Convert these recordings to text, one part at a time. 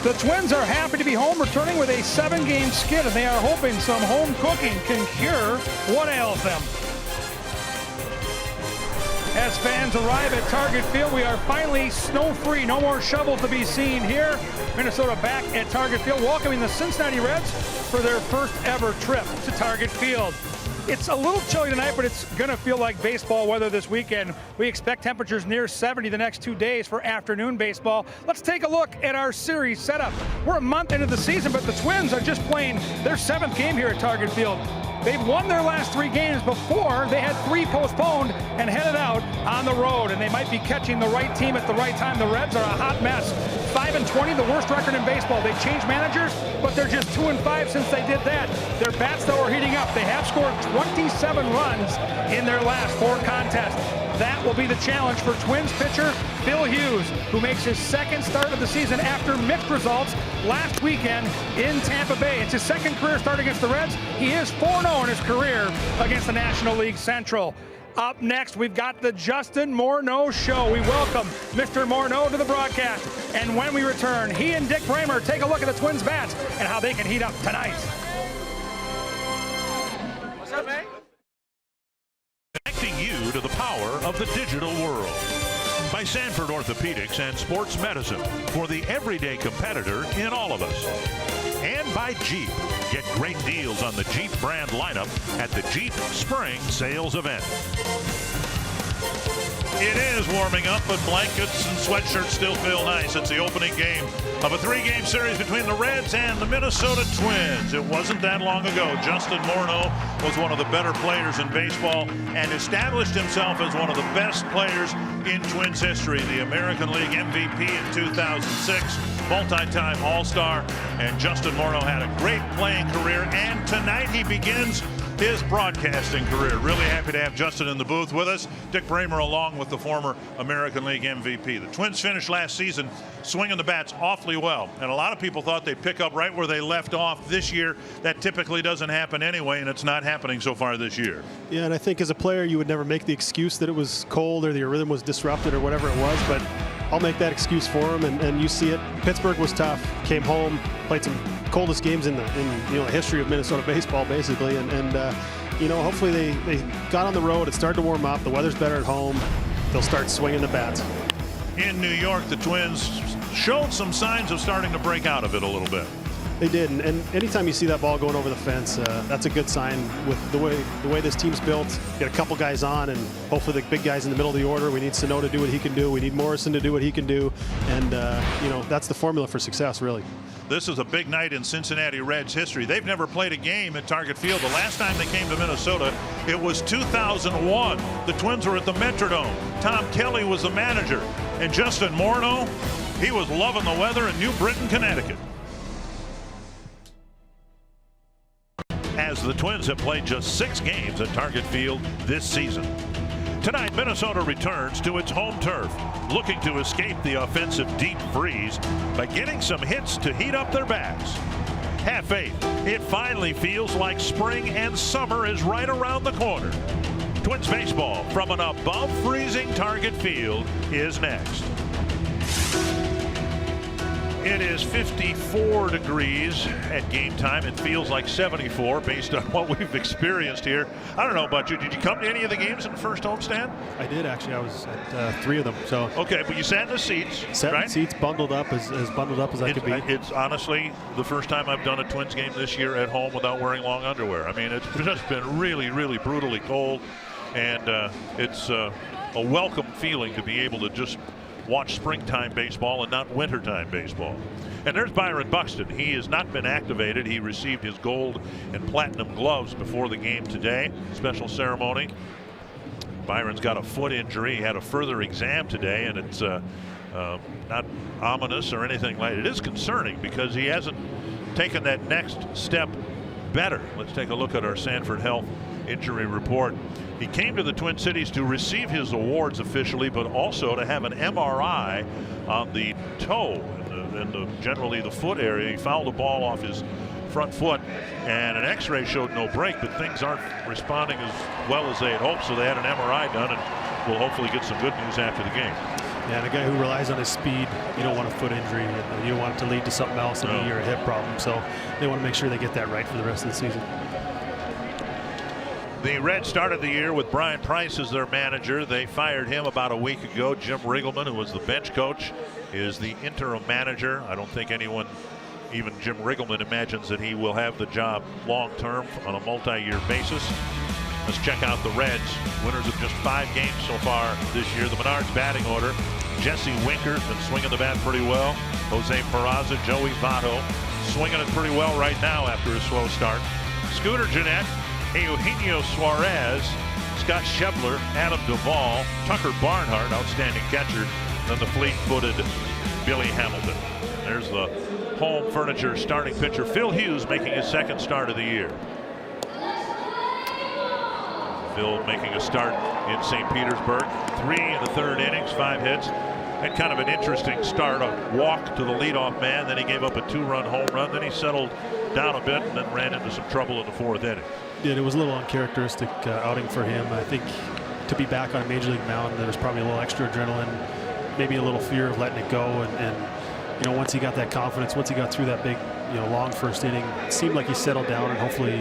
The Twins are happy to be home, returning with a 7-game skid, and they are hoping some home cooking can cure what ails them. As fans arrive at Target Field, we are finally snow-free. No more shovels to be seen here. Minnesota back at Target Field, welcoming the Cincinnati Reds for their first ever trip to Target Field. It's a little chilly tonight, but it's going to feel like baseball weather this weekend. We expect temperatures near 70 the next 2 days for afternoon baseball. Let's take a look at our series setup. We're a month into the season, but the Twins are just playing their 7th game here at Target Field. They've won their last 3 games before they had 3 postponed and headed out on the road, and they might be catching the right team at the right time. The Reds are a hot mess. 5-20, the worst record in baseball. They've changed managers, but they're just 2-5 since they did that. Their bats, though, are heating up. They have scored 27 runs in their last 4 contests. That will be the challenge for Twins pitcher Phil Hughes, who makes his 2nd start of the season after mixed results last weekend in Tampa Bay. It's his 2nd career start against the Reds. He is 4-0 in his career against the National League Central. Up next, we've got the Justin Morneau Show. We welcome Mr. Morneau to the broadcast. And when we return, he and Dick Bramer take a look at the Twins' bats and how they can heat up tonight. What's up, man? Connecting you to the power of the digital world. By Sanford Orthopedics and Sports Medicine for the everyday competitor in all of us. And by Jeep. Get great deals on the Jeep brand lineup at the Jeep Spring Sales Event. It is warming up, but blankets and sweatshirts still feel nice. It's the opening game of a 3-game series between the Reds and the Minnesota Twins. It wasn't that long ago. Justin Morneau was one of the better players in baseball and established himself as one of the best players in Twins history. The American League MVP in 2006, multi-time All-Star, and Justin Morneau had a great playing career, and tonight he begins his broadcasting career. Really happy to have Justin in the booth with us. Dick Bramer along with the former American League MVP. The Twins finished last season swinging the bats awfully well, and a lot of people thought they'd pick up right where they left off this year. That typically doesn't happen anyway, and it's not happening so far this year. Yeah, and I think as a player you would never make the excuse that it was cold or the rhythm was disrupted or whatever it was, but I'll make that excuse for him, and you see it. Pittsburgh was tough, came home, played some coldest games in the history of Minnesota baseball, basically, and hopefully they got on the road. It started to warm up. The weather's better at home. They'll start swinging the bats. In New York, the Twins showed some signs of starting to break out of it a little bit. They did, and anytime you see that ball going over the fence, that's a good sign with the way this team's built. Get a couple guys on, and hopefully the big guys in the middle of the order. We need Sano to do what he can do. We need Morrison to do what he can do, and that's the formula for success, really. This is a big night in Cincinnati Reds history. They've never played a game at Target Field. The last time they came to Minnesota, it was 2001. The Twins were at the Metrodome. Tom Kelly was the manager, and Justin Morneau, he was loving the weather in New Britain, Connecticut. As the Twins have played just 6 games at Target Field this season. Tonight, Minnesota returns to its home turf, looking to escape the offensive deep freeze by getting some hits to heat up their bats. Have faith. It finally feels like spring and summer is right around the corner. Twins baseball from an above freezing Target Field is next. It is 54 degrees at game time. It feels like 74 based on what we've experienced here. I don't know about you. Did you come to any of the games in the first homestand? I did, actually. I was at 3 of them. So okay, but you sat in the seats, sat right? in the seats, bundled up as bundled up as I could be. It's honestly the first time I've done a Twins game this year at home without wearing long underwear. I mean, it's just been really, really brutally cold, and it's a welcome feeling to be able to just watch springtime baseball and not wintertime baseball. And there's Byron Buxton. He has not been activated. He received his gold and platinum gloves before the game today. Special ceremony. Byron's got a foot injury. He had a further exam today, and it's not ominous or anything like it. It is concerning because he hasn't taken that next step better. Let's take a look at our Sanford Health injury report. He came to the Twin Cities to receive his awards officially, but also to have an MRI on the toe and generally the foot area. He fouled the ball off his front foot, and an x-ray showed no break, but things aren't responding as well as they had hoped, so they had an MRI done, and we'll hopefully get some good news after the game. Yeah, and a guy who relies on his speed, you don't want a foot injury, and you don't want it to lead to something else, a knee or a hip problem. So they want to make sure they get that right for the rest of the season. The Reds started the year with Brian Price as their manager. They fired him about a week ago. Jim Riggleman, who was the bench coach, is the interim manager. I don't think anyone, even Jim Riggleman, imagines that he will have the job long term on a multi-year basis. Let's check out the Reds. Winners of just 5 games so far this year. The Menards batting order. Jesse Winker's been swinging the bat pretty well. Jose Peraza, Joey Votto swinging it pretty well right now after a slow start. Scooter Gennett, Eugenio Suarez, Scott Schebler, Adam Duvall, Tucker Barnhart, outstanding catcher, then the fleet-footed Billy Hamilton. There's the home furniture starting pitcher Phil Hughes making his 2nd start of the year. Phil making a start in St. Petersburg. 3 in the 3rd innings, 5 hits. Had kind of an interesting start, a walk to the leadoff man, then he gave up a 2-run home run, then he settled down a bit and then ran into some trouble in the 4th inning. Yeah, it was a little uncharacteristic outing for him. I think to be back on a major league mound, there was probably a little extra adrenaline, maybe a little fear of letting it go, and you know, once he got that confidence, once he got through that big, you know, long 1st inning, it seemed like he settled down, and hopefully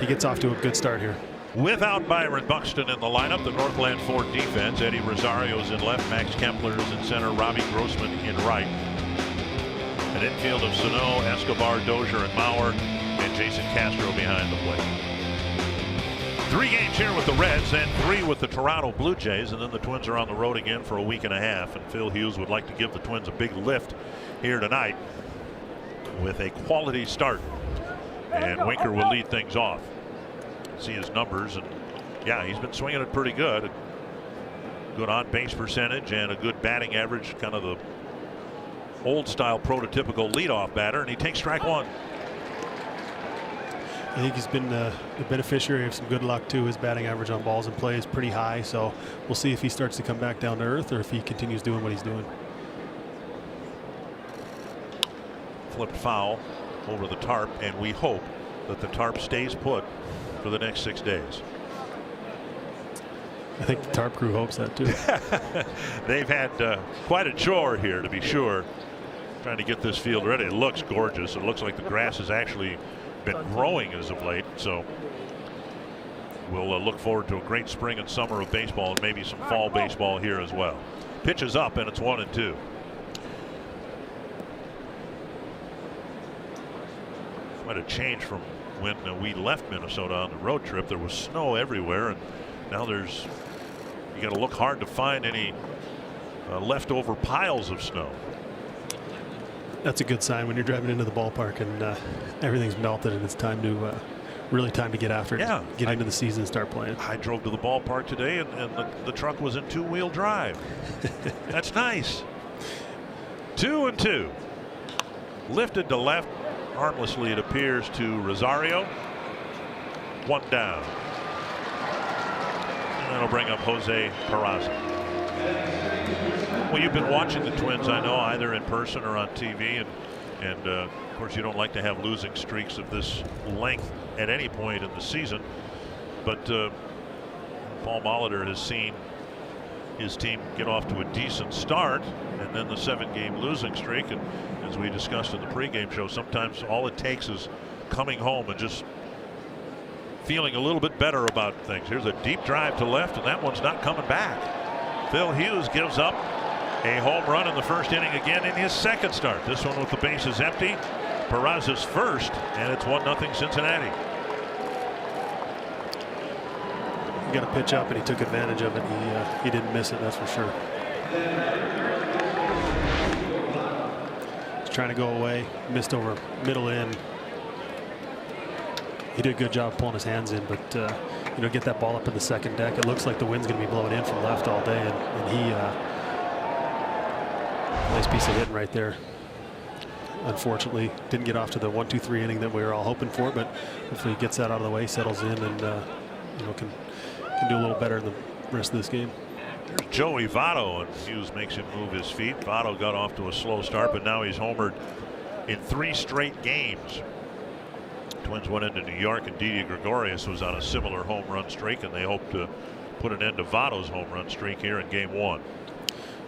he gets off to a good start here. Without Byron Buxton in the lineup, the Northland Ford defense, Eddie Rosario's in left, Max Kempler's in center, Robbie Grossman in right. An infield of Sano, Escobar, Dozier, and Mauer, and Jason Castro behind the plate. 3 games here with the Reds and 3 with the Toronto Blue Jays, and then the Twins are on the road again for a week and a half, and Phil Hughes would like to give the Twins a big lift here tonight with a quality start, and Winker will lead things off. See his numbers, and yeah, he's been swinging it pretty good. Good on base percentage and a good batting average, kind of the old style prototypical leadoff batter, and he takes strike 1. I think he's been the beneficiary of some good luck too. His batting average on balls in play is pretty high, so we'll see if he starts to come back down to earth or if he continues doing what he's doing. Flipped foul over the tarp, and we hope that the tarp stays put for the next 6 days. I think the tarp crew hopes that too. They've had quite a chore here, to be sure, trying to get this field ready. It looks gorgeous. It looks like the grass has actually been growing as of late, so we'll look forward to a great spring and summer of baseball, and maybe some fall baseball here as well. Pitch is up, and it's 1-2. Quite a change from when we left Minnesota on the road trip. There was snow everywhere, and now you got to look hard to find any leftover piles of snow. That's a good sign when you're driving into the ballpark and everything's melted and it's time to really time to get after it. Yeah, get into the season and start playing. I drove to the ballpark today, and the truck was in 2-wheel drive. That's nice. 2-2. Lifted to left. Harmlessly, it appears, to Rosario. 1 down. And that'll bring up Jose Peraza. Well, you've been watching the Twins, I know, either in person or on TV, and of course you don't like to have losing streaks of this length at any point in the season, but Paul Molitor has seen his team get off to a decent start, and then the 7-game losing streak, and as we discussed in the pregame show, sometimes all it takes is coming home and just feeling a little bit better about things. Here's a deep drive to left, and that one's not coming back. Phil Hughes gives up a home run in the 1st inning again in his 2nd start. This one with the bases empty. Peraza's first, and it's 1-0 Cincinnati. He got a pitch up and he took advantage of it. He didn't miss it, that's for sure. He's trying to go away, missed over middle in. He did a good job pulling his hands in, but you know, get that ball up in the 2nd deck. It looks like the wind's going to be blowing in from left all day, and he nice piece of hitting right there. Unfortunately, didn't get off to the 1-2-3 inning that we were all hoping for, but hopefully he gets that out of the way, settles in, and you know, can do a little better in the rest of this game. There's Joey Votto, and Hughes makes him move his feet. Votto got off to a slow start, but now he's homered in 3 straight games. Twins went into New York, and Didi Gregorius was on a similar home run streak, and they hope to put an end to Votto's home run streak here in Game 1.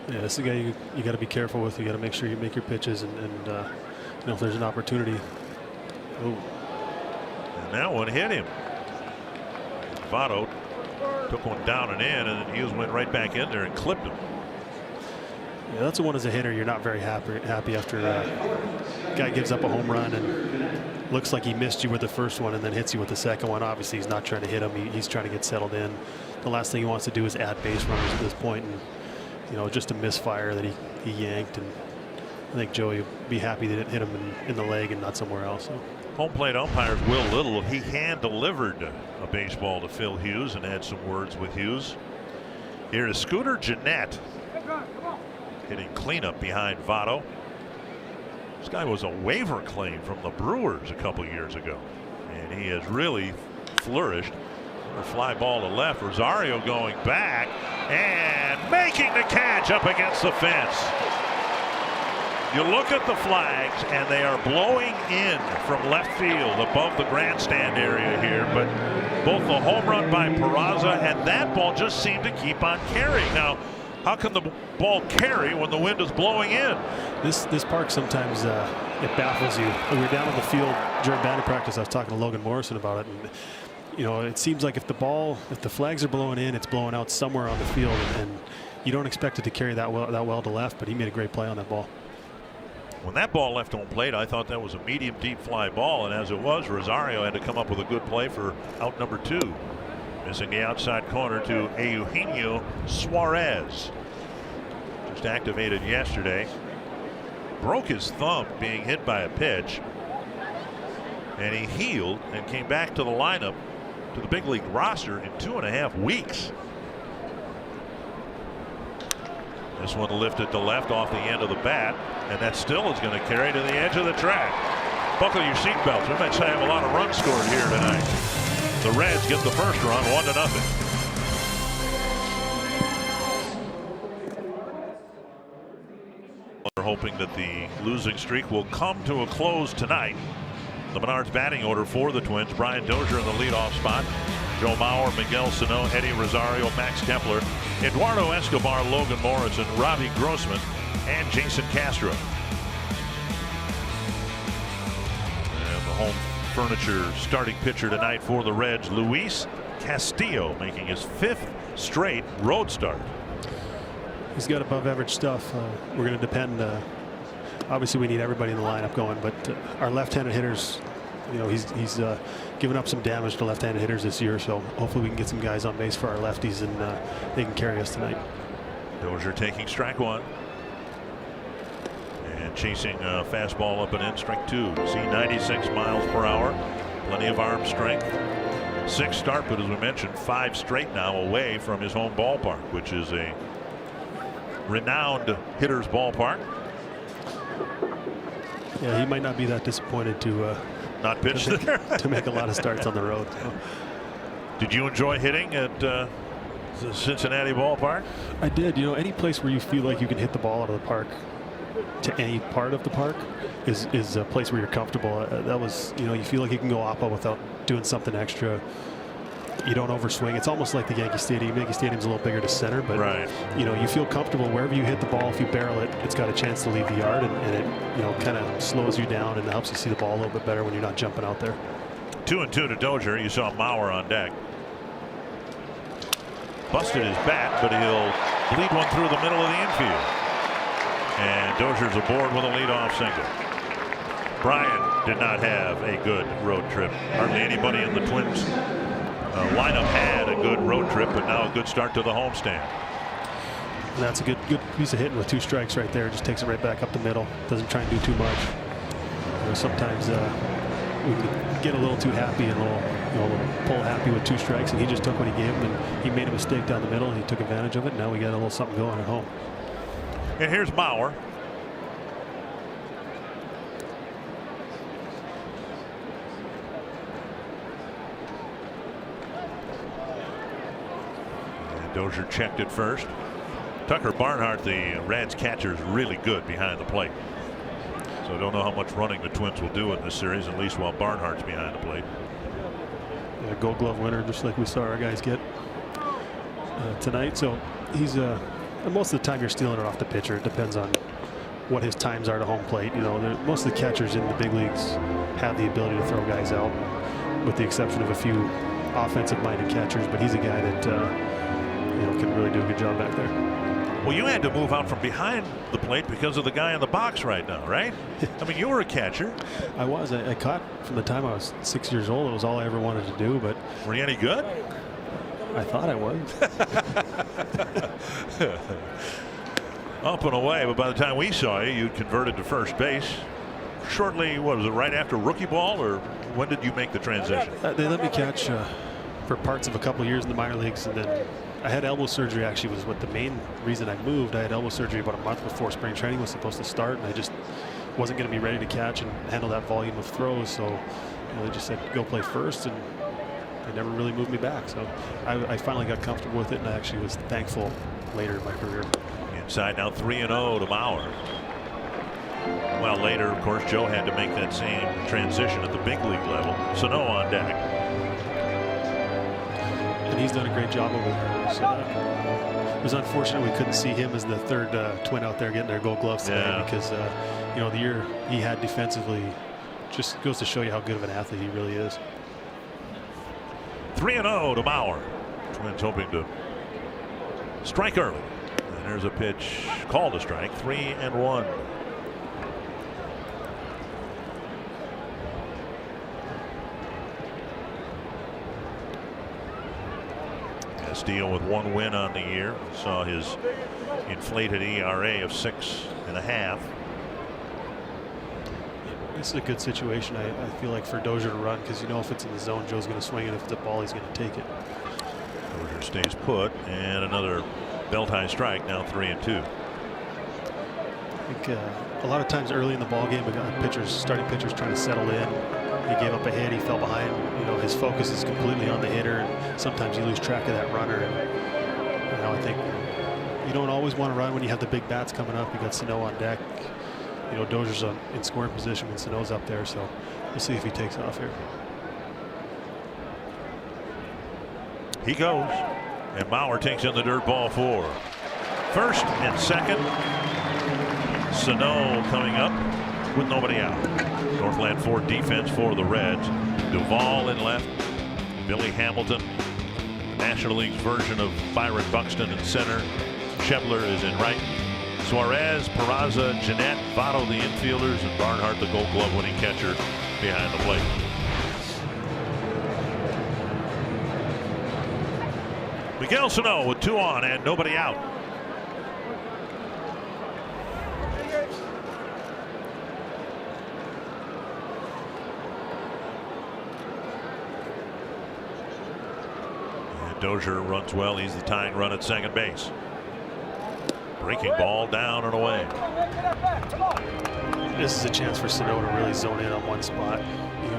Yeah, this is a guy you got to be careful with. You got to make sure you make your pitches, and you know, if there's an opportunity. Oh. And that one hit him. Votto took one down and in, and then Hughes went right back in there and clipped him. Yeah, that's the one as a hitter you're not very happy after guy gives up a home run and looks like he missed you with the first one and then hits you with the second one. Obviously, he's not trying to hit him. He's trying to get settled in. The last thing he wants to do is add base runners at this point, and you know, just a misfire that he yanked. And I think Joey would be happy that it hit him in the leg and not somewhere else. So. Home plate umpires Will Little, he hand delivered a baseball to Phil Hughes and had some words with Hughes. Here is Scooter Gennett hitting cleanup behind Votto. This guy was a waiver claim from the Brewers a couple years ago, and he has really flourished. A fly ball to left. Rosario going back and making the catch up against the fence. You look at the flags and they are blowing in from left field above the grandstand area here, but both the home run by Peraza and that ball just seemed to keep on carrying. Now, how can the ball carry when the wind is blowing in? This park sometimes it baffles you. When we were down on the field during batting practice, I was talking to Logan Morrison about it, and you know, it seems like if the flags are blowing in, it's blowing out somewhere on the field, and you don't expect it to carry that well to left, but he made a great play on that ball. When that ball left home plate, I thought that was a medium deep fly ball, and as it was, Rosario had to come up with a good play for out number 2. Missing the outside corner to Eugenio Suarez. Just activated yesterday. Broke his thumb being hit by a pitch, and he healed and came back to the lineup, to the big league roster, in 2.5 weeks. This one lifted to left off the end of the bat, and that still is going to carry to the edge of the track. Buckle your seatbelts. We might have a lot of runs scored here tonight. The Reds get the first run, 1-0. They're hoping that the losing streak will come to a close tonight. The Menards batting order for the Twins: Brian Dozier in the leadoff spot, Joe Mauer, Miguel Sano, Eddie Rosario, Max Kepler, Eduardo Escobar, Logan Morrison, Robbie Grossman, and Jason Castro. And the home furniture starting pitcher tonight for the Reds, Luis Castillo, making his 5th straight road start. He's got above average stuff. We're going to depend. Obviously, we need everybody in the lineup going, but our left-handed hitters, you know, he's given up some damage to left-handed hitters this year, so hopefully we can get some guys on base for our lefties, and they can carry us tonight. Dozier taking strike 1 and chasing a fastball up and in, strike 2. See, 96 miles per hour, plenty of arm strength. 6th start, but as we mentioned, 5 straight now away from his home ballpark, which is a renowned hitter's ballpark. Yeah, he might not be that disappointed to not pitch there. To make a lot of starts on the road. So. Did you enjoy hitting at the Cincinnati ballpark? I did. You know, any place where you feel like you can hit the ball out of the park to any part of the park is a place where you're comfortable. That was, you know, you feel like you can go oppo without doing something extra. You don't overswing. It's almost like the Yankee Stadium. Yankee Stadium's a little bigger to center, but right. You know, you feel comfortable wherever you hit the ball. If you barrel it, it's got a chance to leave the yard, and it, you know, kind of slows you down and helps you see the ball a little bit better when you're not jumping out there. 2-2 to Dozier. You saw Mauer on deck. Busted his bat, but he'll bleed one through the middle of the infield. And Dozier's aboard with a leadoff single. Brian did not have a good road trip. Hardly anybody in the Twins lineup had a good road trip, but now a good start to the homestand. And that's a good piece of hitting with 2 strikes right there. Just takes it right back up the middle. Doesn't try and do too much. You know, sometimes we can get a little too happy and a little pull happy with 2 strikes, and he just took what he gave him, and he made a mistake down the middle, and he took advantage of it. Now we got a little something going at home. And here's Mauer. Dozier checked it first. Tucker Barnhart, the Reds catcher, is really good behind the plate. So I don't know how much running the Twins will do in this series, at least while Barnhart's behind the plate. Yeah, Gold Glove winner, just like we saw our guys get tonight. So he's And most of the time you're stealing it off the pitcher. It depends on what his times are to home plate. Most of the catchers in the big leagues have the ability to throw guys out, with the exception of a few offensive-minded catchers. But he's a guy that can really do a good job back there. Well, you had to move out from behind the plate because of the guy in the box right now, right? I mean, you were a catcher. I was. I caught from the time I was 6 years old. It was all I ever wanted to do. But were you any good? I thought I was. Up and away, but by the time we saw you, you'd converted to first base. Shortly, what was it, right after rookie ball, or when did you make the transition? They let me catch for parts of a couple of years in the minor leagues, and then I had elbow surgery. Actually, was what the main reason I moved. I had elbow surgery about a month before spring training was supposed to start, and I just wasn't going to be ready to catch and handle that volume of throws. So they just said, go play first, and they never really moved me back. So I finally got comfortable with it, and I actually was thankful later in my career. Inside now 3-0 to Mauer. Well, later, of course, Joe had to make that same transition at the big league level. Sano on deck. And he's done a great job over there. So it was unfortunate we couldn't see him as the third twin out there getting their Gold Gloves today, because the year he had defensively just goes to show you how good of an athlete he really is. 3-0 to Mauer. Twins hoping to strike early. And there's a pitch called a strike. 3-1. Castillo with 1 win on the year. Saw his inflated ERA of 6.5. This is a good situation, I feel like, for Dozier to run, because if it's in the zone, Joe's going to swing it. If it's a ball, he's going to take it. Dozier stays put, and another belt high strike. Now 3-2. I think a lot of times early in the ball game, starting pitchers trying to settle in. He gave up a hit. He fell behind. His focus is completely on the hitter, and sometimes you lose track of that runner. And I think you don't always want to run when you have the big bats coming up. You got Sano on deck. Dozier's in scoring position when Sano's up there, so we'll see if he takes off here. He goes, and Mauer takes in the dirt ball for first and second. Sano coming up with nobody out. Northland Ford defense for the Reds. Duvall in left. Billy Hamilton, the National League's version of Byron Buxton in center. Schebler is in right. Suarez, Peraza, Jeanette, Votto the infielders, and Barnhart the Gold Glove winning catcher behind the plate. Miguel Sano with 2 on and nobody out. And Dozier runs well. He's the tying run at second base. Breaking ball down and away. This is a chance for Sano to really zone in on one spot.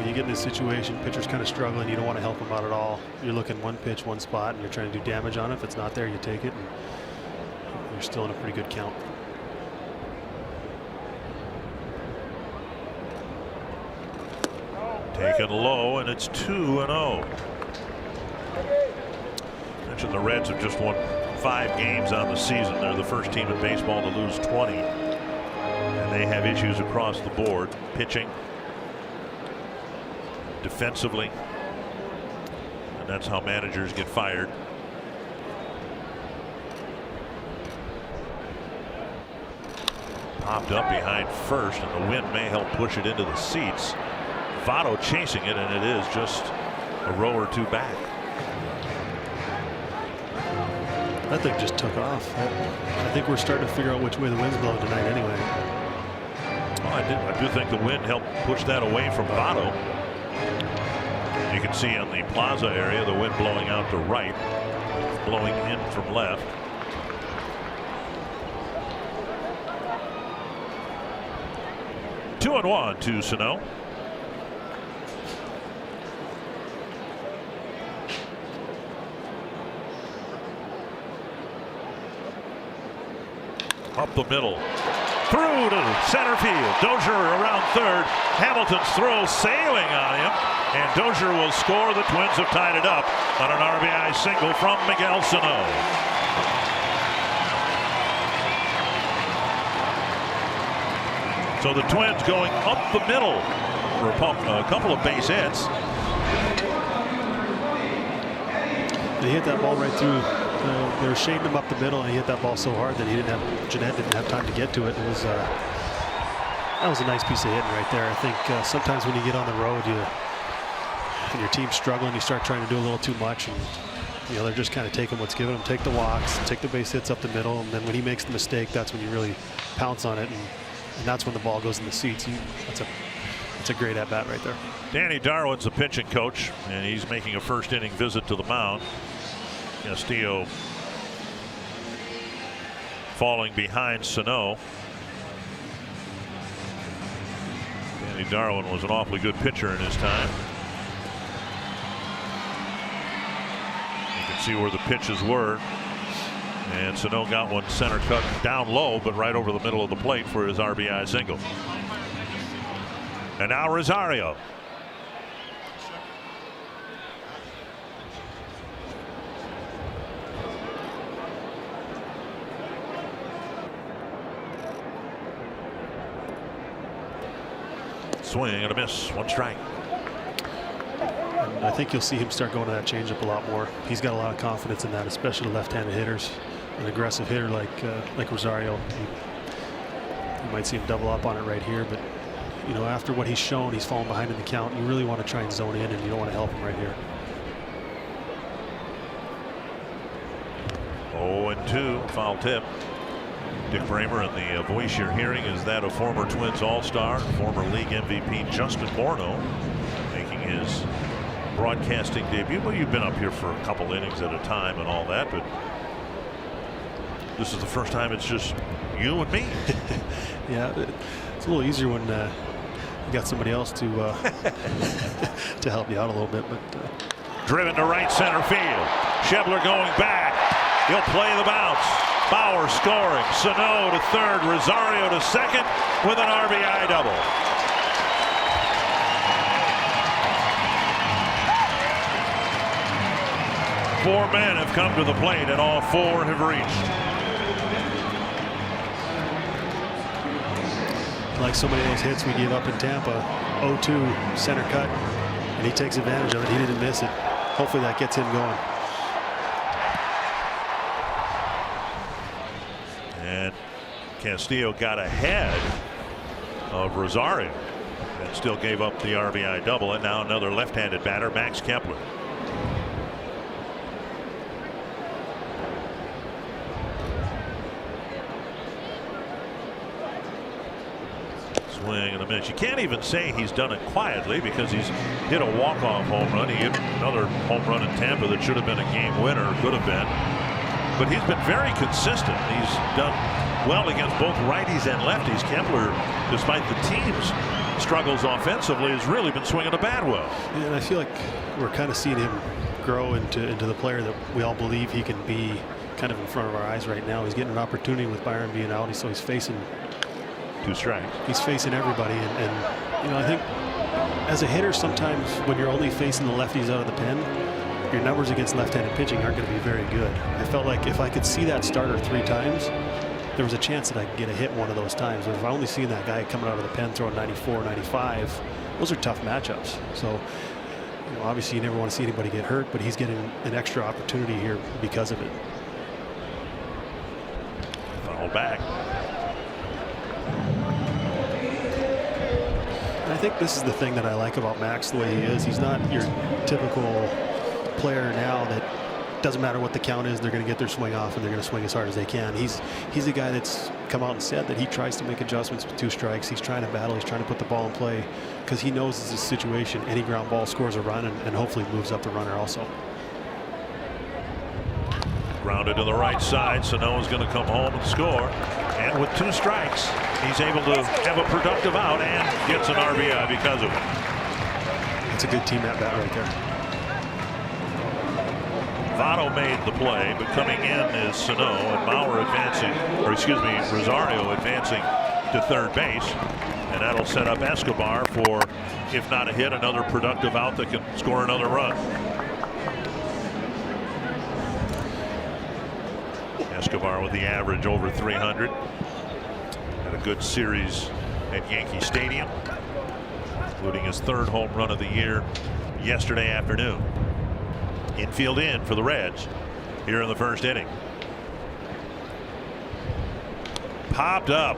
You get in this situation, pitcher's kind of struggling. You don't want to help him out at all. You're looking one pitch, one spot, and you're trying to do damage on it. If it's not there, you take it, and you're still in a pretty good count. Taken low, and it's 2-0. Mentioned the Reds have just won 5 games on the season. They're the first team in baseball to lose 20. And they have issues across the board. Pitching, defensively. And that's how managers get fired. Popped up behind first, and the wind may help push it into the seats. Votto chasing it, and it is just a row or two back. That thing just took off. I think we're starting to figure out which way the wind's blowing tonight anyway. Well, I do think the wind helped push that away from Votto. You can see on the plaza area the wind blowing out to right, blowing in from left. Two and one to Sano. Up the middle, through to center field. Dozier around third. Hamilton's throw sailing on him, and Dozier will score. The Twins have tied it up on an RBI single from Miguel Sano. So the Twins going up the middle for a couple of base hits. He hit that ball right through. They were shading him up the middle, and he hit that ball so hard that Jeanette didn't have time to get to it. It was that was a nice piece of hitting right there. I think sometimes when you get on the road, and your team's struggling, you start trying to do a little too much, and they're just kind of taking what's given them, take the walks, take the base hits up the middle, and then when he makes the mistake, that's when you really pounce on it, and that's when the ball goes in the seats. That's a great at bat right there. Danny Darwin's the pitching coach, and he's making a first inning visit to the mound. Castillo falling behind Sano. Danny Darwin was an awfully good pitcher in his time. You can see where the pitches were. And Sano got one center cut down low, but right over the middle of the plate for his RBI single. And now Rosario. Swing and a miss. One strike. And I think you'll see him start going to that changeup a lot more. He's got a lot of confidence in that, especially left-handed hitters. An aggressive hitter like Rosario, you might see him double up on it right here. But after what he's shown, he's fallen behind in the count. You really want to try and zone in, and you don't want to help him right here. 0-2, foul tip. Dick Bramer, and the voice you're hearing is that of former Twins All-Star, former league MVP Justin Morneau, making his broadcasting debut. Well, you've been up here for a couple innings at a time and all that, but this is the first time it's just you and me. Yeah, it's a little easier when you got somebody else to to help you out a little bit. But driven to right center field. Schebler going back. He'll play the bounce. Bauer scoring. Sano to third. Rosario to second with an RBI double. Four men have come to the plate, and all four have reached. Like so many of those hits we gave up in Tampa, 0-2 center cut, and he takes advantage of it. He didn't miss it. Hopefully that gets him going. And Castillo got ahead of Rosario and still gave up the RBI double. And now another left-handed batter, Max Kepler. Swing and a miss. You can't even say he's done it quietly because he's hit a walk-off home run. He hit another home run in Tampa that should have been a game winner, could have been. But he's been very consistent. He's done well against both righties and lefties. Kepler, despite the team's struggles offensively, has really been swinging the bat well. Yeah, and I feel like we're kind of seeing him grow into the player that we all believe he can be, kind of in front of our eyes right now. He's getting an opportunity with Byron being out, so he's facing 2 strikes. He's facing everybody, and I think as a hitter, sometimes when you're only facing the lefties out of the pen, your numbers against left-handed pitching aren't going to be very good. I felt like if I could see that starter 3 times, there was a chance that I could get a hit one of those times. But if I only seen that guy coming out of the pen throwing 94, 95, those are tough matchups. So, obviously you never want to see anybody get hurt, but he's getting an extra opportunity here because of it. Foul back. And I think this is the thing that I like about Max the way he is. He's not your typical player now that doesn't matter what the count is, they're going to get their swing off and they're going to swing as hard as they can. He's a guy that's come out and said that he tries to make adjustments with 2 strikes. He's trying to battle. He's trying to put the ball in play because he knows it's a situation. Any ground ball scores a run and hopefully moves up the runner also. Grounded to the right side. Sano's going to come home and score. And with 2 strikes, he's able to have a productive out and gets an RBI because of it. It's a good team at bat right there. Votto made the play, but coming in is Sano, and Bauer advancing, or excuse me, Rosario advancing to third base. And that'll set up Escobar for, if not a hit, another productive out that can score another run. Escobar with the average over 300. Had a good series at Yankee Stadium, including his 3rd home run of the year yesterday afternoon. Infield in for the Reds here in the 1st inning. Popped up,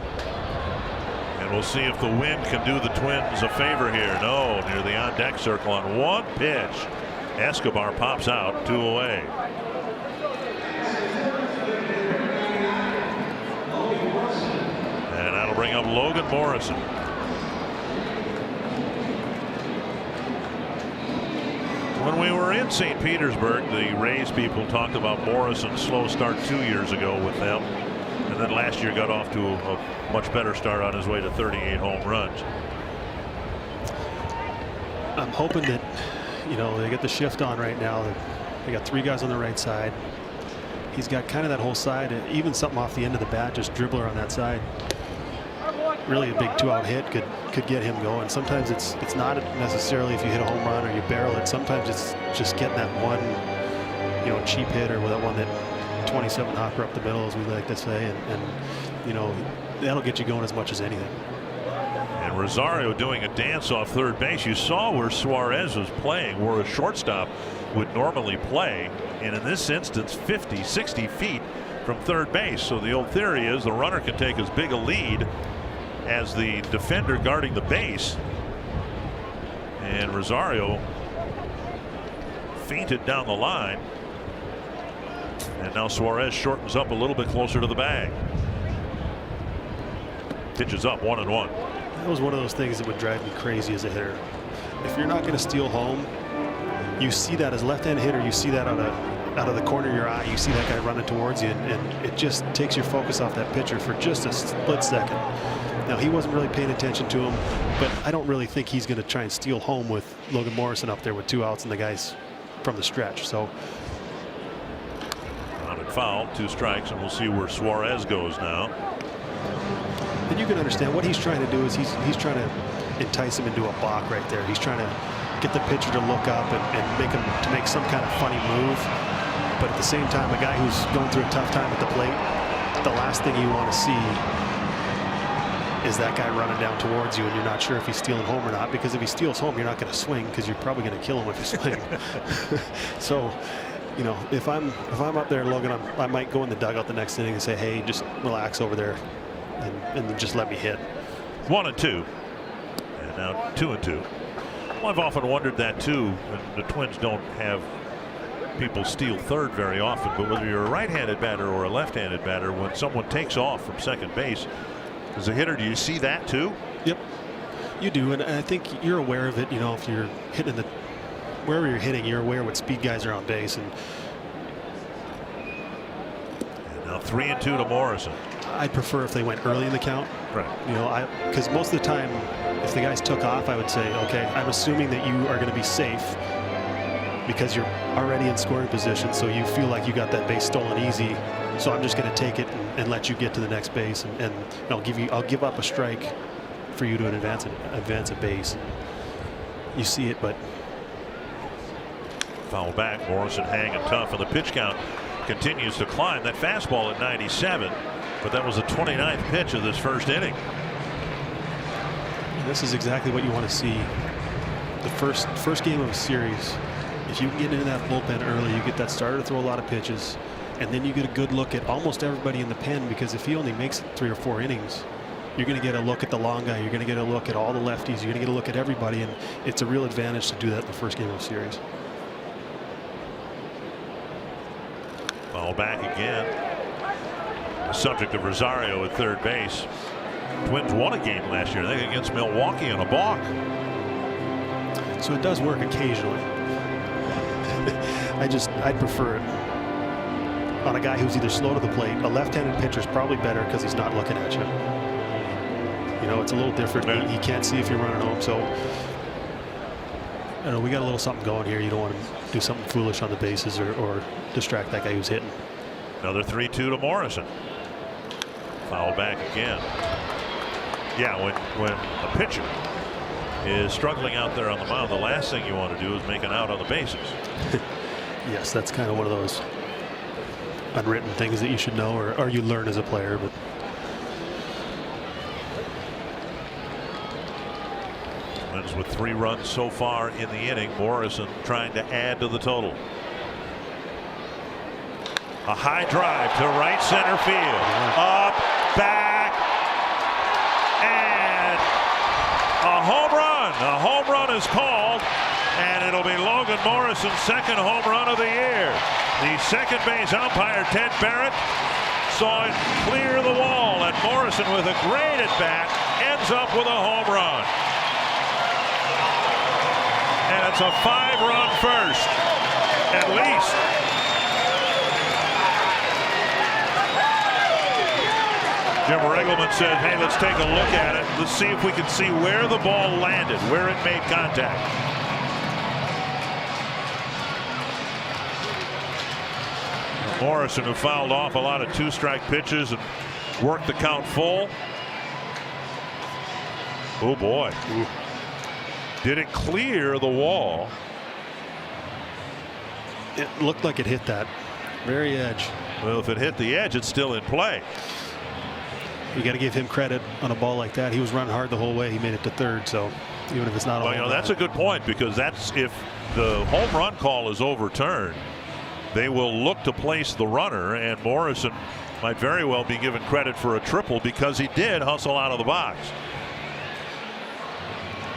and we'll see if the wind can do the Twins a favor here. No, near the on deck circle on 1 pitch. Escobar pops out, 2 away. And that'll bring up Logan Morrison. When we were in St. Petersburg, the Rays people talked about Morrison's slow start 2 years ago with them. And then last year got off to a much better start on his way to 38 home runs. I'm hoping that, you know, they get the shift on right now. They got 3 guys on the right side. He's got kind of that whole side, even something off the end of the bat, just dribbler on that side. Really a big 2-out hit could get him going. Sometimes it's not necessarily if you hit a home run or you barrel it. Sometimes it's just getting that one, you know, cheap hit, or that one that 27 hopper up the middle, as we like to say, and you know, that'll get you going as much as anything. And Rosario doing a dance off 3rd base. You saw where Suarez was playing, where a shortstop would normally play, and in this instance 50, 60 feet from 3rd base. So the old theory is the runner can take as big a lead as the defender guarding the base, and Rosario feinted down the line, and now Suarez shortens up a little bit closer to the bag. Pitches up, 1-1. That was one of those things that would drive me crazy as a hitter. If you're not going to steal home, you see that as left-hand hitter, you see that out of the corner of your eye, you see that guy running towards you, and it just takes your focus off that pitcher for just a split second. Now, he wasn't really paying attention to him, but I don't really think he's going to try and steal home with Logan Morrison up there with 2 outs and the guys from the stretch. So grounded foul, 2 strikes, and we'll see where Suarez goes now. And you can understand what he's trying to do is he's trying to entice him into a balk right there. He's trying to get the pitcher to look up and make him to make some kind of funny move. But at the same time, a guy who's going through a tough time at the plate, the last thing you want to see is that guy running down towards you, and you're not sure if he's stealing home or not, because if he steals home, you're not going to swing, because you're probably going to kill him if you swing. So, you know, if I'm up there, Logan, I might go in the dugout the next inning and say, hey, just relax over there and just let me hit. 1-2, and now 2-2. Well, I've often wondered that too. The Twins don't have people steal 3rd very often, but whether you're a right-handed batter or a left-handed batter, when someone takes off from 2nd base, as a hitter, do you see that too? Yep, you do, and I think you're aware of it. You know, if you're hitting wherever you're hitting, you're aware what speed guys are on base. And now 3-2 to Morrison. I'd prefer if they went early in the count. Right. You know, because most of the time, if the guys took off, I would say, okay, I'm assuming that you are going to be safe because you're already in scoring position, so you feel like you got that base stolen easy. So I'm just going to take it and let you get to the next base, and I'll give up a strike for you to advance a base. You see it, but foul back. Morrison hanging tough, and the pitch count continues to climb. That fastball at 97, but that was the 29th pitch of this 1st inning. And this is exactly what you want to see. The first game of a series, if you can get into that bullpen early, you get that starter to throw a lot of pitches. And then you get a good look at almost everybody in the pen, because if he only makes 3 or 4 innings, you're going to get a look at the long guy. You're going to get a look at all the lefties. You're going to get a look at everybody, and it's a real advantage to do that in the first game of a series. Foul back again. The subject of Rosario at 3rd base. Twins won a game last year, I think, against Milwaukee on a balk. So it does work occasionally. I'd prefer it on a guy who's either slow to the plate. A left-handed pitcher is probably better because he's not looking at you. You know, it's a little different. He can't see if you're running home. So, I don't know, we got a little something going here. You don't want to do something foolish on the bases or distract that guy who's hitting. Another 3-2 to Morrison. Foul back again. Yeah, when a pitcher is struggling out there on the mound, the last thing you want to do is make an out on the bases. Yes, that's kind of one of those unwritten things that you should know, or you learn as a player. But Twins with 3 runs so far in the inning. Morrison trying to add to the total. A high drive to right center field. Up, back, and a home run. A home run is called, and it'll be Logan Morrison's 2nd home run of the year. The second base umpire, Ted Barrett, saw it clear the wall, and Morrison, with a great at bat, ends up with a home run. And it's a 5-run first, at least. Jim Riggleman said, hey, let's take a look at it. Let's see if we can see where the ball landed, where it made contact. Morrison, who fouled off a lot of 2-strike pitches and worked the count full. Oh boy. Ooh. Did it clear the wall? It looked like it hit that very edge. Well, if it hit the edge, it's still in play. You got to give him credit on a ball like that. He was running hard the whole way. He made it to third, so even if it's not. Well, that's a good point, because that's if the home run call is overturned, they will look to place the runner, and Morrison might very well be given credit for a triple because he did hustle out of the box.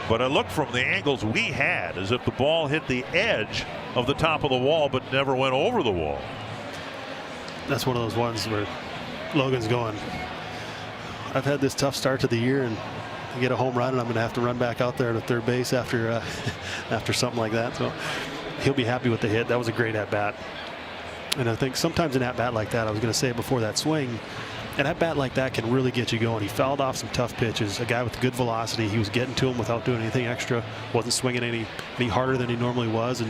But I looked from the angles we had as if the ball hit the edge of the top of the wall but never went over the wall. That's one of those ones where Logan's going, I've had this tough start to the year, and I get a home run and I'm going to have to run back out there to third base after after something like that. So he'll be happy with the hit. That was a great at bat. And I think sometimes an at bat like that, I was going to say it before that swing, an at bat like that can really get you going. He fouled off some tough pitches. A guy with good velocity. He was getting to him without doing anything extra. Wasn't swinging any harder than he normally was. And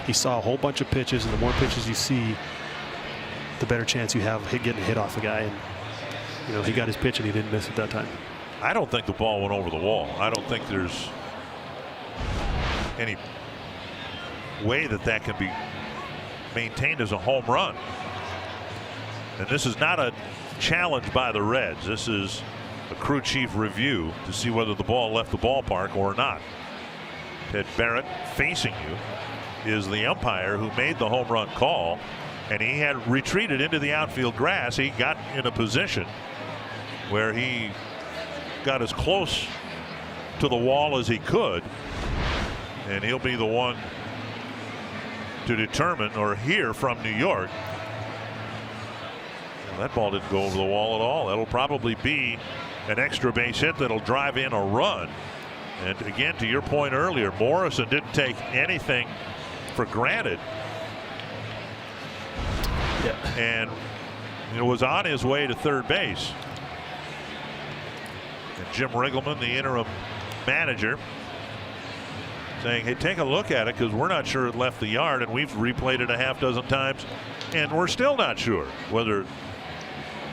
he saw a whole bunch of pitches. And the more pitches you see, the better chance you have of getting a hit off a guy. And you know, he got his pitch and he didn't miss it that time. I don't think the ball went over the wall. I don't think there's any way that that can be maintained as a home run. And this is not a challenge by the Reds. This is a crew chief review to see whether the ball left the ballpark or not. Ted Barrett, facing you, is the umpire who made the home run call, and he had retreated into the outfield grass. He got in a position where he got as close to the wall as he could, and he'll be the one to determine or hear from New York. Well, that ball didn't go over the wall at all. That'll probably be an extra base hit that'll drive in a run. And again, to your point earlier, Morrison didn't take anything for granted. Yeah. And it was on his way to third base. And Jim Riggleman, the interim manager, saying, hey, take a look at it, because we're not sure it left the yard, and we've replayed it a half dozen times, and we're still not sure whether it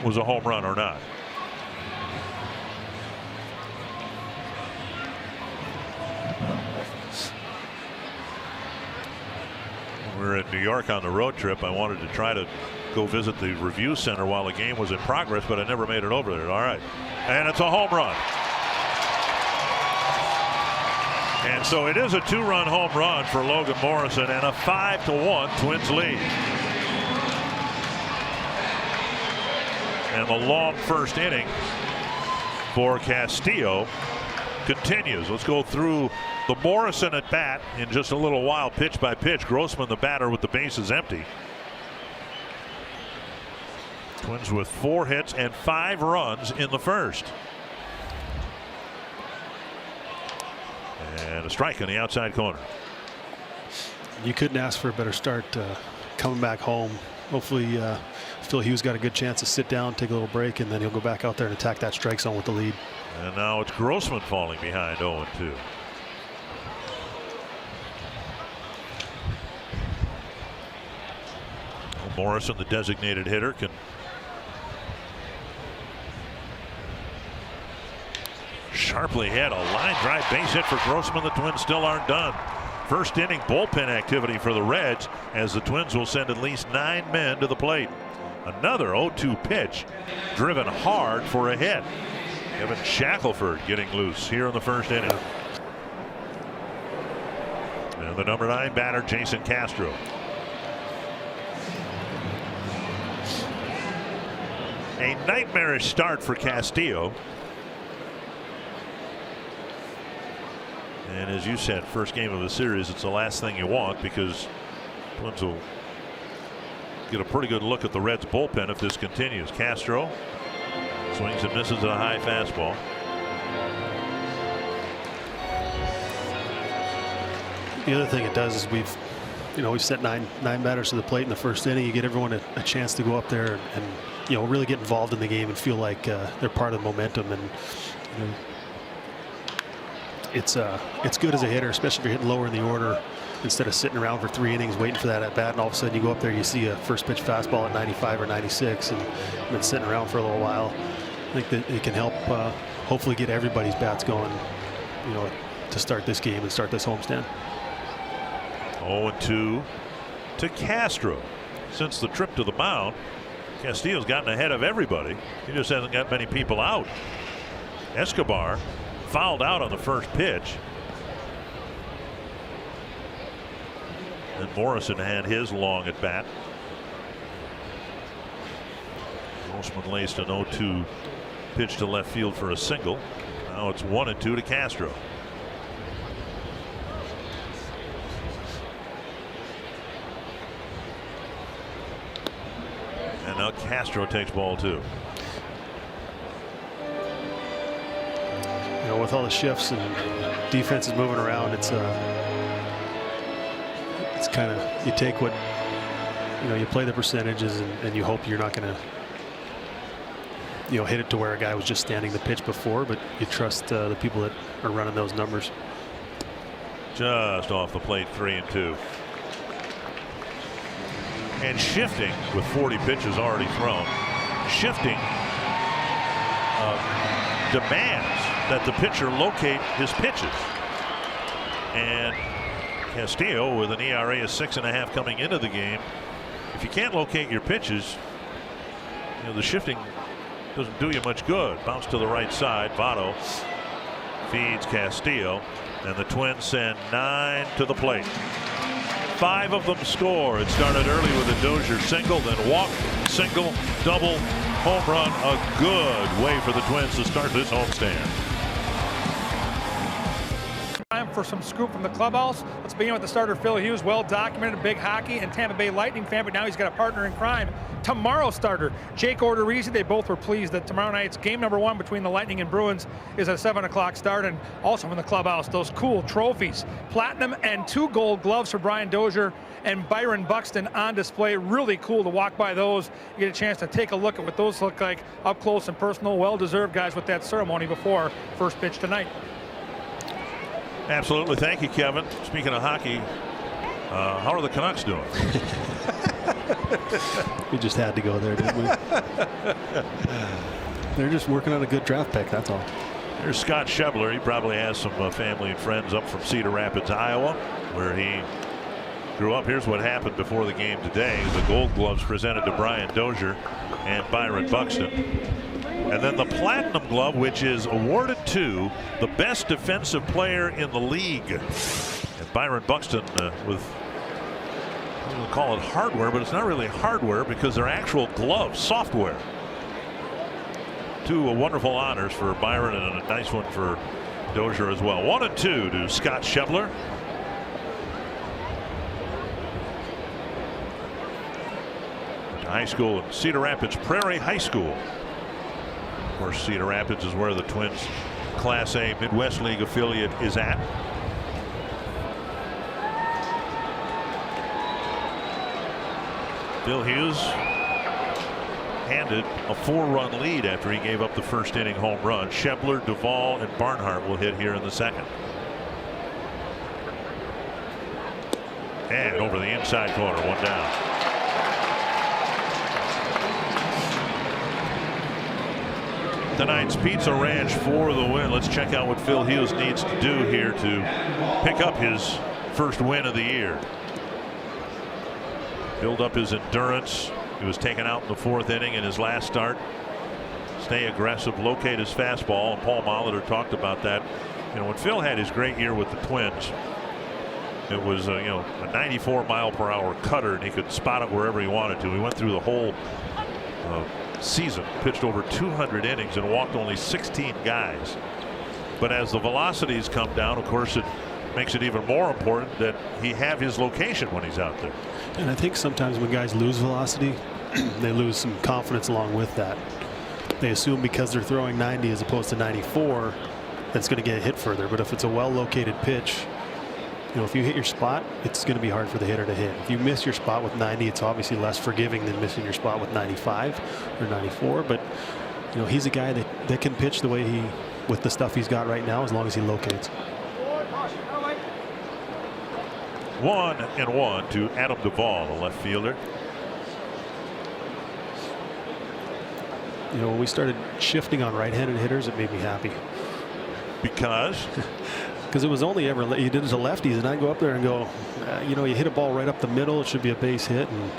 was a home run or not. When we were in New York on the road trip, I wanted to try to go visit the review center while the game was in progress, but I never made it over there. All right. And it's a home run. And so it is a 2-run home run for Logan Morrison and a 5-1 Twins lead. And the long first inning for Castillo continues. Let's go through the Morrison at bat in just a little while, pitch by pitch. Grossman, the batter, with the bases empty. Twins with 4 hits and 5 runs in the first. And a strike on the outside corner. You couldn't ask for a better start coming back home. Hopefully Phil Hughes got a good chance to sit down, take a little break, and then he'll go back out there and attack that strike zone with the lead. And now it's Grossman falling behind 0-2. Morrison, the designated hitter, can sharply hit a line drive base hit for Grossman. The Twins still aren't done. First inning bullpen activity for the Reds, as the Twins will send at least 9 men to the plate. Another 0-2 pitch, driven hard for a hit. Evan Shackelford getting loose here in the first inning. And the number 9 batter, Jason Castro. A nightmarish start for Castillo. And as you said, first game of the series, it's the last thing you want, because Twins will get a pretty good look at the Reds bullpen if this continues. Castro swings and misses at a high fastball. The other thing it does is we've set nine batters to the plate in the first inning. You get everyone a chance to go up there and really get involved in the game and feel like they're part of the momentum. And it's good as a hitter, especially if you're hitting lower in the order, instead of sitting around for 3 innings waiting for that at bat, and all of a sudden you go up there, you see a first pitch fastball at 95 or 96, and been sitting around for a little while. I think that it can help hopefully get everybody's bats going, to start this game and start this homestand. 0-2 to Castro. Since the trip to the mound, Castillo's gotten ahead of everybody. He just hasn't got many people out. Escobar fouled out on the first pitch. And Morrison had his long at bat. Grossman laced an 0-2 pitch to left field for a single. Now it's 1-2 to Castro. And now Castro takes ball 2. With all the shifts and defenses moving around, it's kind of, you take what you play the percentages, and you hope you're not going to hit it to where a guy was just standing the pitch before, but you trust the people that are running those numbers. Just off the plate, 3-2. And shifting with 40 pitches already thrown. Shifting demands that the pitcher locate his pitches. And Castillo, with an ERA of 6.5 coming into the game, if you can't locate your pitches, the shifting doesn't do you much good. Bounce to the right side. Votto feeds Castillo, and the Twins send 9 to the plate. 5 of them score. It started early with a Dozier single, then walk, single, double, home run. A good way for the Twins to start this homestand. Time for some scoop from the clubhouse. Let's begin with the starter Phil Hughes, well documented, big hockey and Tampa Bay Lightning fan, but now he's got a partner in crime. Tomorrow's starter Jake Odorizzi. They both were pleased that tomorrow night's game number 1 between the Lightning and Bruins is a 7 o'clock start. And also from the clubhouse, those cool trophies, platinum and 2 gold gloves for Brian Dozier and Byron Buxton on display. Really cool to walk by those. You get a chance to take a look at what those look like up close and personal. Well deserved, guys, with that ceremony before first pitch tonight. Absolutely. Thank you, Kevin. Speaking of hockey, how are the Canucks doing? We just had to go there, didn't we? They're just working on a good draft pick, that's all. There's Scott Schebler. He probably has some family and friends up from Cedar Rapids, Iowa, where he grew up. Here's what happened before the game today. The gold gloves presented to Brian Dozier and Byron Buxton. And then the platinum glove, which is awarded to the best defensive player in the league. And Byron Buxton with, we'll call it hardware, but it's not really hardware because they're actual gloves, software. 2 wonderful honors for Byron and a nice one for Dozier as well. 1-2 to Scott Schebler. High school in Cedar Rapids Prairie High School. Of course, Cedar Rapids is where the Twins Class A Midwest League affiliate is at. Phil Hughes handed a 4-run lead after he gave up the first inning home run. Schebler, Duvall, and Barnhart will hit here in the second. And over the inside corner, 1 down. Tonight's Pizza Ranch for the win. Let's check out what Phil Hughes needs to do here to pick up his first win of the year. Build up his endurance. He was taken out in the 4th inning in his last start. Stay aggressive, locate his fastball. And Paul Molitor talked about that. When Phil had his great year with the Twins, It was a 94-mile-per-hour cutter, and he could spot it wherever he wanted to. He went through the whole season, pitched over 200 innings, and walked only 16 guys. But as the velocities come down, of course, it makes it even more important that he have his location when he's out there. And I think sometimes when guys lose velocity, they lose some confidence along with that. They assume because they're throwing 90 as opposed to 94, that's going to get hit further. But if it's a well-located pitch, if you hit your spot, it's going to be hard for the hitter to hit. If you miss your spot with 90, it's obviously less forgiving than missing your spot with 95 or 94. But he's a guy that can pitch the way with the stuff he's got right now, as long as he locates. 1-1 to Adam Duvall, the left fielder. When we started shifting on right-handed hitters, it made me happy. Because it was only ever you did it to lefties, and I go up there and go, you hit a ball right up the middle, it should be a base hit, and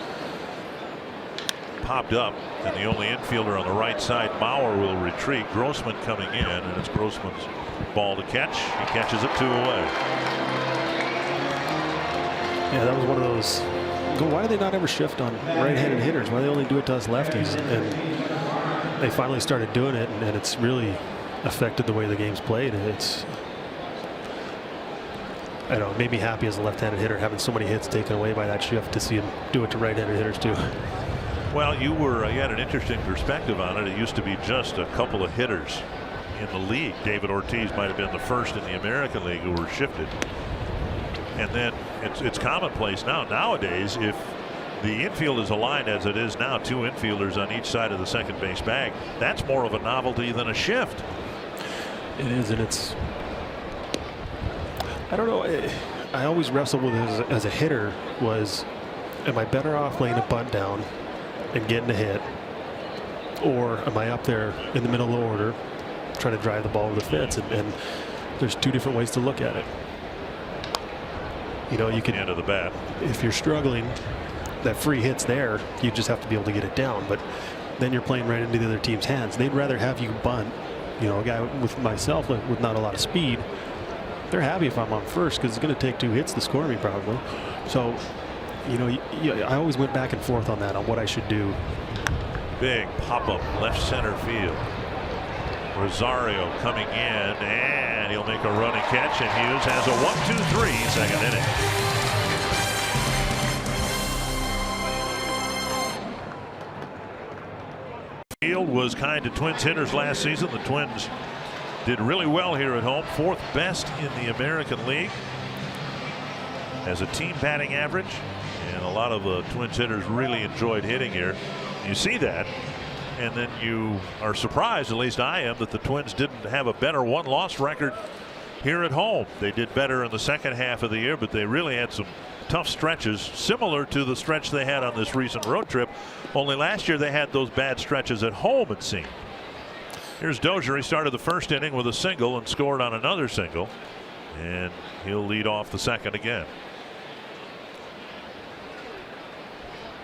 popped up, and the only infielder on the right side, Mauer, will retreat. Grossman coming in, and it's Grossman's ball to catch. He catches it 2 away. Yeah, that was one of those. Why do they not ever shift on right-handed hitters? Why do they only do it to us lefties? And they finally started doing it, and it's really affected the way the game's played. I don't know, it made me happy as a left-handed hitter having so many hits taken away by that shift to see him do it to right-handed hitters too. Well, you had an interesting perspective on it. It used to be just a couple of hitters in the league. David Ortiz might have been the first in the American League who were shifted. And then it's commonplace now. Nowadays, if the infield is aligned as it is now, 2 infielders on each side of the second base bag, that's more of a novelty than a shift. It is, and I don't know. I always wrestled with it as a hitter was, am I better off laying a bunt down and getting a hit, or am I up there in the middle of the order trying to drive the ball with the fence? And there's 2 different ways to look at it. You can end of the bat. If you're struggling, that free hit's there. You just have to be able to get it down. But then you're playing right into the other team's hands. They'd rather have you bunt. A guy with myself with not a lot of speed, they're happy if I'm on first because it's going to take 2 hits to score me probably. So, I always went back and forth on that, on what I should do. Big pop-up left center field. Rosario coming in, and he'll make a running catch, and Hughes has a 1-2-3 second inning. Field was kind to Twins hitters last season. The Twins did really well here at home, 4th best in the American League as a team batting average, and a lot of the Twins hitters really enjoyed hitting here. You see that, and then you are surprised, at least I am, that the Twins didn't have a better 1-loss record here at home. They did better in the second half of the year, but they really had some tough stretches, similar to the stretch they had on this recent road trip. Only last year they had those bad stretches at home, it seemed. Here's Dozier. He started the first inning with a single and scored on another single, and he'll lead off the second again.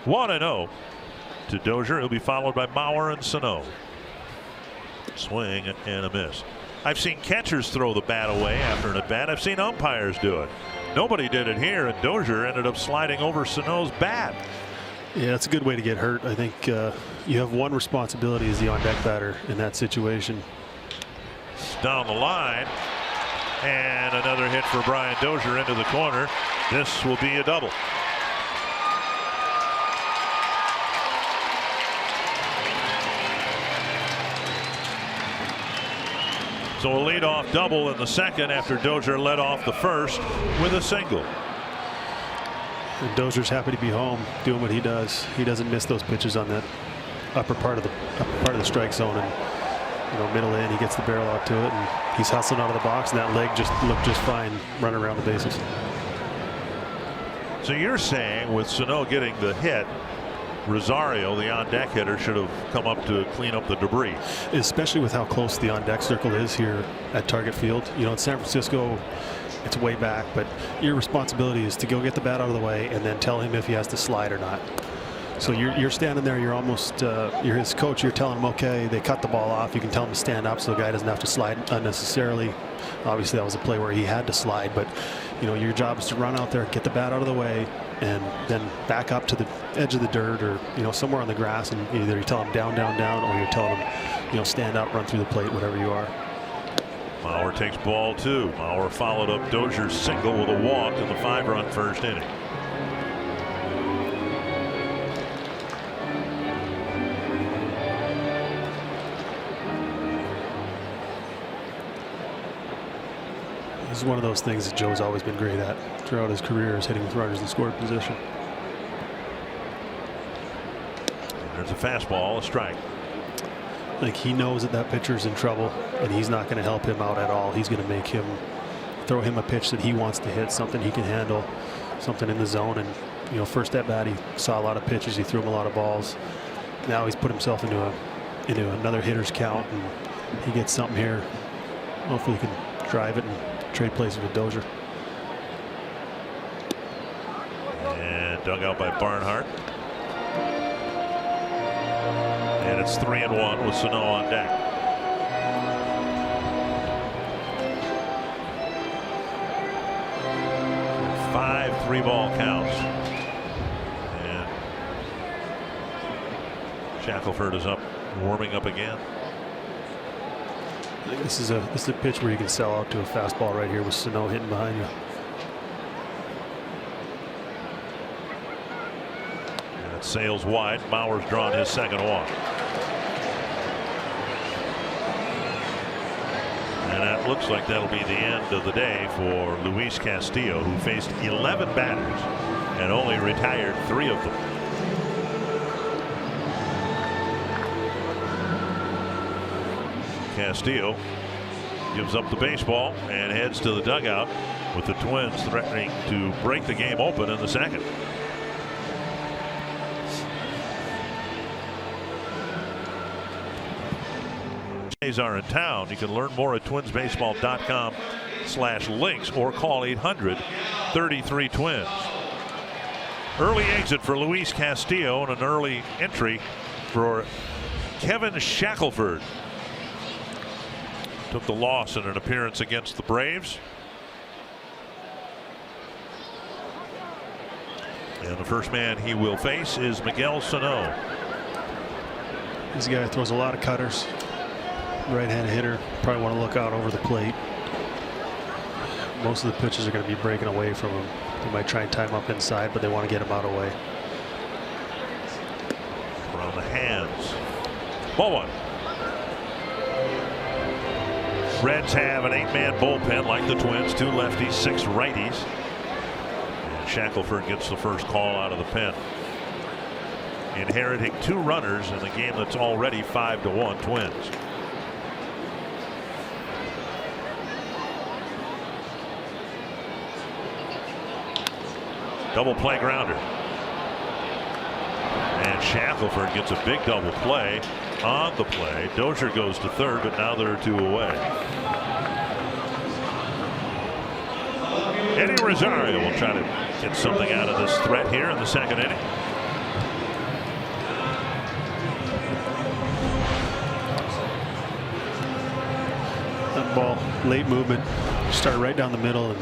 1-0 to Dozier. He'll be followed by Mauer and Sano. Swing and a miss. I've seen catchers throw the bat away after an at bat. I've seen umpires do it. Nobody did it here, and Dozier ended up sliding over Sano's bat. Yeah, it's a good way to get hurt. I think you have one responsibility as the on-deck batter in that situation. Down the line, and another hit for Brian Dozier into the corner. This will be a double. So a leadoff double in the second after Dozier led off the first with a single. And Dozier's happy to be home doing what he does. He doesn't miss those pitches on that upper part of the strike zone, and middle in, he gets the barrel out to it, and he's hustling out of the box, and that leg just looked just fine running around the bases. So you're saying with Sano getting the hit, Rosario, the on-deck hitter, should have come up to clean up the debris. Especially with how close the on-deck circle is here at Target Field. In San Francisco, it's way back, but your responsibility is to go get the bat out of the way and then tell him if he has to slide or not. So you're standing there, you're almost, you're his coach, you're telling him, okay, they cut the ball off, you can tell him to stand up so the guy doesn't have to slide unnecessarily. obviously that was a play where he had to slide, but you know, your job is to run out there, get the bat out of the way, and then back up to the edge of the dirt or, you know, somewhere on the grass, and either you tell him down, down, down, or you're telling him, you know, stand up, run through the plate, whatever you are. Mauer takes ball 2. Mauer followed up Dozier's single with a walk in the 5-run first inning. This is one of those things that Joe's always been great at throughout his career, is hitting with runners in scoring position. There's a fastball, a strike. Like, he knows that that pitcher's in trouble, and he's not going to help him out at all. He's going to make him throw him a pitch that he wants to hit, something he can handle, something in the zone. And, you know, first at bat, he saw a lot of pitches. He threw him a lot of balls. Now he's put himself into another hitter's count, and he gets something here. Hopefully he can drive it and trade places with Dozier. And dug out by Barnhart. And it's 3-1 with Sano on deck. 5 3-ball counts. And Shackelford is up, warming up again. I think this is a pitch where you can sell out to a fastball right here with Sano hitting behind you. And it sails wide. Mauer's drawn his second walk. And that looks like that'll be the end of the day for Luis Castillo, who faced 11 batters and only retired 3 of them. Castillo gives up the baseball and heads to the dugout, with the Twins threatening to break the game open in the second. Are in town. You can learn more at twinsbaseball.com/links or call 800-33-TWINS. Early exit for Luis Castillo and an early entry for Kevin Shackelford. Took the loss in an appearance against the Braves. And the first man he will face is Miguel Sano. This guy throws a lot of cutters. Right-handed hitter, probably want to look out over the plate. Most of the pitches are going to be breaking away from him. They might try and tie him up inside, but they want to get him out of the way. Around the hands. Ball 1. Reds have an 8-man bullpen like the Twins. 2 lefties, 6 righties. And Shackelford gets the first call out of the pen, inheriting 2 runners in the game that's already 5-1 Twins. Double play grounder. And Shackelford gets a big double play on the play. Dozier goes to third, but now there are 2 away. Eddie Rosario will try to get something out of this threat here in the second inning. That ball, late movement, started right down the middle and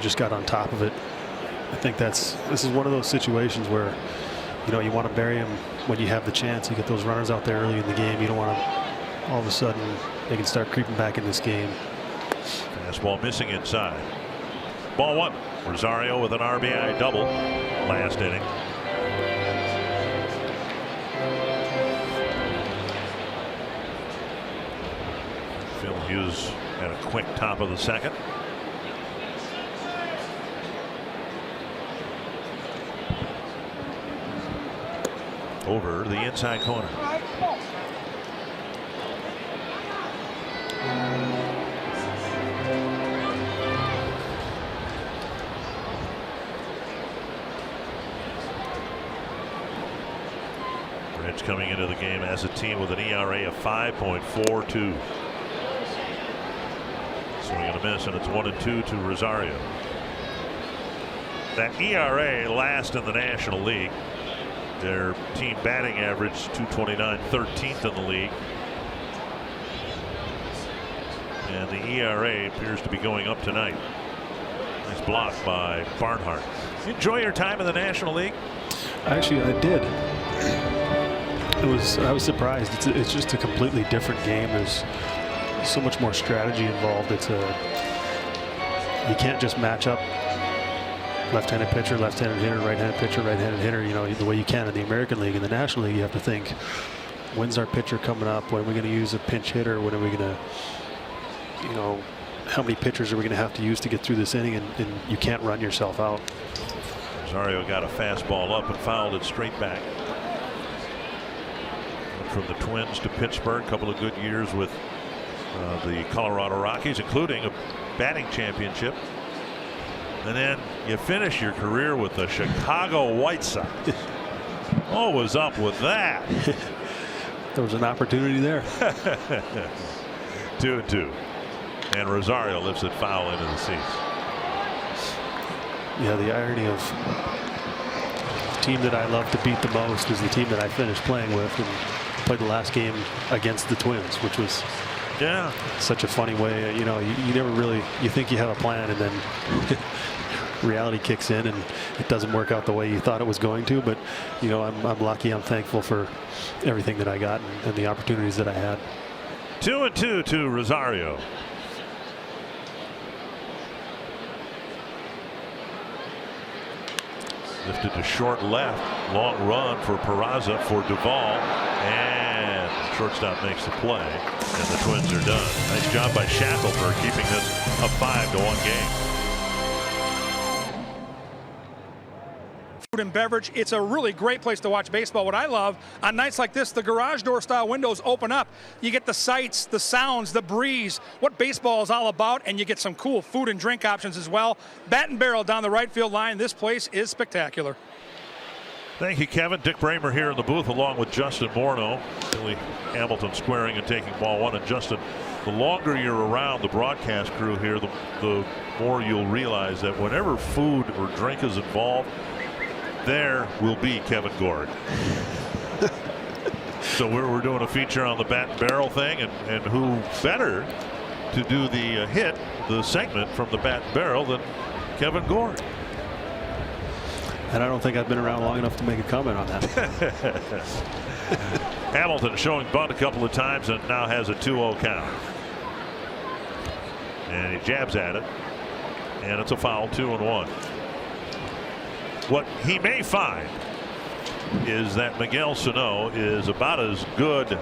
just got on top of it. I think this is one of those situations where, you know, you want to bury him when you have the chance. You get those runners out there early in the game. You don't want to all of a sudden they can start creeping back in this game. Fastball missing inside. Ball 1. Rosario with an RBI double last inning. Phil Hughes had a quick top of the second. Over the inside corner. Reds coming into the game as a team with an ERA of 5.42. Swing and a miss, and it's 1-2 to Rosario. That ERA last in the National League. Their team batting average 229, 13th in the league. and the ERA appears to be going up tonight. Nice block by Barnhart. Enjoy your time in the National League? Actually, I did. I was surprised. It's just a completely different game. There's so much more strategy involved. You can't just match up left-handed pitcher, left-handed hitter, right-handed pitcher, right-handed hitter, you know, the way you can in the American League. In the National League, you have to think, when's our pitcher coming up? When are we going to use a pinch hitter? When are we going to, you know, how many pitchers are we going to have to use to get through this inning? And you can't run yourself out. Rosario got a fastball up and fouled it straight back. From the Twins to Pittsburgh, a couple of good years with the Colorado Rockies, including a batting championship. And then you finish your career with the Chicago White Sox. What was up with that? There was an opportunity there. 2-2. And Rosario lifts it foul into the seats. Yeah, the irony of the team that I love to beat the most is the team that I finished playing with and played the last game against the Twins, which was such a funny way. You know, you never really, you think you have a plan, and then reality kicks in and it doesn't work out the way you thought it was going to. But you know, I'm lucky, I'm thankful for everything that I got and the opportunities that I had. 2-2 to Rosario. Lifted to short left. Long run for Peraza for Duvall. And shortstop makes the play. And the Twins are done. Nice job by Shackelford keeping this a 5-1 game. Food and beverage. It's a really great place to watch baseball. What I love on nights like this, the garage door style windows open up. You get the sights, the sounds, the breeze, what baseball is all about, and you get some cool food and drink options as well. Bat and barrel down the right field line. This place is spectacular. Thank you, Kevin. Dick Bramer here in the booth along with Justin Morneau. Billy Hamilton squaring and taking ball one. And Justin, the longer you're around the broadcast crew here, the more you'll realize that whenever food or drink is involved, there will be Kevin Gord. So we're doing a feature on the bat and barrel thing, and who better to do the the segment from the bat and barrel than Kevin Gord. And I don't think I've been around long enough to make a comment on that. Hamilton showing bunt a couple of times and now has a 2-0 count. And he jabs at it, and it's a foul. 2-1. What he may find is that Miguel Sano is about as good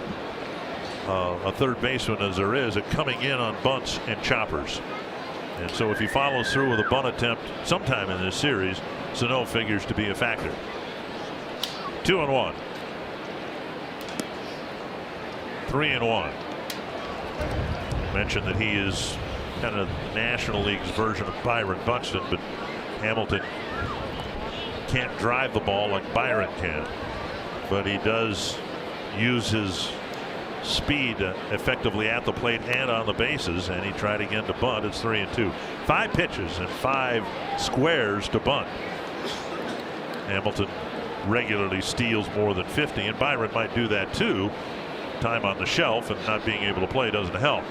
a third baseman as there is at coming in on bunts and choppers. And so if he follows through with a bunt attempt sometime in this series, Sano figures to be a factor. 2-1. 3-1. Mentioned that he is kind of the National League's version of Byron Buxton, but Hamilton can't drive the ball like Byron can, but he does use his speed effectively at the plate and on the bases, and he tried again to bunt. It's 3-2. 5 pitches and 5 squares to bunt. Hamilton regularly steals more than 50, and Byron might do that too. Time on the shelf and not being able to play doesn't help.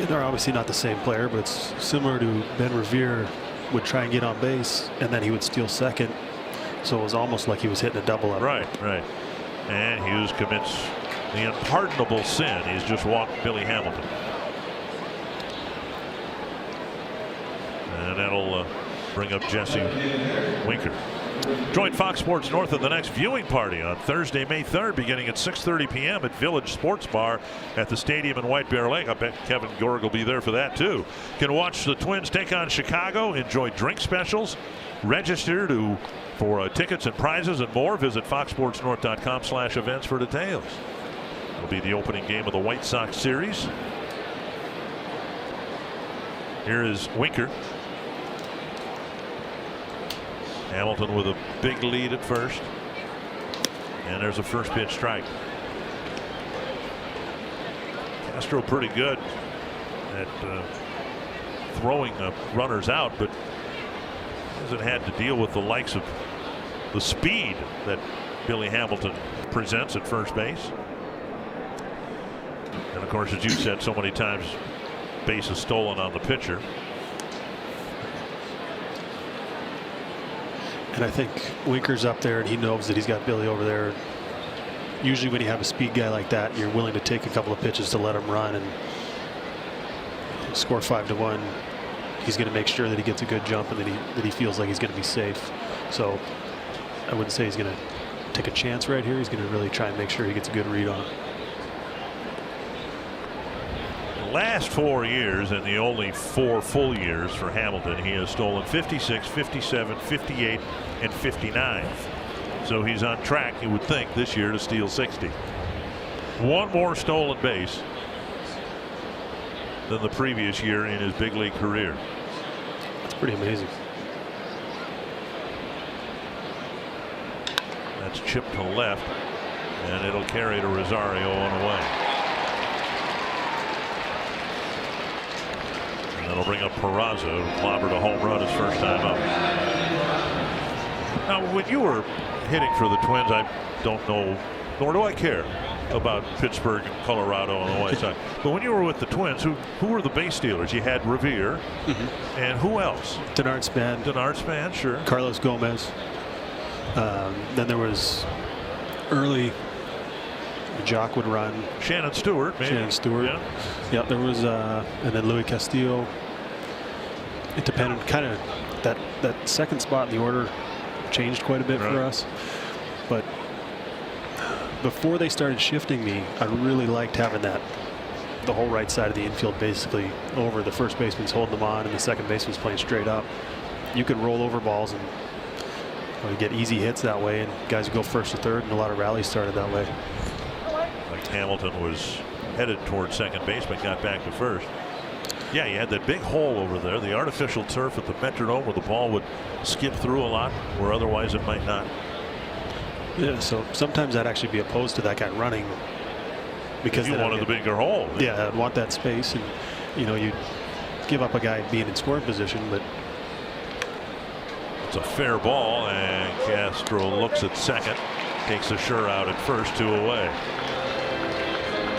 They're obviously not the same player, but it's similar to Ben Revere. Would try and get on base, and then he would steal second, so it was almost like he was hitting a double up. Right. And Hughes commits the unpardonable sin. He's just walked Billy Hamilton, and that'll bring up Jesse Winker. Join Fox Sports North in the next viewing party on Thursday, May 3rd, beginning at 6:30 p.m. at Village Sports Bar at the stadium in White Bear Lake. I bet Kevin Gorg will be there for that too. You can watch the Twins take on Chicago, enjoy drink specials, register for tickets and prizes and more. Visit foxsportsnorth.com/events for details. It'll be the opening game of the White Sox series. Here is Winker. Hamilton with a big lead at first, and there's a first pitch strike. Castro pretty good at throwing runners out, but hasn't had to deal with the likes of the speed that Billy Hamilton presents at first base. And of course, as you said so many times, base is stolen on the pitcher. And I think Winker's up there, and he knows that he's got Billy over there. Usually when you have a speed guy like that, you're willing to take a couple of pitches to let him run and score 5-1. He's going to make sure that he gets a good jump and that he feels like he's going to be safe. So I wouldn't say he's going to take a chance right here. He's going to really try and make sure he gets a good read on it. The last 4 years and the only 4 full years for Hamilton, he has stolen 56, 57, 58, and 59. So he's on track, you would think, this year to steal 60. One more stolen base than the previous year in his big league career. That's pretty amazing. That's chipped to left, and it'll carry to Rosario on the way. And that'll bring up Peraza, who clobbered a home run his first time up. Now, when you were hitting for the Twins, I don't know, nor do I care about Pittsburgh and Colorado on the White Sox. But when you were with the Twins, who were the base stealers? You had Revere, and who else? Denard Span. Denard Span, sure. Carlos Gomez. Then there was early. Jock would run. Shannon Stewart, maybe. Shannon Stewart. Yeah. There was, and then Louis Castillo. It depended, kind of that second spot in the order changed quite a bit for us. But before they started shifting me, I really liked having the whole right side of the infield basically over. The first baseman's holding them on and the second baseman's playing straight up. You could roll over balls and you get easy hits that way, and guys would go first to third, and a lot of rallies started that way. Like Hamilton was headed towards second base but got back to first. Yeah, you had that big hole over there, the artificial turf at the Metrodome, where the ball would skip through a lot where otherwise it might not. Yeah, so sometimes I'd actually be opposed to that guy running because you wanted the bigger hole. Yeah, I'd want that space, and you give up a guy being in scoring position, but it's a fair ball, and Castro looks at second, takes a sure out at first, 2 away.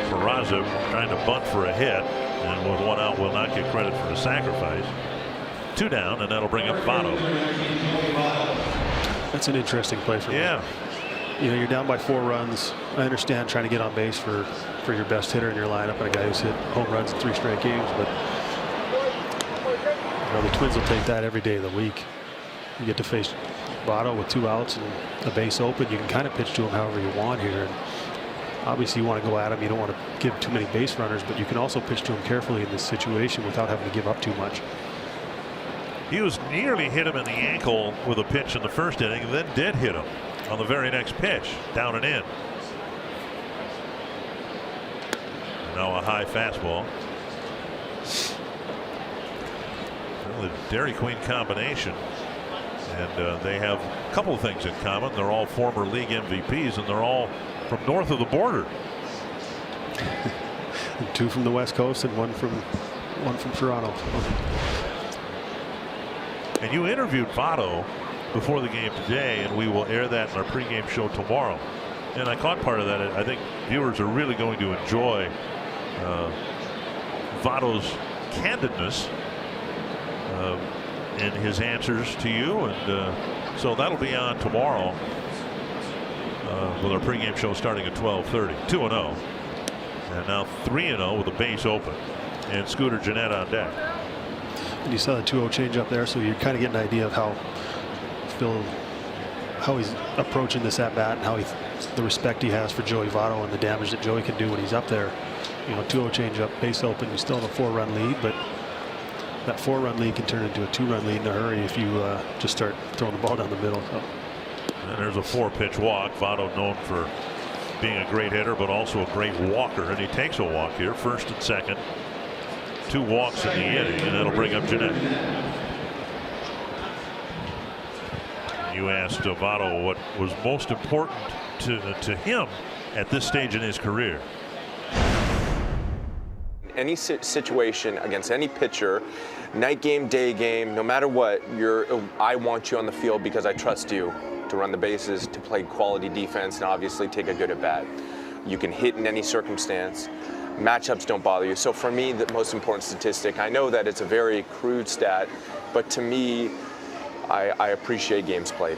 Peraza trying to bunt for a hit, and with 1 out will not get credit for the sacrifice. 2 down, and that'll bring up Votto. That's an interesting play for me. Yeah. You're down by 4 runs. I understand trying to get on base for your best hitter in your lineup and a guy who's hit home runs in 3 straight games, but the Twins will take that every day of the week. You get to face Votto with 2 outs and a base open. You can kind of pitch to him however you want here. And obviously, you want to go at him. You don't want to give too many base runners, but you can also pitch to him carefully in this situation without having to give up too much. He was nearly hit him in the ankle with a pitch in the first inning, and then did hit him on the very next pitch, down and in. Now a high fastball. Well, the Dairy Queen combination, and they have a couple of things in common. They're all former league MVPs, and they're all from north of the border. 2 from the West Coast and one from Toronto. And you interviewed Votto before the game today, and we will air that in our pregame show tomorrow. And I caught part of that. I think viewers are really going to enjoy Votto's candidness in his answers to you, and so that'll be on tomorrow with our pregame show starting at 12:30. 2-0, and now 3-0 with the base open, and Scooter Gennett on deck. And you saw the 2-0 change up there, so you kind of get an idea of how he's approaching this at bat, and the respect he has for Joey Votto and the damage that Joey can do when he's up there. 2-0 change up, base open. You still have a 4-run lead, but that 4-run lead can turn into a 2-run lead in a hurry if you just start throwing the ball down the middle. So. And there's a 4-pitch walk. Votto known for being a great hitter, but also a great walker, and he takes a walk here, first and second. 2 walks in the inning, and that'll bring up Gennett. You asked Votto what was most important to him at this stage in his career. Any situation against any pitcher, night game, day game, no matter what, I want you on the field because I trust you to run the bases, to play quality defense, and obviously take a good at bat. You can hit in any circumstance. matchups don't bother you. So for me, the most important statistic, I know that it's a very crude stat, but to me, I appreciate games played.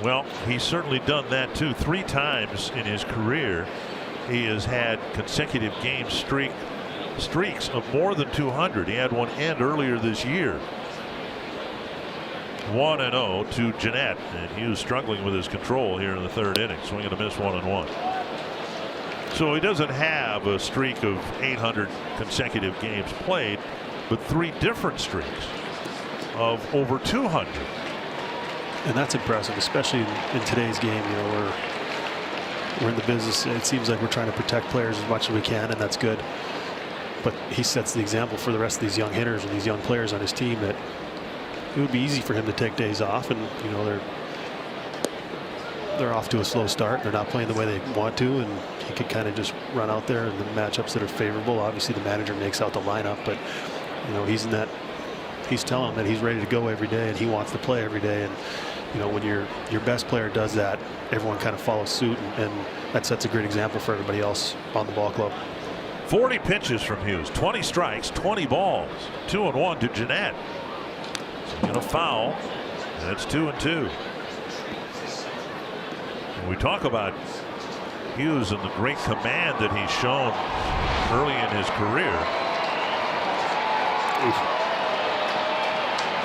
Well, he's certainly done that too. 3 times in his career, he has had consecutive game streaks of more than 200. He had one end earlier this year. 1-0 to Jeanette, and he was struggling with his control here in the 3rd inning. Swing and a miss, 1-1. So he doesn't have a streak of 800 consecutive games played, but 3 different streaks of over 200. And that's impressive, especially in today's game. You know, we're in the business. It seems like we're trying to protect players as much as we can, and that's good. But he sets the example for the rest of these young hitters and these young players on his team that it would be easy for him to take days off, and you know they're off to a slow start. They're not playing the way they want to, and he could kind of just run out there in the matchups that are favorable. Obviously, the manager makes out the lineup, but you know he's in that. He's telling them that he's ready to go every day, and he wants to play every day. And you know when your best player does that, everyone kind of follows suit, and that sets a great example for everybody else on the ball club. 40 pitches from Hughes, 20 strikes, 20 balls, 2-1 to Jeanette. And a foul. That's 2-2. When we talk about Hughes and the great command that he's shown early in his career.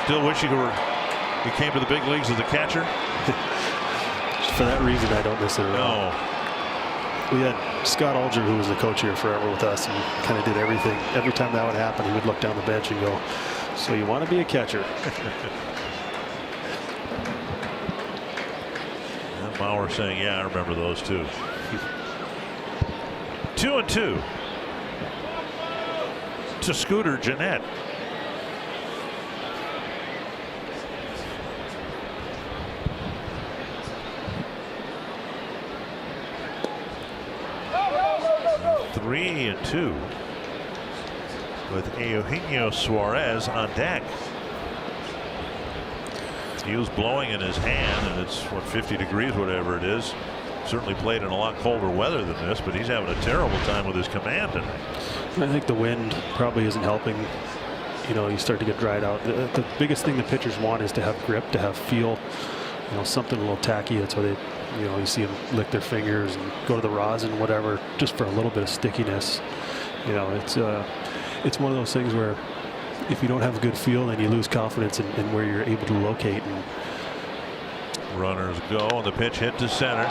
Still wish he came to the big leagues as a catcher. For that reason, I don't miss it at all. No. We had Scott Alger, who was the coach here forever with us, and kind of did everything. Every time that would happen, he would look down the bench and go, "So you want to be a catcher?" And Bauer saying, "Yeah, I remember those too." 2-2 to Scooter Jeanette. Three and 2 with Eugenio Suarez on deck. He was blowing in his hand, and it's what 50 degrees, whatever it is. Certainly played in a lot colder weather than this, but he's having a terrible time with his command tonight. I think the wind probably isn't helping. You know, you start to get dried out. The biggest thing the pitchers want is to have grip, to have feel. You know, something a little tacky. That's why they, you know, you see them lick their fingers and go to the rosin, whatever, just for a little bit of stickiness. You know, it's one of those things where if you don't have a good feel, then you lose confidence in where you're able to locate. And runners go, and the pitch hit to center,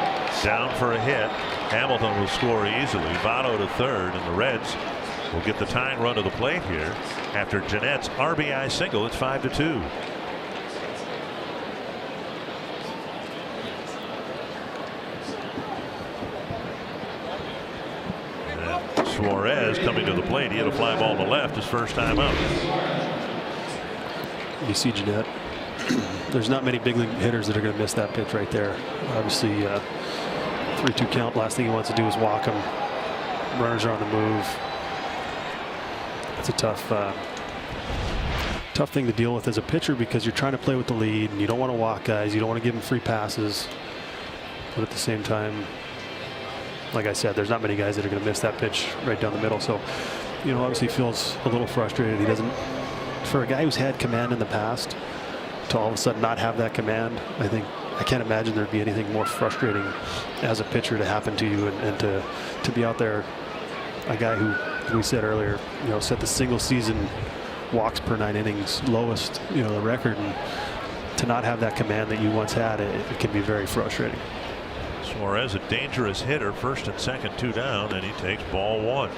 down for a hit. Hamilton will score easily. Votto to 3rd, and the Reds will get the tying run to the plate here after Jeanette's RBI single. It's 5-2. Suarez coming to the plate. He had a fly ball to left his first time out. You see Jeanette. There's not many big league hitters that are going to miss that pitch right there. Obviously, 3-2 count. Last thing he wants to do is walk him. Runners are on the move. It's a tough thing to deal with as a pitcher because you're trying to play with the lead and you don't want to walk guys. You don't want to give them free passes. But at the same time, like I said, there's not many guys that are going to miss that pitch right down the middle. So, you know, obviously feels a little frustrated. He doesn't, for a guy who's had command in the past, to all of a sudden not have that command, I can't imagine there'd be anything more frustrating as a pitcher to happen to you, and to be out there, a guy who we said earlier, you know, set the single season walks per 9 innings lowest, you know, the record, and to not have that command that you once had, it can be very frustrating. Suarez, a dangerous hitter, 1st and 2nd, 2 down, and he takes ball 1.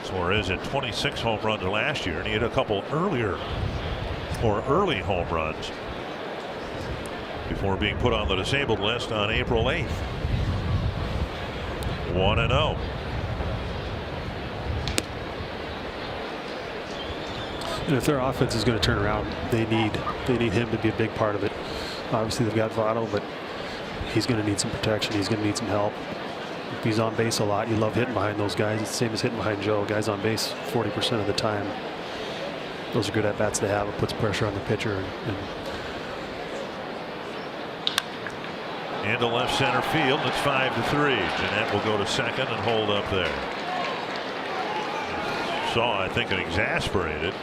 Suarez had 26 home runs last year, and he had a couple early home runs before being put on the disabled list on April 8th. 1-0. And if their offense is going to turn around, they need him to be a big part of it. Obviously, they've got Votto, but he's going to need some protection. He's going to need some help. If he's on base a lot, you love hitting behind those guys. It's the same as hitting behind Joe. Guys on base 40% of the time. Those are good at bats to have. It puts pressure on the pitcher. Into left center field. It's 5-3. Jeanette will go to second and hold up there. Saw, I think, an exasperated.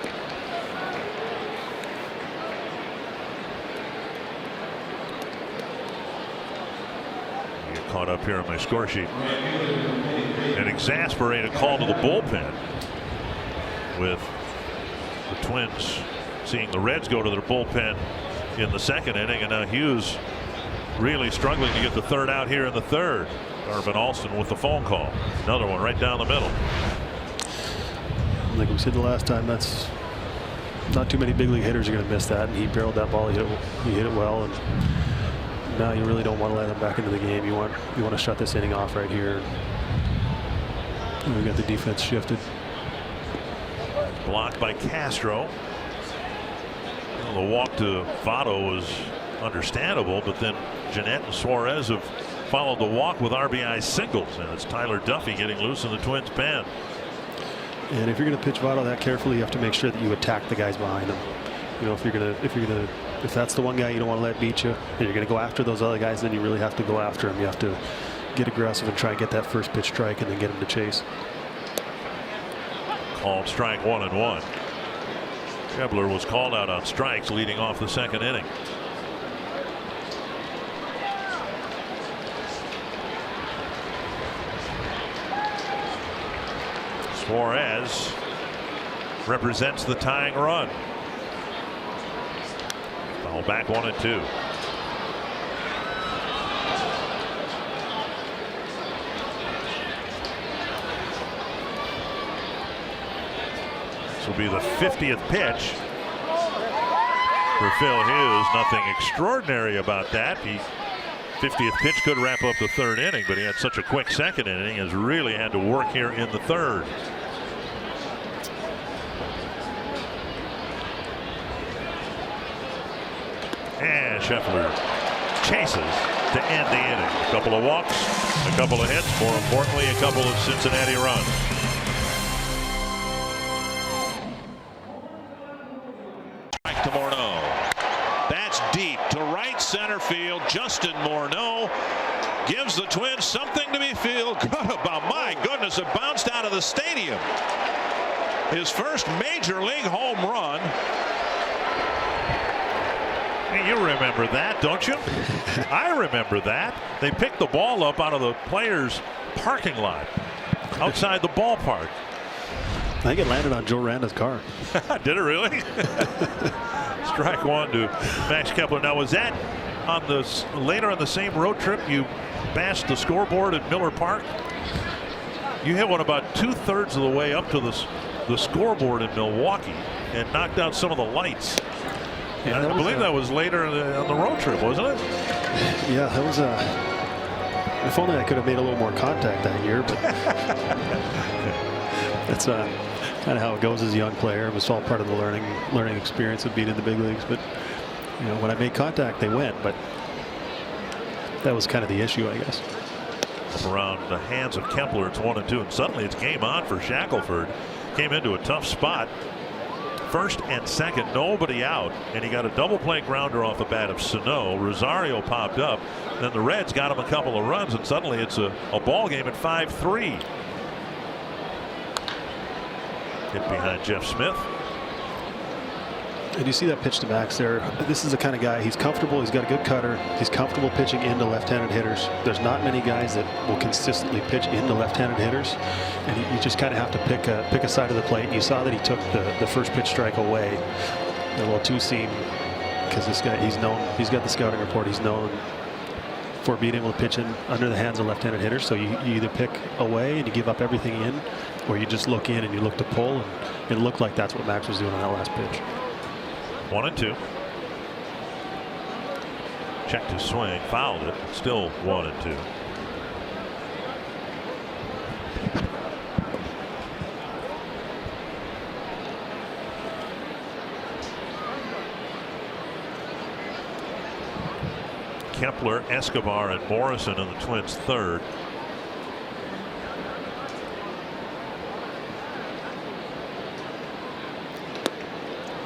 Get caught up here on my score sheet. An exasperated call to the bullpen, with the Twins seeing the Reds go to their bullpen in the second inning, and now Hughes really struggling to get the third out here in the third. Darvin Alston with the phone call. Another one right down the middle. Like we said the last time, that's not too many big league hitters are going to miss that. And he barreled that ball. He hit it well. And now you really don't want to let him back into the game. You want to shut this inning off right here. And we got the defense shifted. Blocked by Castro. Well, the walk to Votto was understandable, but then Jeanette and Suarez have followed the walk with RBI singles, and it's Tyler Duffy getting loose in the Twins pen. And if you're going to pitch Votto that carefully, you have to make sure that you attack the guys behind him. You know, if that's the one guy you don't want to let beat you, and you're going to go after those other guys, then you really have to go after him. You have to get aggressive and try and get that first pitch strike, and then get him to chase. Called strike 1-1. Kepler was called out on strikes leading off the second inning. Suarez represents the tying run. Foul back 1-2. This will be the 50th pitch for Phil Hughes. Nothing extraordinary about that. The 50th pitch could wrap up the third inning, but he had such a quick second inning, has really had to work here in the third. And Scheffler chases to end the inning. A couple of walks, a couple of hits, more importantly, a couple of Cincinnati runs. Strike to Morneau. That's deep to right center field. Justin Morneau gives the Twins something to be feel good about. My goodness, it bounced out of the stadium. His first major league home run. You remember that, don't you? I remember that. They picked the ball up out of the players' parking lot outside the ballpark. I think it landed on Joe Randa's car. Did it really? Strike one to Max Kepler. Now, was that on the later on the same road trip you bashed the scoreboard at Miller Park? You hit one about 2/3 of the way up to the scoreboard in Milwaukee and knocked out some of the lights. Yeah, I believe that was later on the road trip, wasn't it? Yeah, that was if only I could have made a little more contact that year, but that's kind of how it goes as a young player. It was all part of the learning experience of being in the big leagues. But you know, when I made contact, they went. But that was kind of the issue, I guess. Around the hands of Kepler, it's 1-2, and suddenly it's game on for Shackelford. Came into a tough spot. First and second, nobody out, and he got a double play grounder off the bat of Sano. Rosario popped up, then the Reds got him a couple of runs, and suddenly it's a ball game at 5-3. Hit behind Jeff Smith. And you see that pitch to Max there. This is the kind of guy, he's comfortable, he's got a good cutter, he's comfortable pitching into left-handed hitters. There's not many guys that will consistently pitch into left-handed hitters, and you just kind of have to pick a side of the plate. And you saw that he took the first pitch strike away, a little two-seam, because this guy, he's got the scouting report, he's known for being able to pitch in under the hands of left-handed hitters. So you either pick away and you give up everything in, or you just look in and you look to pull, and it looked like that's what Max was doing on that last pitch. 1-2. Checked his swing, fouled it. Still 1-2. Kepler, Escobar, and Morrison in the Twins' third.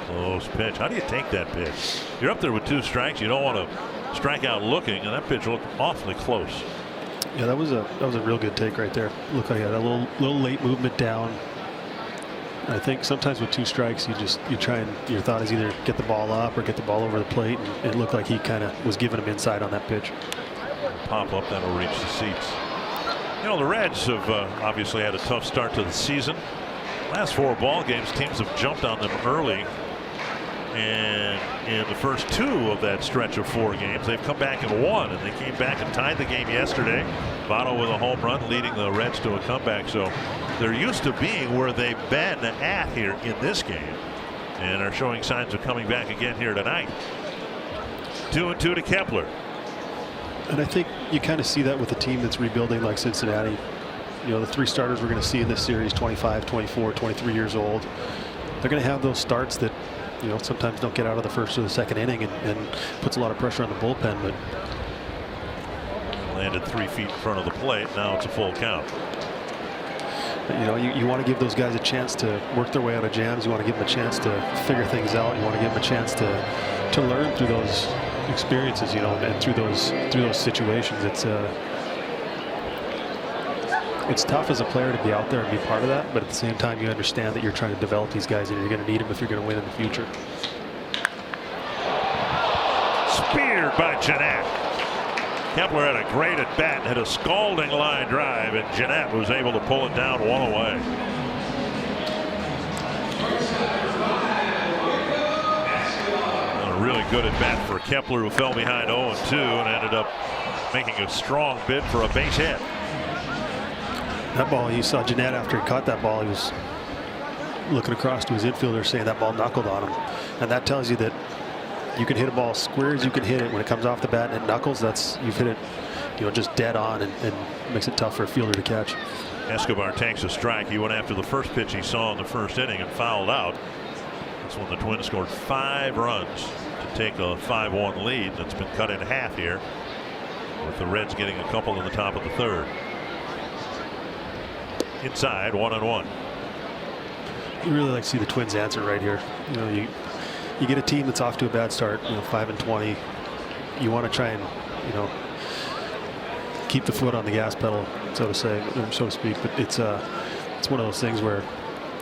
Close pitch. How do you take that pitch? You're up there with 2 strikes. You don't want to strikeout looking, and that pitch looked awfully close. Yeah, that was a real good take right there. Looked like he had a little late movement down. I think sometimes with 2 strikes, you try and your thought is either get the ball up or get the ball over the plate, and it looked like he kind of was giving him inside on that pitch. Pop up, that'll reach the seats. You know, the Reds have obviously had a tough start to the season. Last 4 ball games, teams have jumped on them early, and in the first 2 of that stretch of 4 games, they've come back and won, and they came back and tied the game yesterday. Votto with a home run, leading the Reds to a comeback. So they're used to being where they've been at here in this game, and are showing signs of coming back again here tonight. 2-2 to Kepler. And I think you kind of see that with a team that's rebuilding like Cincinnati. You know, the 3 starters we're going to see in this series, 25, 24, 23 years old. They're going to have those starts that, you know, sometimes don't get out of the first or the second inning, and puts a lot of pressure on the bullpen. But landed 3 feet in front of the plate. Now it's a full count. You know, you want to give those guys a chance to work their way out of jams. You want to give them a chance to figure things out. You want to give them a chance to learn through those experiences, you know, and through those situations. It's tough as a player to be out there and be part of that, but at the same time you understand that you're trying to develop these guys and you're going to need them if you're going to win in the future. Speared by Jeanette. Kepler had a great at bat and hit a scalding line drive, and Jeanette was able to pull it down 1 away. A really good at bat for Kepler, who fell behind 0-2 and ended up making a strong bid for a base hit. That ball, you saw Jeanette after he caught that ball, he was looking across to his infielder saying that ball knuckled on him, and that tells you that you can hit a ball square as you can hit it. When it comes off the bat and it knuckles, that's, you've hit it, you know, just dead on, and makes it tough for a fielder to catch. Escobar takes a strike. He went after the first pitch he saw in the first inning and fouled out. That's when the Twins scored 5 runs to take a 5-1 lead that's been cut in half here, with the Reds getting a couple in the top of the 3rd. Inside, 1-1. You really like to see the Twins answer right here. You know, you get a team that's off to a bad start, you know, 5-20. You want to try and, you know, keep the foot on the gas pedal, so to speak. But it's one of those things where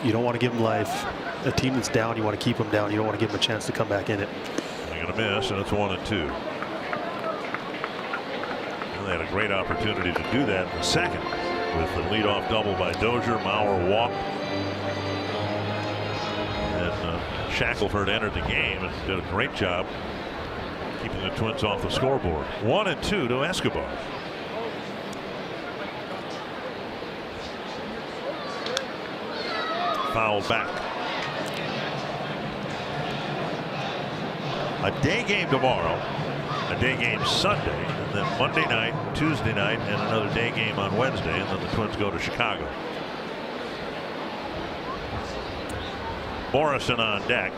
you don't want to give them life. A team that's down, you want to keep them down. You don't want to give them a chance to come back in it. They're going to miss, and it's 1-2. And they had a great opportunity to do that in the second, with the leadoff double by Dozier. Mauer walked, and Shackelford entered the game and did a great job keeping the Twins off the scoreboard. 1-2 to Escobar. Foul back. A day game tomorrow, a day game Sunday, and then Monday night, Tuesday night, and another day game on Wednesday, and then the Twins go to Chicago. Morrison on deck.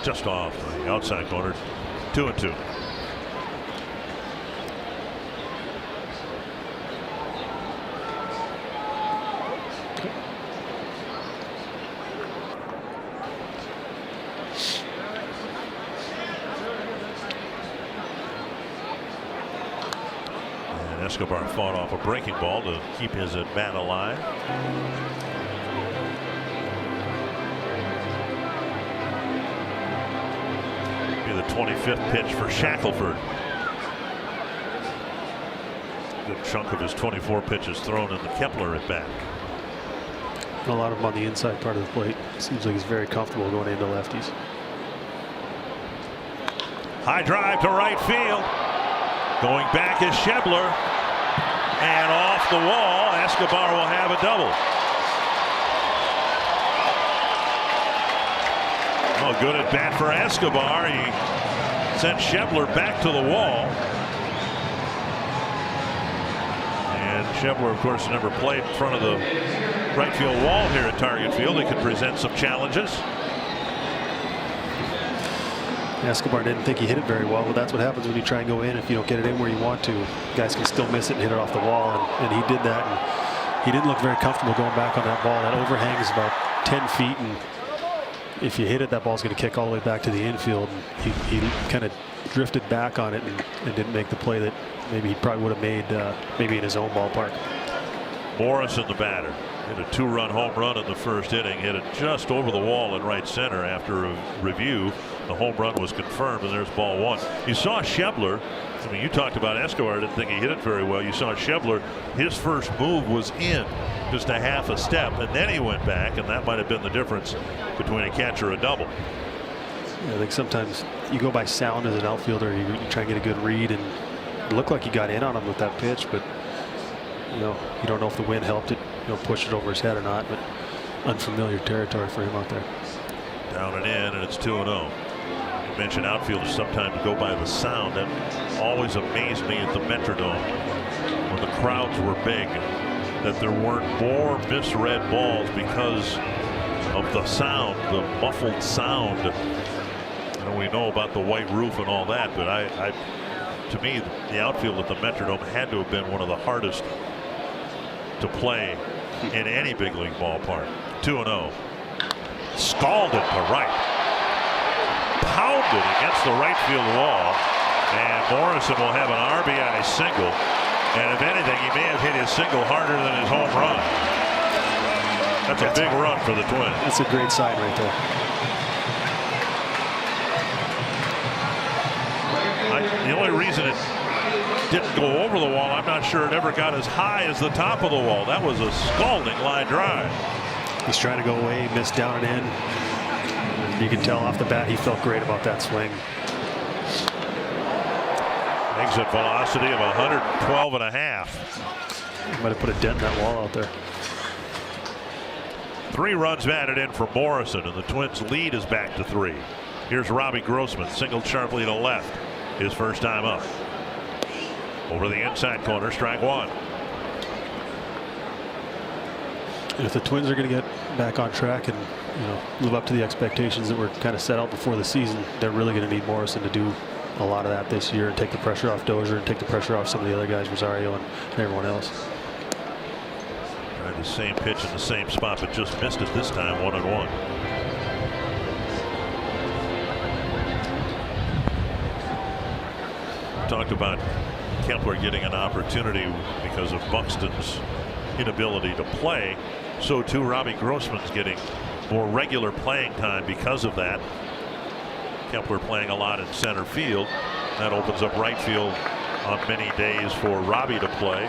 Just off the outside corner. 2-2. Escobar fought off a breaking ball to keep his at bat alive. Be the 25th pitch for Shackelford. Good chunk of his 24 pitches thrown in the Kepler at bat. A lot of them on the inside part of the plate. Seems like he's very comfortable going into lefties. High drive to right field. Going back is Schebler. And off the wall, Escobar will have a double. Oh, good at bat for Escobar. He sent Schebler back to the wall. And Schebler, of course, never played in front of the right field wall here at Target Field. He could present some challenges. Escobar didn't think he hit it very well, but that's what happens when you try and go in. If you don't get it in where you want to, guys can still miss it and hit it off the wall, and he did that, and he didn't look very comfortable going back on that ball. That overhang is about 10 feet, and if you hit it, that ball's going to kick all the way back to the infield. He kind of drifted back on it and didn't make the play that maybe he probably would have made maybe in his own ballpark. Morrison, the batter, hit a 2-run home run in the first inning, hit it just over the wall in right center. After a review, the home run was confirmed, and there's ball 1. You saw Schebler. I mean, you talked about Escobar. I didn't think he hit it very well. You saw Schebler. His first move was in, just a half a step, and then he went back, and that might have been the difference between a catch or a double. I think sometimes you go by sound as an outfielder. You try and get a good read, and it looked like you got in on him with that pitch, but you don't know if the wind helped it, push it over his head or not. But unfamiliar territory for him out there. Down and in, and it's 2-0. You mentioned outfielders sometimes go by the sound. That always amazed me at the Metrodome when the crowds were big, that there weren't more misread balls because of the sound, the muffled sound. We know about the white roof and all that, but to me, the outfield at the Metrodome had to have been one of the hardest to play in any big league ballpark. 2-0. Scalded to right. Pounded against the right field wall. And Morrison will have an RBI single. And if anything, he may have hit his single harder than his home run. That's a big run for the Twins. That's a great sign right there. The only reason it didn't go over the wall, I'm not sure it ever got as high as the top of the wall. That was a scalding line drive. He's trying to go away, missed down and in. You can tell off the bat he felt great about that swing. Exit velocity of 112.5. Might have put a dent in that wall out there. 3 runs batted in for Morrison, and the Twins' lead is back to 3. Here's Robbie Grossman, singled sharply to left. His first time up. Over the inside corner, strike 1. And if the Twins are going to get back on track and live up to the expectations that were kind of set out before the season, they're really going to need Morrison to do a lot of that this year and take the pressure off Dozier and take the pressure off some of the other guys, Rosario and everyone else. Tried the same pitch in the same spot, but just missed it this time. 1-1. Talked about Kepler getting an opportunity because of Buxton's inability to play. So too Robbie Grossman's getting more regular playing time because of that. Kepler playing a lot in center field. That opens up right field on many days for Robbie to play.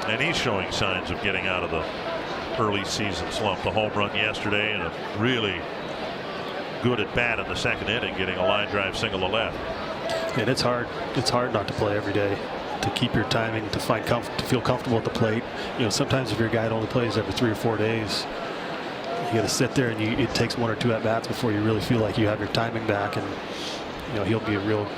And he's showing signs of getting out of the early season slump. The home run yesterday and a really good at bat in the second inning, getting a line drive single to left. And it's hard not to play every day, to keep your timing, to feel comfortable at the plate. Sometimes if your guy only plays every 3 or 4 days, you got to sit there and it takes 1 or 2 at bats before you really feel like you have your timing back. And he'll be a real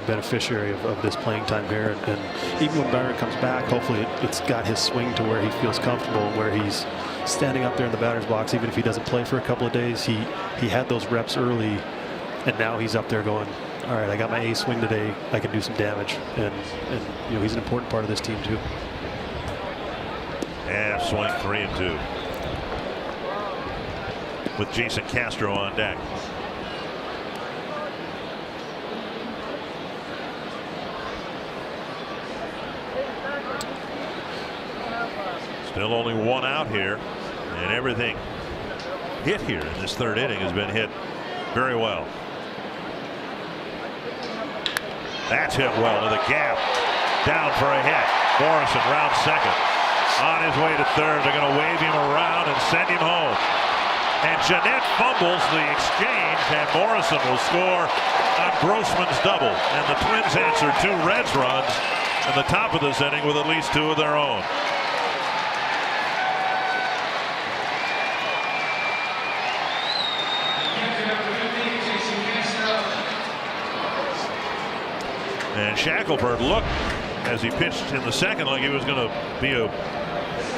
beneficiary of this playing time here. And even when Byron comes back, hopefully it's got his swing to where he feels comfortable, where he's standing up there in the batter's box. Even if he doesn't play for a couple of days, he had those reps early, and now he's up there going, all right, I got my ace swing today. I can do some damage, and he's an important part of this team too. And swing 3-2 with Jason Castro on deck. Still only 1 out here, and everything hit here in this 3rd inning has been hit very well. That's hit well to the gap. Down for a hit. Morrison rounds second. On his way to 3rd. They're going to wave him around and send him home. And Jeanette fumbles the exchange, and Morrison will score on Grossman's double. And the Twins answer 2 Reds runs in the top of this inning with at least 2 of their own. And Shackelford looked, as he pitched in the second, like he was going to be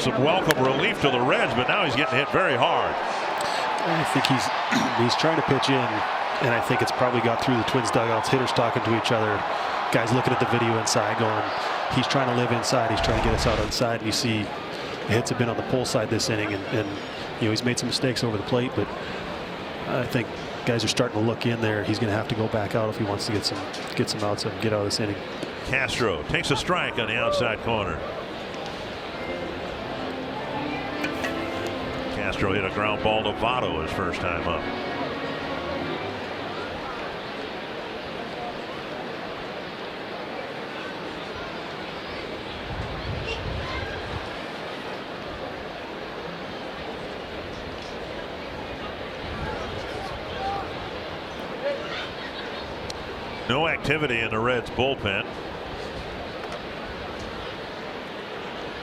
some welcome relief to the Reds, but now he's getting hit very hard. I think he's trying to pitch in, and I think it's probably got through the Twins dugouts, hitters talking to each other, guys looking at the video inside going, he's trying to live inside, he's trying to get us out inside, and you see hits have been on the pull side this inning, and he's made some mistakes over the plate, but I think guys are starting to look in there. He's going to have to go back out if he wants to get some outs and get out of this inning. Castro takes a strike on the outside corner. Castro hit a ground ball to Votto his first time up. No activity in the Reds bullpen.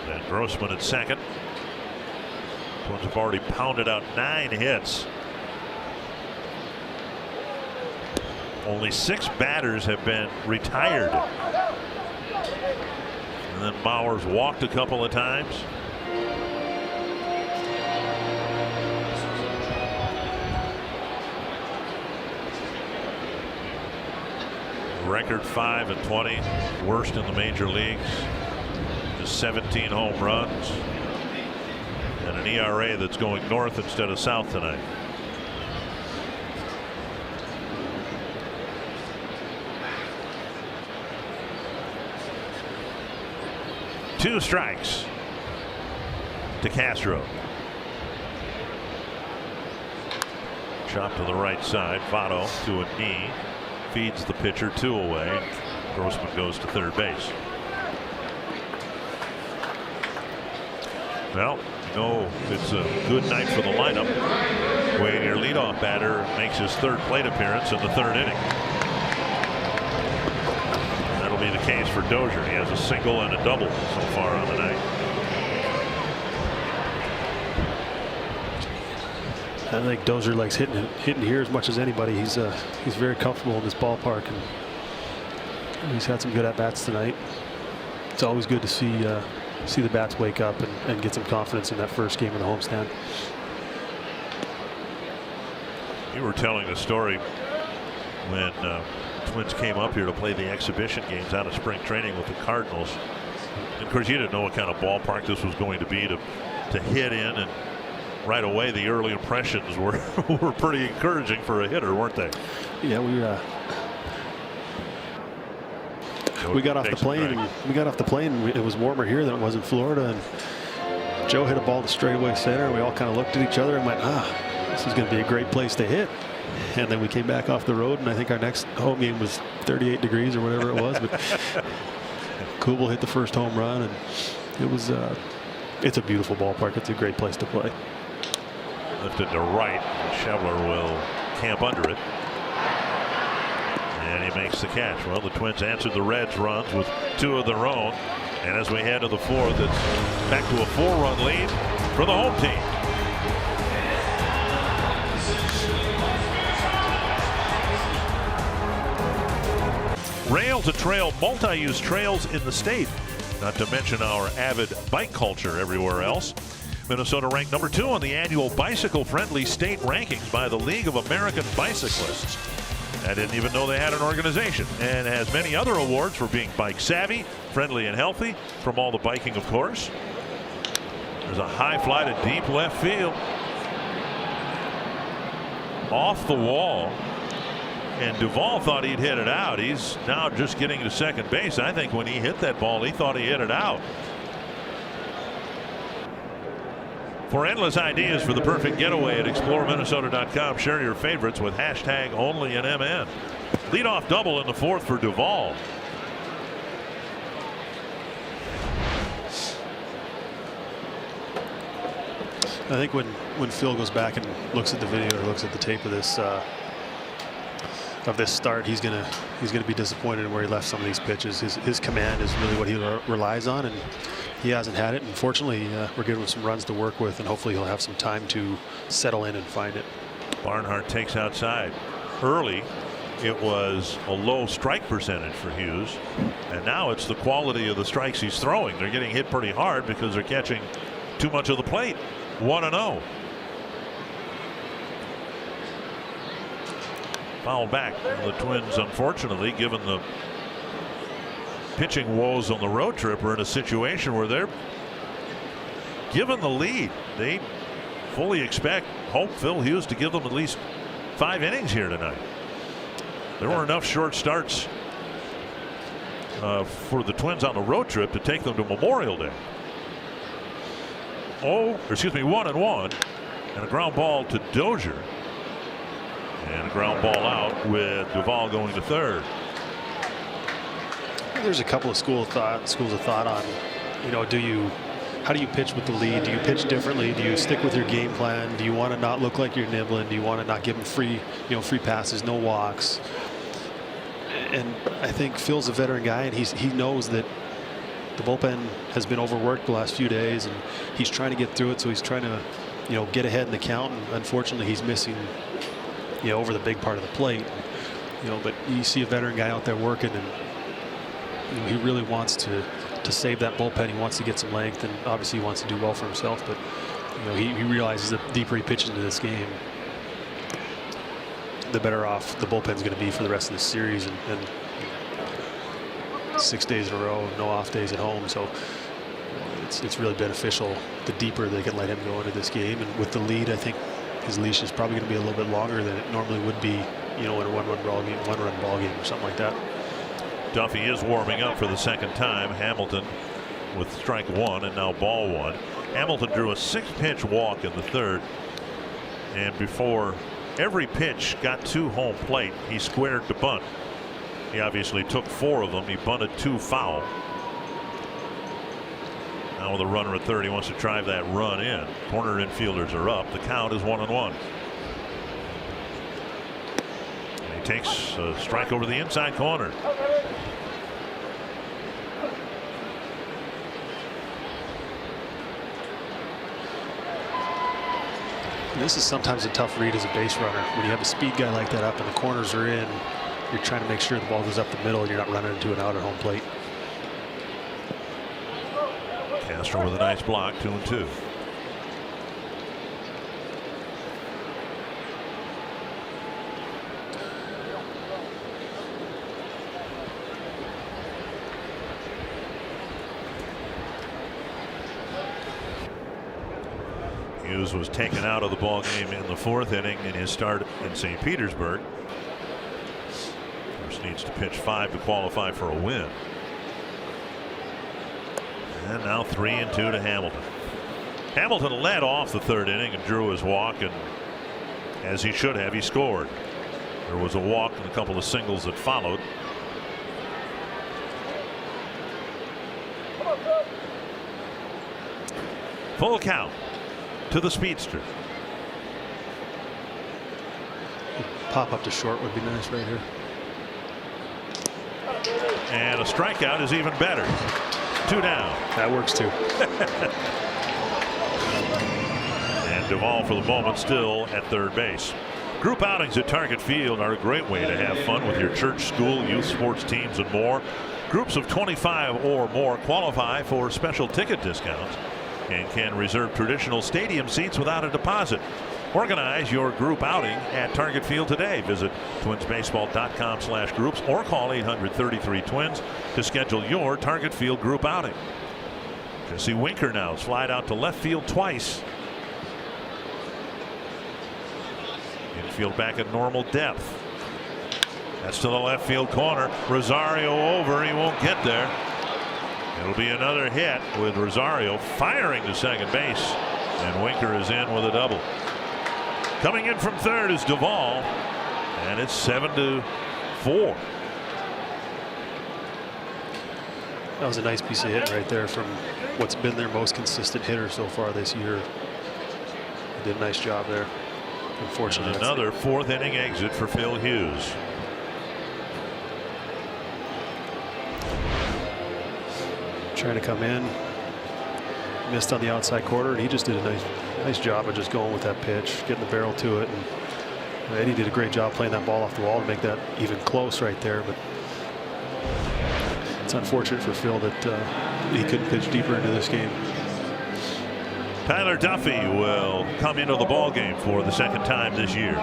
And Grossman at second. Twins have already pounded out 9 hits. Only 6 batters have been retired. And then Bauer's walked a couple of times. Record 5-20, worst in the major leagues. Just 17 home runs and an ERA that's going north instead of south tonight. Two strikes to Castro. Chop to the right side. Votto to a knee. Feeds the pitcher 2 away. Grossman goes to third base. Well, it's a good night for the lineup when your leadoff batter makes his 3rd plate appearance in the 3rd inning. That'll be the case for Dozier. He has a single and a double so far on the night. I think Dozier likes hitting here as much as anybody. He's very comfortable in this ballpark, and he's had some good at bats tonight. It's always good to see the bats wake up and get some confidence in that first game of the homestand. You were telling the story when Twins came up here to play the exhibition games out of spring training with the Cardinals. And of course, you didn't know what kind of ballpark this was going to be to hit in, and right away the early impressions were pretty encouraging for a hitter, weren't they? Yeah, we got off the plane and it was warmer here than it was in Florida, and Joe hit a ball to straightaway center, and we all kind of looked at each other and went, this is going to be a great place to hit. And then we came back off the road, and I think our next home game was 38 degrees or whatever it was, but Kubel hit the first home run, and it was it's a beautiful ballpark. It's a great place to play. Lifted to right. Schebler will camp under it. And he makes the catch. Well, the Twins answered the Reds' runs with 2 of their own. And as we head to the 4th, it's back to a 4-run lead for the home team. Rail to trail multi-use trails in the state. Not to mention our avid bike culture everywhere else. Minnesota ranked number 2 on the annual bicycle-friendly state rankings by the League of American Bicyclists. I didn't even know they had an organization, and has many other awards for being bike savvy, friendly, and healthy from all the biking, of course. There's a high fly to deep left field. Off the wall. And Duvall thought he'd hit it out. He's now just getting to second base. I think when he hit that ball, he thought he hit it out. For endless ideas for the perfect getaway at exploreminnesota.com, share your favorites with #OnlyAnMN. Leadoff double in the 4th for Duvall. I think when Phil goes back and looks at the video or looks at the tape of this start, he's gonna be disappointed in where he left some of these pitches. His command is really what he relies on, and he hasn't had it. And fortunately, we're giving him some runs to work with, and hopefully he'll have some time to settle in and find it. Barnhart takes outside. Early, it was a low strike percentage for Hughes, and now it's the quality of the strikes he's throwing. They're getting hit pretty hard because they're catching too much of the plate. 1-0. Foul back. The Twins, unfortunately, given the pitching woes on the road trip, are in a situation where they're given the lead. They fully hope Phil Hughes to give them at least 5 innings here tonight. There were enough short starts for the Twins on the road trip to take them to Memorial Day. 1-1, and a ground ball to Dozier, and a ground ball out with Duvall going to third. There's a couple of schools of thought on, how do you pitch with the lead? Do you pitch differently? Do you stick with your game plan? Do you want to not look like you're nibbling? Do you want to not give them free passes, no walks? And I think Phil's a veteran guy, and he knows that the bullpen has been overworked the last few days, and he's trying to get through it. So he's trying to, get ahead in the count. And unfortunately, he's missing, over the big part of the plate. But you see a veteran guy out there working, and he really wants to save that bullpen. He wants to get some length, and obviously he wants to do well for himself. But he realizes that the deeper he pitches into this game, the better off the bullpen's going to be for the rest of the series. And 6 days in a row, no off days at home. So it's really beneficial the deeper they can let him go into this game. And with the lead, I think his leash is probably going to be a little bit longer than it normally would be, in a one-run ball game or something like that. Duffy is warming up for the second time. Hamilton with strike 1 and now ball 1. Hamilton drew a 6-pitch walk in the third, and before every pitch got to home plate, he squared to bunt. He obviously took 4 of them. He bunted 2 foul. Now with a runner at third, he wants to drive that run in. Corner infielders are up. The count is 1-1. And he takes a strike over the inside corner. This is sometimes a tough read as a base runner. When you have a speed guy like that up and the corners are in, you're trying to make sure the ball goes up the middle and you're not running into an out at home plate. Castro with a nice block, 2-2. Hughes was taken out of the ball game in the 4th inning in his start in St. Petersburg. First needs to pitch 5 to qualify for a win. And now 3-2 to Hamilton. Hamilton led off the 3rd inning and drew his walk, and as he should have, he scored. There was a walk and a couple of singles that followed. Full count to the speedster. Pop up to short would be nice right here. And a strikeout is even better. 2 down. That works too. And Duvall for the moment still at third base. Group outings at Target Field are a great way to have fun with your church, school, youth sports teams, and more. Groups of 25 or more qualify for special ticket discounts and can reserve traditional stadium seats without a deposit. Organize your group outing at Target Field today. Visit twinsbaseball.com/groups or call 800-33-TWINS to schedule your Target Field group outing. Jesse Winker now has flied out to left field twice. Infield back at normal depth. That's to the left field corner. Rosario over. He won't get there. It'll be another hit with Rosario firing to second base, and Winker is in with a double. Coming in from third is Duvall, and it's 7-4. That was a nice piece of hit right there from what's been their most consistent hitter so far this year. He did a nice job there. Unfortunately, and another 4th inning exit for Phil Hughes. Trying to come in, missed on the outside corner, and he just did a nice job of just going with that pitch, getting the barrel to it. And Eddie did a great job playing that ball off the wall to make that even close right there. But it's unfortunate for Phil that he couldn't pitch deeper into this game. Tyler Duffy will come into the ball game for the 2nd time this year.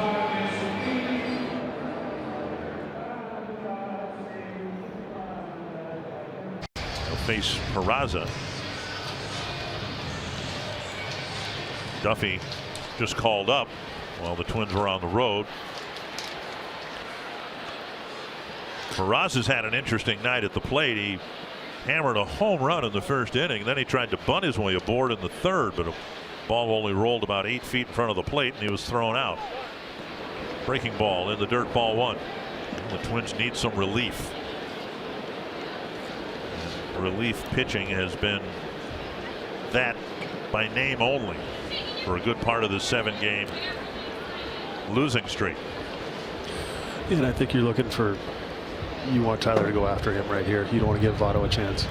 He'll face Peraza. Duffy just called up while the Twins were on the road. Peraza's had an interesting night at the plate. He hammered a home run in the first inning. Then he tried to bunt his way aboard in the third, but a ball only rolled about 8 feet in front of the plate, and he was thrown out. Breaking ball in the dirt, ball 1. The Twins need some relief. And relief pitching has been that by name only for a good part of the 7-game losing streak. And I think you're looking for, you want Tyler to go after him right here. You don't want to give Votto a chance.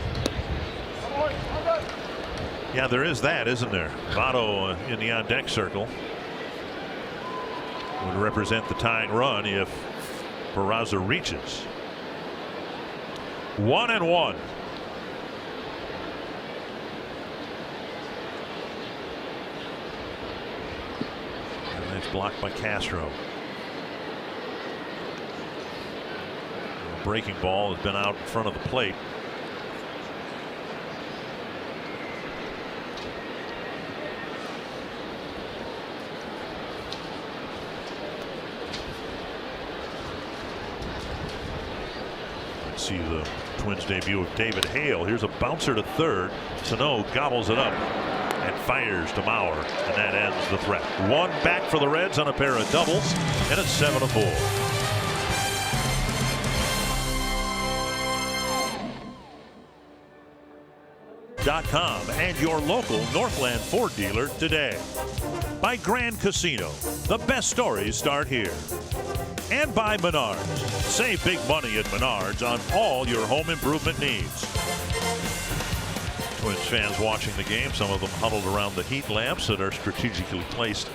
Yeah, there is that, isn't there? Votto in the on-deck circle would represent the tying run if Peraza reaches. 1-1. And it's blocked by Castro. The breaking ball has been out in front of the plate. See the Twins debut of David Hale. Here's a bouncer to third. Sano gobbles it up and fires to Mauer, and that ends the threat. One back for the Reds on a pair of doubles, and it's 7-4. .com and your local Northland Ford dealer today. By Grand Casino, the best stories start here. And by Menards. Save big money at Menards on all your home improvement needs. Twins fans watching the game, some of them huddled around the heat lamps that are strategically placed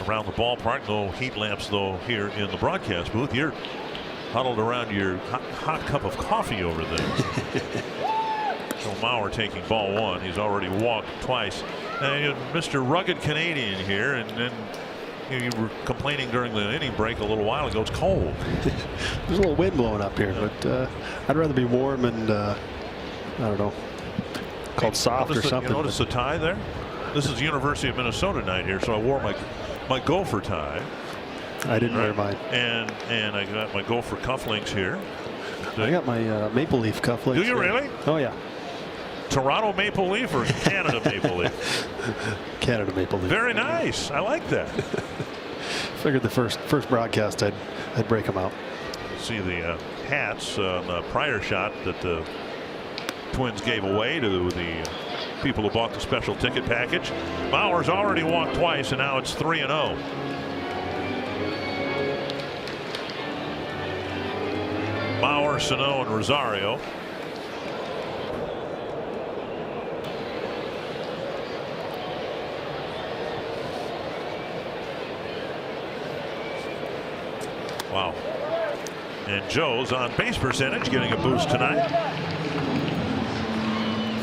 around the ballpark. No heat lamps, though, here in the broadcast booth. You're huddled around your hot cup of coffee over there. So Mauer taking ball 1. He's already walked twice. Mr. Rugged Canadian here, and then you were complaining during the inning break a little while ago. It's cold. There's a little wind blowing up here, but I'd rather be warm and I don't know, called soft or something. You notice the tie there? This is University of Minnesota night here, so I wore my Gopher tie. I didn't wear mine. And I got my Gopher cufflinks here. I got my Maple Leaf cufflinks. Do you really? Oh yeah. Toronto Maple Leaf or Canada Maple Leaf? Canada Maple Leaf. Very nice. I like that. Figured the first broadcast I'd break them out. See the hats on the prior shot that the Twins gave away to the people who bought the special ticket package. Mauer's already walked twice, and now it's 3-0. Mauer, Sano, and Rosario. Wow. And Joe's on base percentage getting a boost tonight.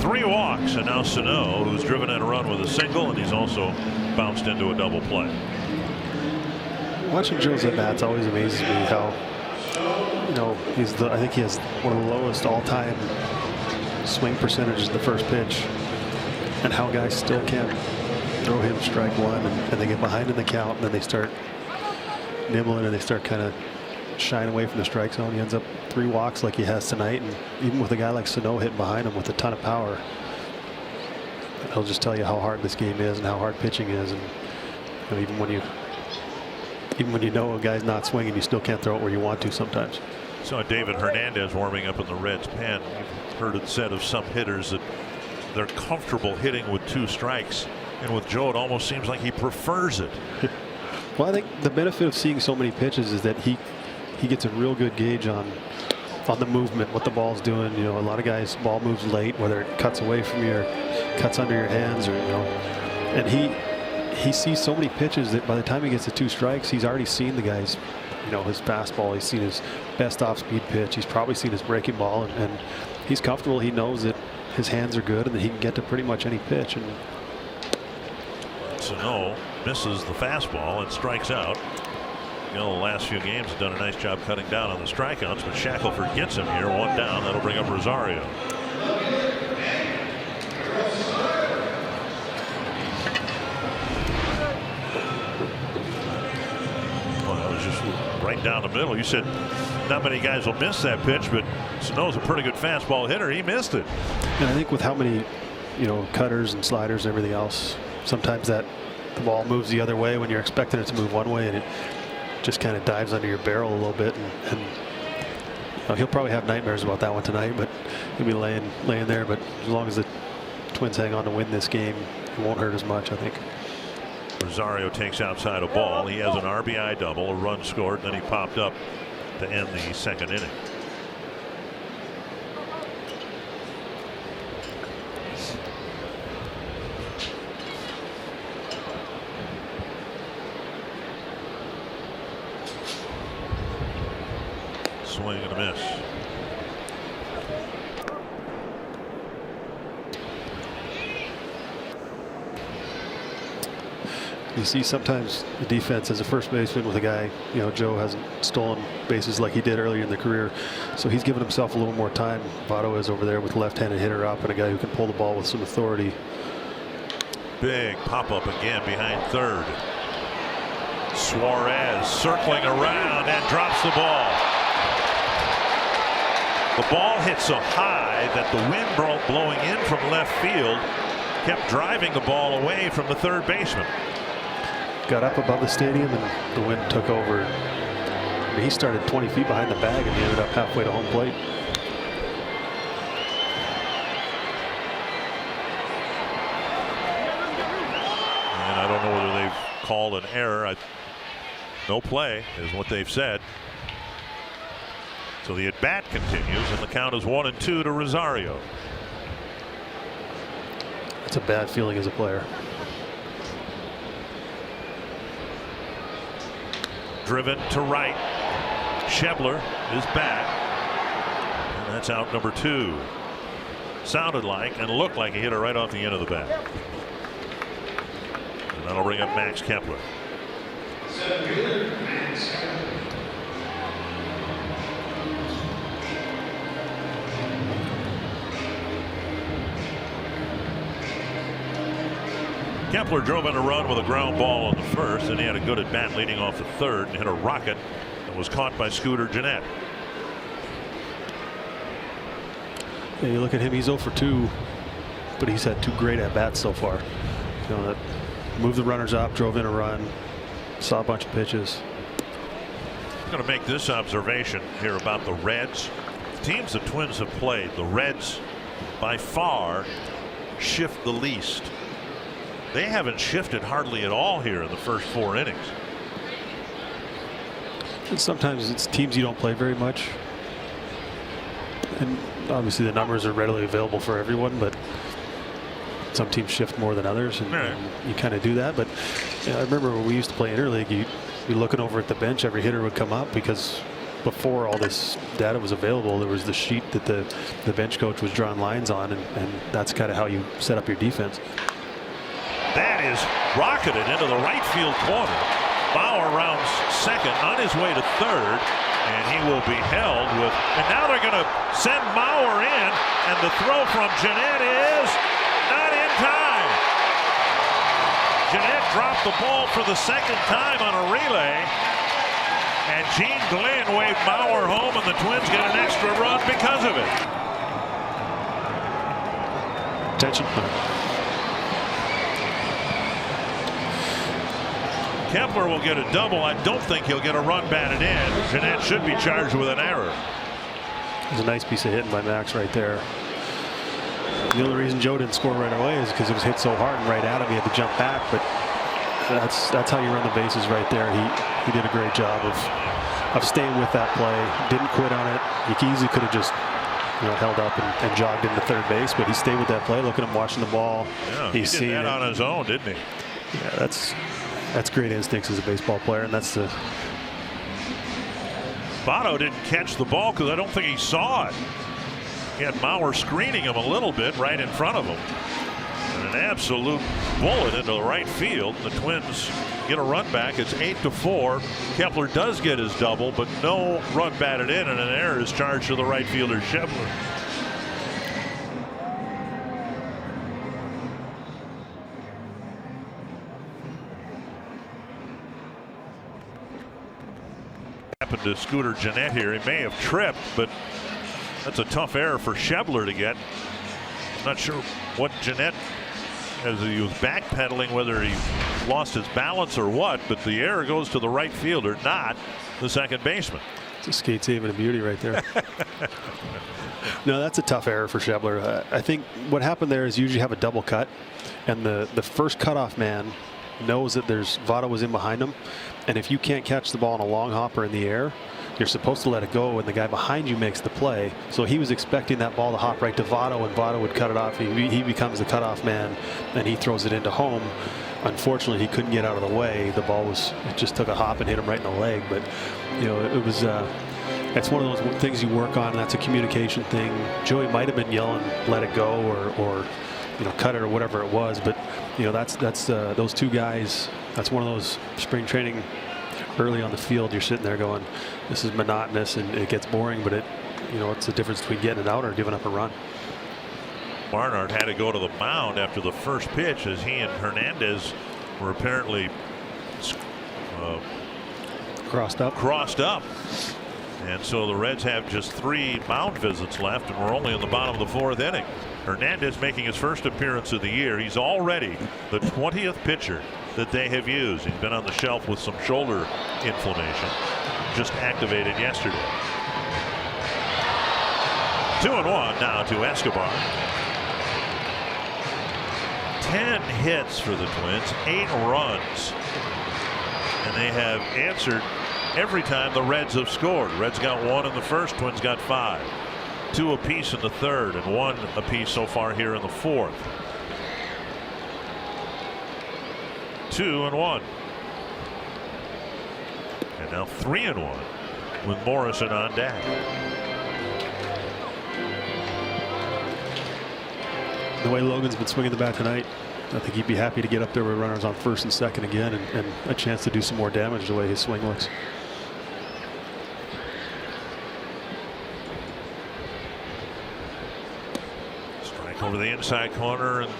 3 walks, and now Sano, who's driven in a run with a single, and he's also bounced into a double play. Watching Joe's at bats always amazes me how, you know, I think he has one of the lowest all-time swing percentages in the first pitch, and how guys still can throw him strike 1, and they get behind in the count, and then they start nibbling and they start kind of shying away from the strike zone. He ends up 3 walks like he has tonight, and even with a guy like Sano hitting behind him with a ton of power, it'll just tell you how hard this game is and how hard pitching is. And you know, even when you know a guy's not swinging, you still can't throw it where you want to sometimes. Saw David Hernandez warming up in the Reds pen. You've heard it said of some hitters that they're comfortable hitting with 2 strikes, and with Joe it almost seems like he prefers it. Well, I think the benefit of seeing so many pitches is that he gets a real good gauge on the movement, what the ball's doing. You know, a lot of guys, ball moves late, whether it cuts away from you, cuts under your hands, or, you know, and he sees so many pitches that by the time he gets to 2 strikes, he's already seen the guy's, you know, his fastball. He's seen his best off-speed pitch. He's probably seen his breaking ball, and he's comfortable. He knows that his hands are good and that he can get to pretty much any pitch. And Sano misses the fastball and strikes out. You know, the last few games have done a nice job cutting down on the strikeouts, but Shackelford gets him here. 1 down. That'll bring up Rosario. right down the middle. You said not many guys will miss that pitch, but Sano's a pretty good fastball hitter. He missed it. And I think with how many, cutters and sliders and everything else, sometimes the ball moves the other way when you're expecting it to move one way, and it just kind of dives under your barrel a little bit. And he'll probably have nightmares about that one tonight, but he'll be laying there. But as long as the Twins hang on to win this game, it won't hurt as much, I think. Rosario takes outside a ball. He has an RBI double, a run scored, and then he popped up to end the second inning. Swing and a miss. You see sometimes the defense as a first baseman with a guy, Joe hasn't stolen bases like he did earlier in the career, so he's given himself a little more time. Votto is over there with left-handed hitter up and a guy who can pull the ball with some authority. Big pop-up again behind third. Suarez circling around and drops the ball. The ball hit so high that the wind blowing in from left field kept driving the ball away from the third baseman. Got up above the stadium and the wind took over. I mean, he started 20 feet behind the bag and he ended up halfway to home plate. And I don't know whether they've called an error. No play is what they've said. So the at-bat continues and the count is 1-2 to Rosario. That's a bad feeling as a player. Driven to right. Schebler is back. And that's out number 2. Sounded like and looked like he hit it right off the end of the bat. And that'll bring up Max Kepler. Kepler drove in a run with a ground ball on the first, and he had a good at bat leading off the third and hit a rocket that was caught by Scooter Gennett. Yeah, you look at him, he's 0 for 2, but he's had 2 great at bats so far. That moved the runners up, drove in a run, saw a bunch of pitches. I'm going to make this observation here about the Reds. The teams the Twins have played, the Reds by far shift the least. They haven't shifted hardly at all here in the first 4 innings. And sometimes it's teams you don't play very much. And obviously the numbers are readily available for everyone, but some teams shift more than others, and, right. and you kind of do that. But I remember when we used to play interleague, you'd be looking over at the bench, every hitter would come up, because before all this data was available, there was the sheet that the bench coach was drawing lines on, and that's kind of how you set up your defense. That is rocketed into the right field corner. Bauer rounds second, on his way to third, and he will be held with. And now they're going to send Mauer in, and the throw from Gennett is not in time. Gennett dropped the ball for the second time on a relay, and Gene Glenn waved Mauer home, and the Twins get an extra run because of it. Attention. Kepler will get a double. I don't think he'll get a run batted in. Gennett should be charged with an error. It was a nice piece of hitting by Max right there. The only reason Joe didn't score right away is because it was hit so hard and right at him, he had to jump back. But that's how you run the bases right there. He did a great job of staying with that play. Didn't quit on it. He easily could have just held up and jogged into third base, but he stayed with that play. Look at him watching the ball. Yeah, he did that on his own, didn't he? Yeah, that's great instincts as a baseball player, and that's the. Votto didn't catch the ball because I don't think he saw it. He had Mauer screening him a little bit right in front of him. And an absolute bullet into the right field. The Twins get a run back. It's 8-4. Kepler does get his double, but no run batted in, and an error is charged to the right fielder, Schebler. happened to Scooter Gennett here. He may have tripped, but that's a tough error for Schebler to get. I'm not sure what Gennett, as he was backpedaling, whether he lost his balance or what, but the error goes to the right fielder, not the second baseman. It's a skate save and a beauty right there. No, that's a tough error for Schebler. I think what happened there is you usually have a double cut, and the first cutoff man knows that Votto was in behind him, and if you can't catch the ball in a long hopper in the air, you're supposed to let it go, and the guy behind you makes the play. So he was expecting that ball to hop right to Votto, and Votto would cut it off. He becomes the cutoff man, and he throws it into home. Unfortunately, he couldn't get out of the way. The ball it just took a hop and hit him right in the leg. But you know, it was that's one of those things you work on. And that's a communication thing. Joey might have been yelling, "Let it go," or you know, cut it or whatever it was. But you know, that's those two guys. That's one of those spring training. Early on the field, you're sitting there going, this is monotonous and it gets boring, but it's the difference between getting it out or giving up a run. Barnard had to go to the mound after the first pitch as he and Hernandez were apparently crossed up. And so the Reds have just 3 mound visits left, and we're only in the bottom of the 4th inning. Hernandez making his first appearance of the year. He's already the 20th pitcher that they have used. He's been on the shelf with some shoulder inflammation, just activated yesterday. 2-1 now to Escobar. 10 hits for the Twins, 8 runs, and they have answered every time the Reds have scored. Reds got 1 in the first, Twins got 5. 2 apiece in the third, and 1 apiece so far here in the fourth. 2-1. And now 3-1 with Morrison on deck. The way Logan's been swinging the bat tonight, I think he'd be happy to get up there with runners on first and second again and a chance to do some more damage the way his swing looks. Strike over the inside corner, and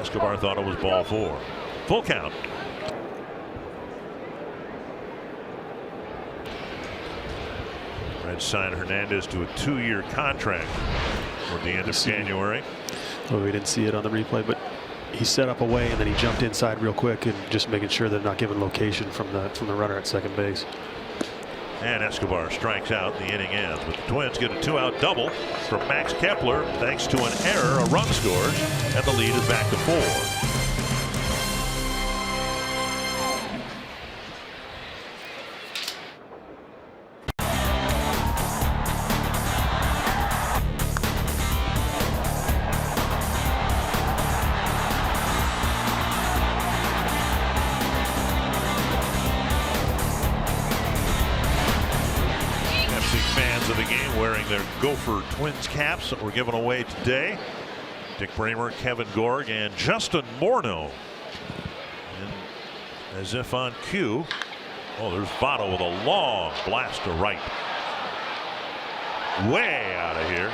Escobar thought it was ball 4. Full count. Reds signed Hernandez to a 2-year contract toward the end of January. Well, we didn't see it on the replay, but he set up away and then he jumped inside real quick and just making sure they're not giving location from the runner at second base. And Escobar strikes out. The inning ends, but the Twins get a 2-out double from Max Kepler thanks to an error. A run scores, and the lead is back to 4. Gopher Twins caps that were given away today. Dick Bramer, Kevin Gorg, and Justin Morneau. And as if on cue, there's Votto with a long blast to right. Way out of here.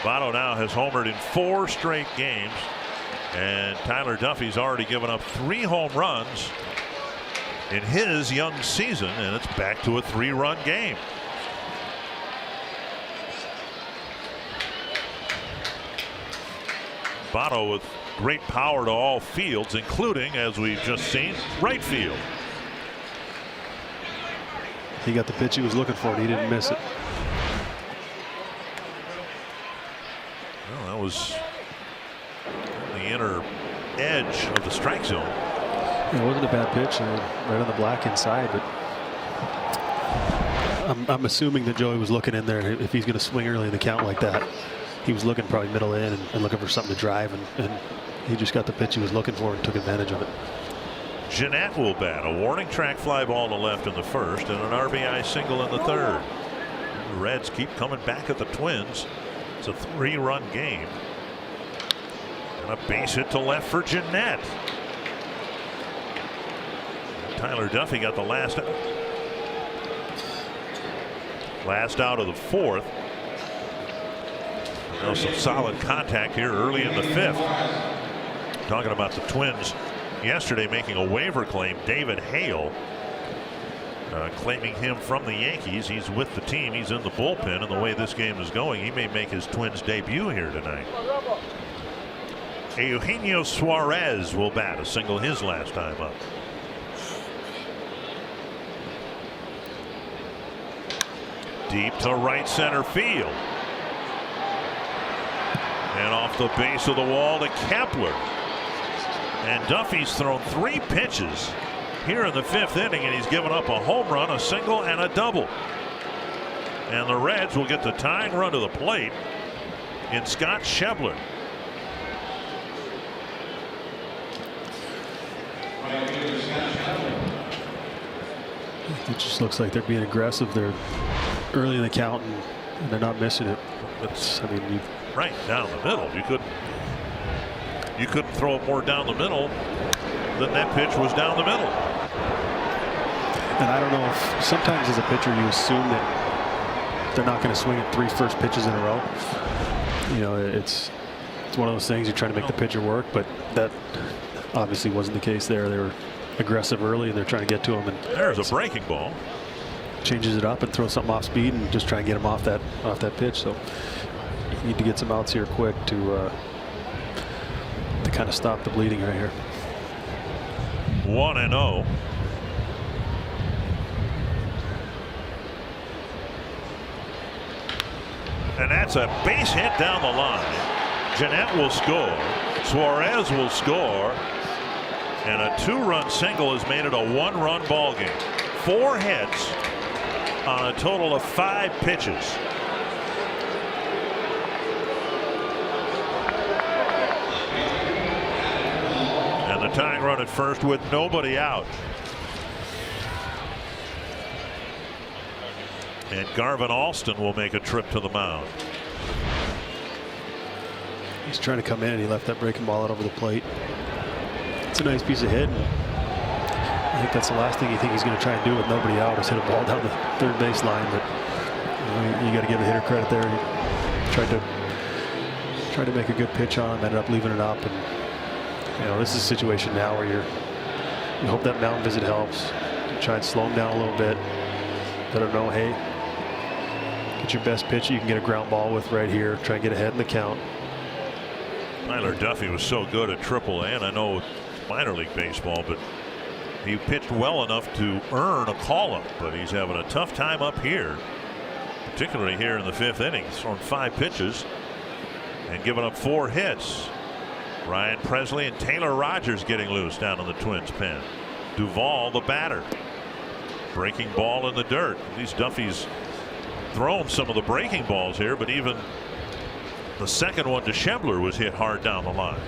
Votto now has homered in 4 straight games, and Tyler Duffy's already given up 3 home runs in his young season, and it's back to a 3-run game. Votto with great power to all fields, including, as we've just seen, right field. He got the pitch he was looking for, and he didn't miss it. Well, that was on the inner edge of the strike zone. It wasn't a bad pitch, right on the black inside, but I'm assuming that Joey was looking in there if he's going to swing early in the count like that. He was looking probably middle in and looking for something to drive, and he just got the pitch he was looking for and took advantage of it. Gennett will bat. A warning track fly ball to left in the first and an RBI single in the third. The Reds keep coming back at the Twins. It's a 3-run game. And a base hit to left for Gennett. Tyler Duffy got the last out of the fourth. Now some solid contact here early in the 5th. Talking about the Twins yesterday making a waiver claim. David Hale claiming him from the Yankees. He's with the team. He's in the bullpen, and the way this game is going, he may make his Twins debut here tonight. Eugenio Suarez will bat a single his last time up. Deep to right center field. And off the base of the wall to Kepler. And Duffy's thrown 3 pitches here in the 5th inning, and he's given up a home run, a single, and a double. And the Reds will get the tying run to the plate in Scott Schebler. It just looks like they're being aggressive. They're early in the count, and they're not missing it. It's, I mean, right down the middle. You couldn't throw it more down the middle than that pitch was down the middle. And I don't know if sometimes as a pitcher you assume that they're not going to swing at 3 first pitches in a row. You know, it's one of those things you're trying to make the pitcher work, but that obviously wasn't the case there. They were aggressive early, and they're trying to get to him. And there's a breaking ball. Changes it up and throws something off speed and just try and get him off that pitch. So you need to get some outs here quick to kind of stop the bleeding right here. 1-0. And that's a base hit down the line. Jeanette will score. Suarez will score. And a 2-run single has made it a 1-run ball game. 4 hits on a total of 5 pitches. And the tying run at first with nobody out. And Garvin Alston will make a trip to the mound. He's trying to come in, and he left that breaking ball out over the plate. It's a nice piece of hit. I think that's the last thing you think he's going to try and do with nobody out is hit a ball down the 3rd base line. But you got to give the hitter credit there. He tried to make a good pitch on him, ended up leaving it up. And you know, this is a situation now where you hope that mound visit helps. You try and slow him down a little bit. Let him know, hey, get your best pitch you can get a ground ball with right here. Try and get ahead in the count. Tyler Duffy was so good at AAA, and I know minor league baseball, but he pitched well enough to earn a call-up, but he's having a tough time up here, particularly here in the 5th inning. He's thrown 5 pitches and given up 4 hits. Ryan Presley and Taylor Rogers getting loose down in the Twins pen. Duvall the batter. Breaking ball in the dirt. At least Duffy's thrown some of the breaking balls here, but even the second one to Schebler was hit hard down the line.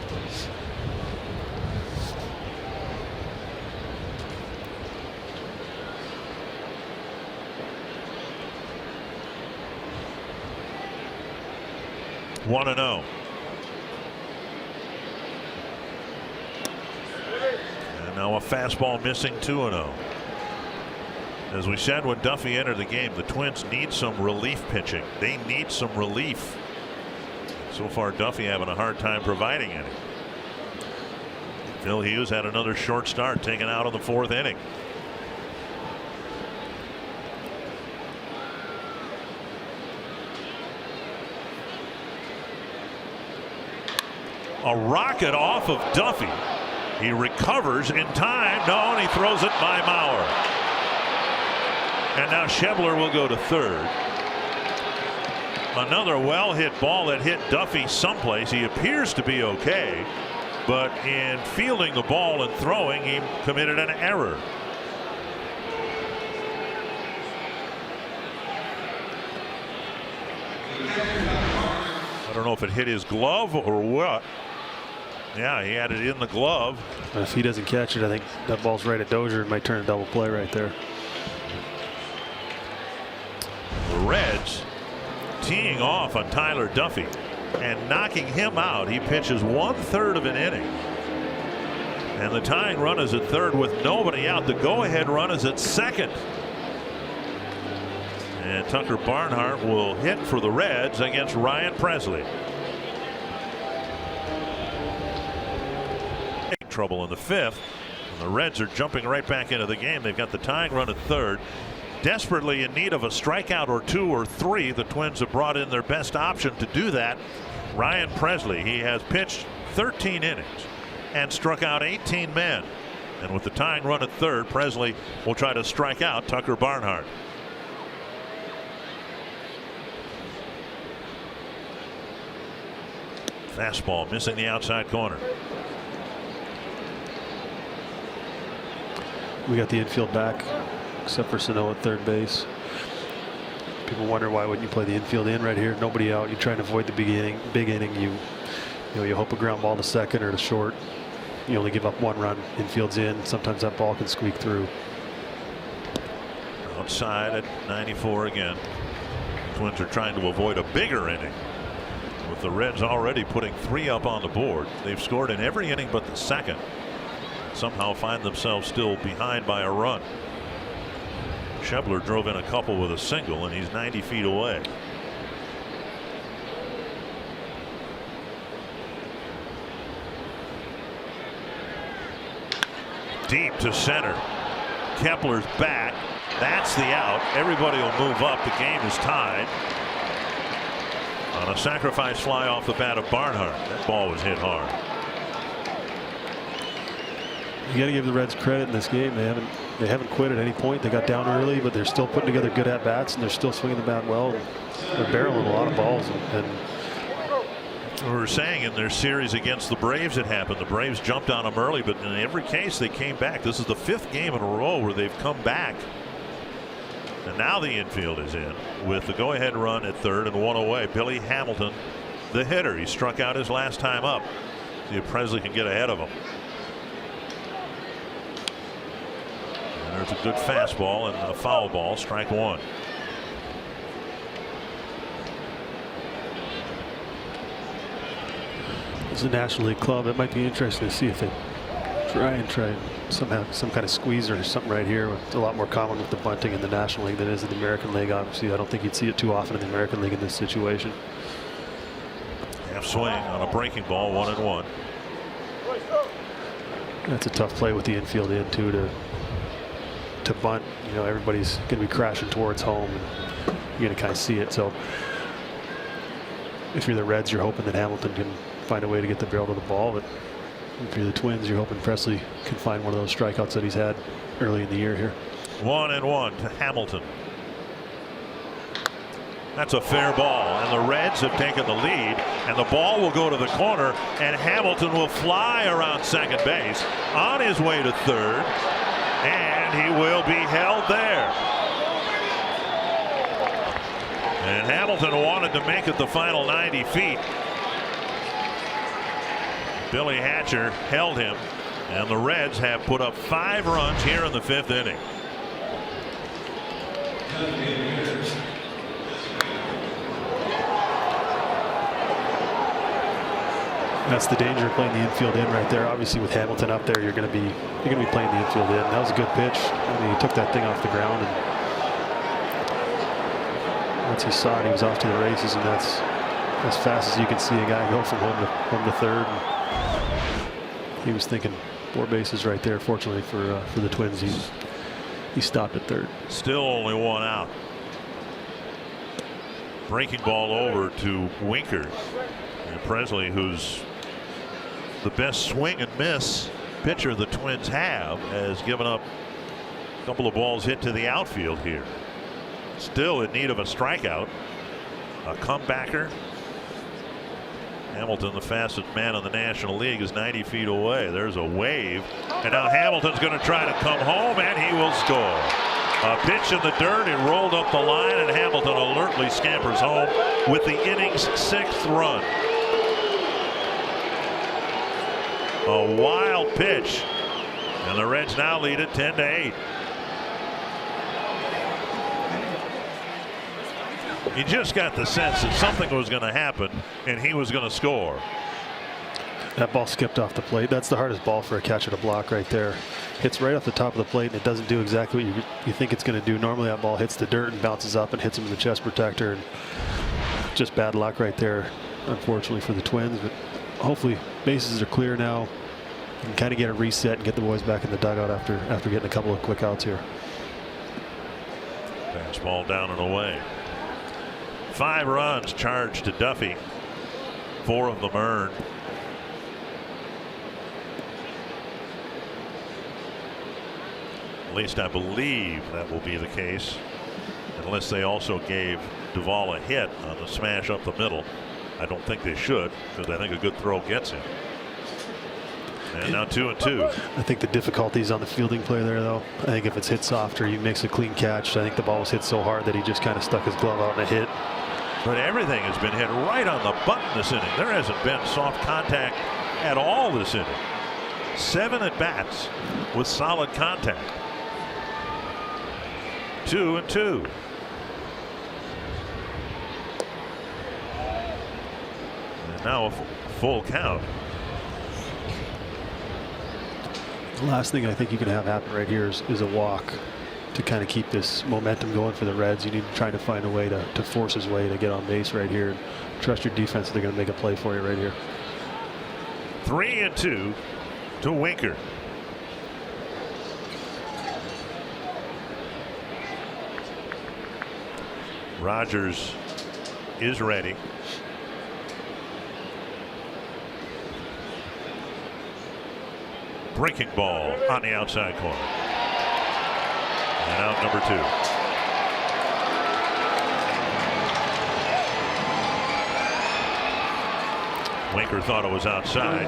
One and 0. And now a fastball missing. 2-0. As we said when Duffy entered the game, the Twins need some relief pitching. They need some relief. So far, Duffy having a hard time providing any. Phil Hughes had another short start, taken out in the 4th inning. A rocket off of Duffy. He recovers in time. No, and he throws it by Mauer. And now Schebler will go to 3rd. Another well hit ball that hit Duffy someplace. He appears to be okay, but in fielding the ball and throwing, he committed an error. I don't know if it hit his glove or what. Yeah, he had it in the glove. If he doesn't catch it, I think that ball's right at Dozier. It might turn a double play right there. The Reds teeing off on Tyler Duffy and knocking him out. He pitches 1/3 of an inning. And the tying run is at 3rd with nobody out. The go-ahead run is at 2nd. And Tucker Barnhart will hit for the Reds against Ryan Presley. Trouble in the 5th And the Reds are jumping right back into the game. They've got the tying run at third. Desperately in need of a strikeout or 2 or 3. The Twins have brought in their best option to do that. Ryan Pressly. He has pitched 13 innings and struck out 18 men. And with the tying run at third, Pressly will try to strike out Tucker Barnhart. Fastball missing the outside corner. We got the infield back, except for Sano at third base. People wonder why wouldn't you play the infield in right here? Nobody out. You try and avoid the big inning. You hope a ground ball to second or to short. You only give up 1 run. Infield's in. Sometimes that ball can squeak through. Outside at 94 again. Twins are trying to avoid a bigger inning. With the Reds already putting 3 up on the board. They've scored in every inning but the second. Somehow find themselves still behind by a run. Schebler drove in a couple with a single, and he's 90 feet away. Deep to center. Kepler's back. That's the out. Everybody will move up. The game is tied. On a sacrifice fly off the bat of Barnhart. That ball was hit hard. You got to give the Reds credit in this game. They haven't quit at any point. They got down early, but they're still putting together good at bats, and they're still swinging the bat well. They're barreling a lot of balls. And we were saying in their series against the Braves it happened. The Braves jumped on them early, but in every case they came back. This is the 5th game in a row where they've come back. And now the infield is in with the go-ahead run at third and 1 away. Billy Hamilton, the hitter. He struck out his last time up. See if Pressly can get ahead of him. And there's a good fastball and a foul ball. Strike 1. It's a National League club. It might be interesting to see if they try somehow some kind of squeezer or something right here. It's a lot more common with the bunting in the National League than it is in the American League. Obviously, I don't think you'd see it too often in the American League in this situation. Half swing on a breaking ball, 1-1. That's a tough play with the infield in too to bunt. You know, everybody's going to be crashing towards home, and you're going to kind of see it. So if you're the Reds, you're hoping that Hamilton can find a way to get the barrel to the ball, but if you're the Twins, you're hoping Pressly can find one of those strikeouts that he's had early in the year here. 1-1 to Hamilton. That's a fair ball, and the Reds have taken the lead, and the ball will go to the corner, and Hamilton will fly around second base on his way to third, and he will be held there. And Hamilton wanted to make it the final 90 feet. Billy Hatcher held him, and the Reds have put up 5 runs here in the 5th inning. That's the danger of playing the infield in right there. Obviously, with Hamilton up there, you're going to be playing the infield in. That was a good pitch. I mean, he took that thing off the ground, and once he saw it, he was off to the races, and that's as fast as you can see a guy go from home to third. And he was thinking 4 bases right there. Fortunately for the Twins, he stopped at third. Still only 1 out. Breaking ball over to Winker, and Pressly, who's the best swing and miss pitcher the Twins have, has given up a couple of balls hit to the outfield here. Still in need of a strikeout. A comebacker. Hamilton, the fastest man in the National League, is 90 feet away. There's a wave, and now Hamilton's going to try to come home, and he will score. A pitch in the dirt, it rolled up the line, and Hamilton alertly scampers home with the inning's 6th run. A wild pitch, and the Reds now lead it 10-8. You just got the sense that something was going to happen, and he was going to score. That ball skipped off the plate. That's the hardest ball for a catcher to block right there. Hits right off the top of the plate, and it doesn't do exactly what you think it's going to do. Normally that ball hits the dirt and bounces up and hits him in the chest protector. And just bad luck right there, unfortunately, for the Twins. But hopefully bases are clear now. and kind of get a reset and get the boys back in the dugout after getting a couple of quick outs here. Fastball down and away. 5 runs charged to Duffy. 4 of them earned. At least I believe that will be the case, unless they also gave Duvall a hit on the smash up the middle. I don't think they should, because I think a good throw gets him. And now 2-2. I think the difficulty is on the fielding play there, though. I think if it's hit softer, he makes a clean catch. I think the ball was hit so hard that he just kind of stuck his glove out and a hit. But everything has been hit right on the button this inning. There hasn't been soft contact at all this inning. 7 at bats with solid contact. 2-2. And now a full count. The last thing I think you can have happen right here is a walk to kind of keep this momentum going for the Reds. You need to try to find a way to force his way to get on base right here. And trust your defense. They're going to make a play for you right here. 3-2 to Winker. Rogers is ready. Breaking ball on the outside corner. And out number 2. Winker thought it was outside.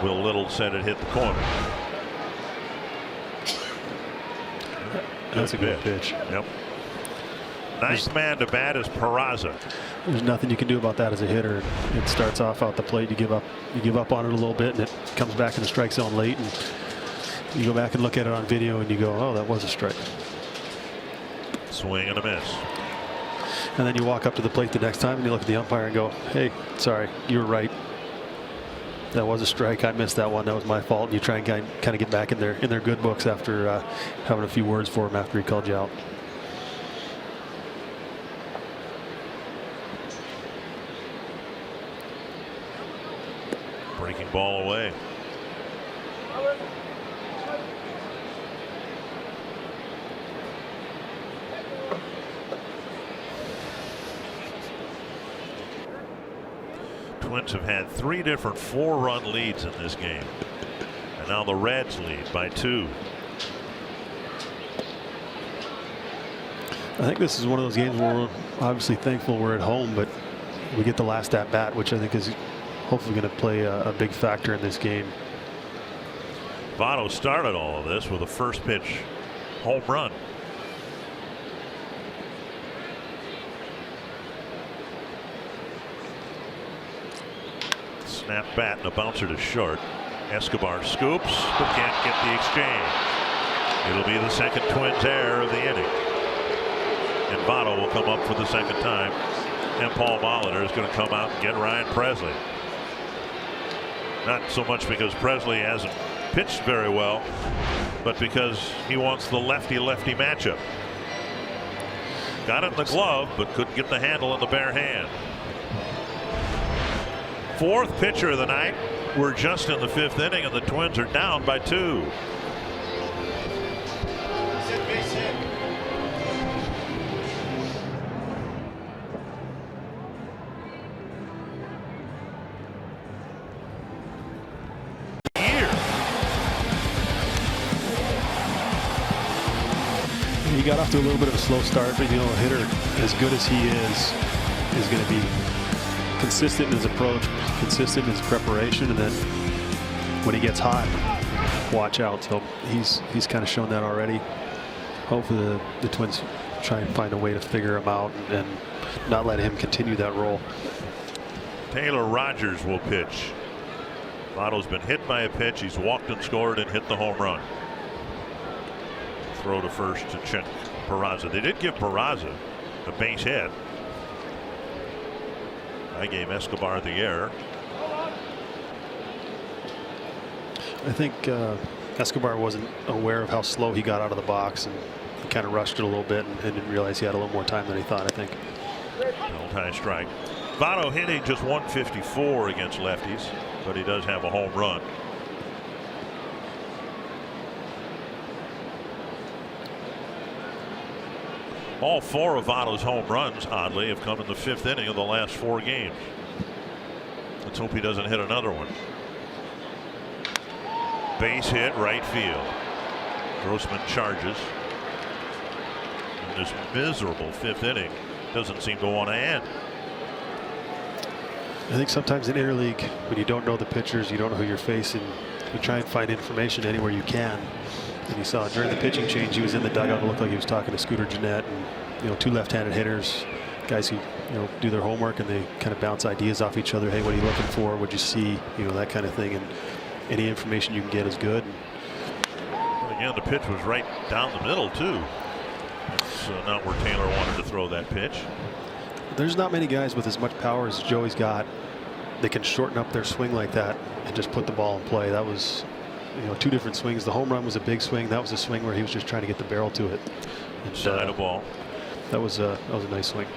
Will Little said it hit the corner. That's a good pitch. Yep. Ninth man to bat is Peraza. There's nothing you can do about that as a hitter. It starts off out the plate. You give up on it a little bit, and it comes back in the strike zone late. And you go back and look at it on video, and you go, "Oh, that was a strike." Swing and a miss. And then you walk up to the plate the next time, and you look at the umpire and go, "Hey, sorry, you were right. That was a strike. I missed that one. That was my fault." And you try and kind of get back in their good books after having a few words for him after he called you out. Breaking ball away. Twins have had 3 different 4-run leads in this game. And now the Reds lead by 2. I think this is one of those games where we're obviously thankful we're at home, but we get the last at bat, which I think is hopefully going to play a big factor in this game. Votto started all of this with a first pitch home run. Snap bat and a bouncer to short. Escobar scoops but can't get the exchange. It'll be the second Twins error of the inning. And Votto will come up for the second time. And Paul Molitor is going to come out and get Ryan Presley. Not so much because Presley hasn't pitched very well, but because he wants the lefty-lefty matchup. Got it in the glove, but couldn't get the handle in the bare hand. 4th pitcher of the night. We're just in the 5th inning, and the Twins are down by 2. He got off to a little bit of a slow start, but you know, a hitter as good as he is going to be consistent in his approach, consistent in his preparation, and then when he gets hot, watch out. So he's kind of shown that already. Hopefully the Twins try and find a way to figure him out and not let him continue that role. Taylor Rogers will pitch. Votto's been hit by a pitch. He's walked and scored and hit the home run. Throw to first to check Peraza. They did give Peraza a base hit. I gave Escobar the error. I think Escobar wasn't aware of how slow he got out of the box, and he kind of rushed it a little bit and didn't realize he had a little more time than he thought, I think. Double tie strike. Votto hitting just 154 against lefties, but he does have a home run. All 4 of Votto's home runs, oddly, have come in the 5th inning of the last 4 games. Let's hope he doesn't hit another one. Base hit right field. Grossman charges. And this miserable 5th inning doesn't seem to want to end. I think sometimes in interleague, when you don't know the pitchers, you don't know who you're facing, you try and find information anywhere you can. And you saw during the pitching change, he was in the dugout. It looked like he was talking to Scooter Gennett, and 2 left-handed hitters, guys who do their homework and they kind of bounce ideas off each other. Hey, what are you looking for? What'd you see? That kind of thing. And any information you can get is good. Again, the pitch was right down the middle too. That's not where Taylor wanted to throw that pitch. There's not many guys with as much power as Joey's got. They can shorten up their swing like that and just put the ball in play. That was 2 different swings. The home run was a big swing. That was a swing where he was just trying to get the barrel to it. Inside a ball. That was a nice swing.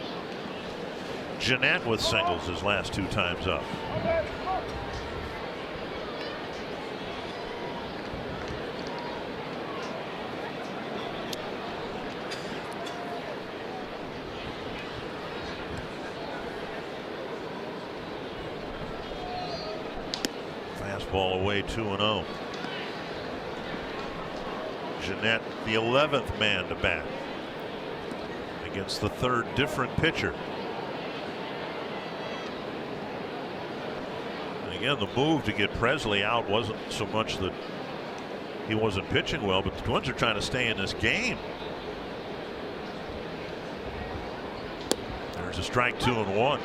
Gennett with singles his last 2 times up. Fastball away, 2-0. Gennett, the 11th man to bat against the 3rd different pitcher. And again, the move to get Presley out wasn't so much that he wasn't pitching well, but the Twins are trying to stay in this game. There's a strike, 2-1.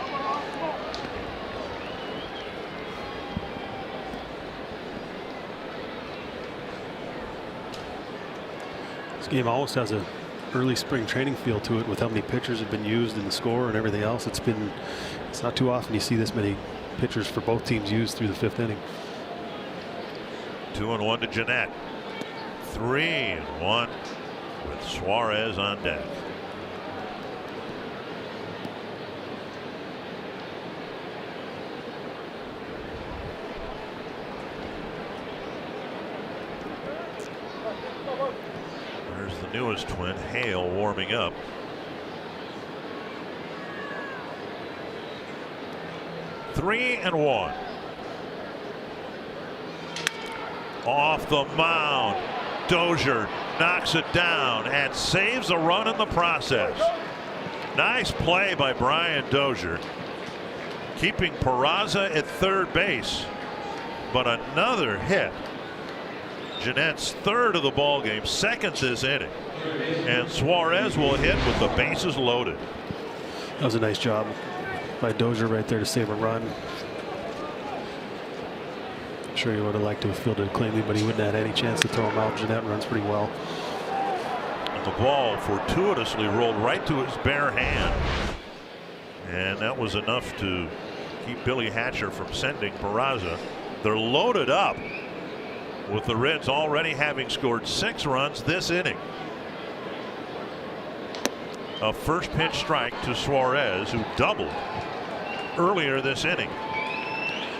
This game almost has a early spring training feel to it with how many pitchers have been used in the score and everything else. It's not too often you see this many pitchers for both teams used through the 5th inning. 2-1 to Gennett. 3-1 with Suarez on deck. There's the newest Twin, Hale, warming up. Three and 1. Off the mound, Dozier knocks it down and saves a run in the process. Nice play by Brian Dozier, keeping Peraza at 3rd base, but another hit. Gennett's 3rd of the ball game, 2nd this inning, and Suarez will hit with the bases loaded. That was a nice job by Dozier right there to save a run. I'm sure he would have liked to have fielded it cleanly, but he wouldn't have had any chance to throw him out. Gennett runs pretty well. And the ball fortuitously rolled right to his bare hand, and that was enough to keep Billy Hatcher from sending Peraza. They're loaded up, with the Reds already having scored 6 runs this inning. A first pitch strike to Suarez, who doubled earlier this inning.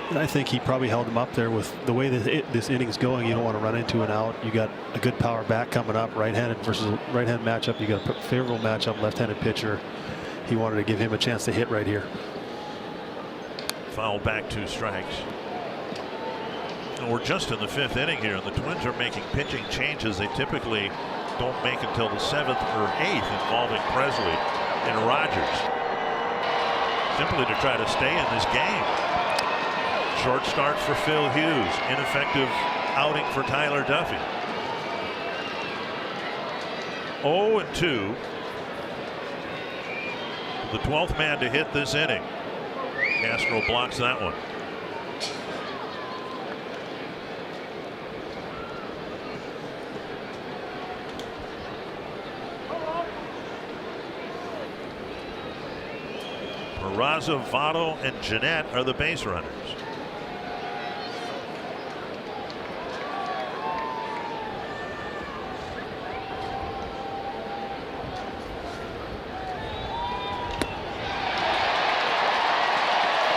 And I think he probably held him up there with the way that this inning's going. You don't want to run into an out. You got a good power bat coming up, right-handed versus right-hand matchup. You got a favorable matchup, left-handed pitcher. He wanted to give him a chance to hit right here. Foul back, 2 strikes. And we're just in the 5th inning here, and the Twins are making pitching changes they typically don't make until the 7th or 8th, involving Presley and Rogers, simply to try to stay in this game. Short start for Phil Hughes, ineffective outing for Tyler Duffy. 0-2. The 12th man to hit this inning. Castro blocks that one. Peraza, Votto, and Gennett are the base runners.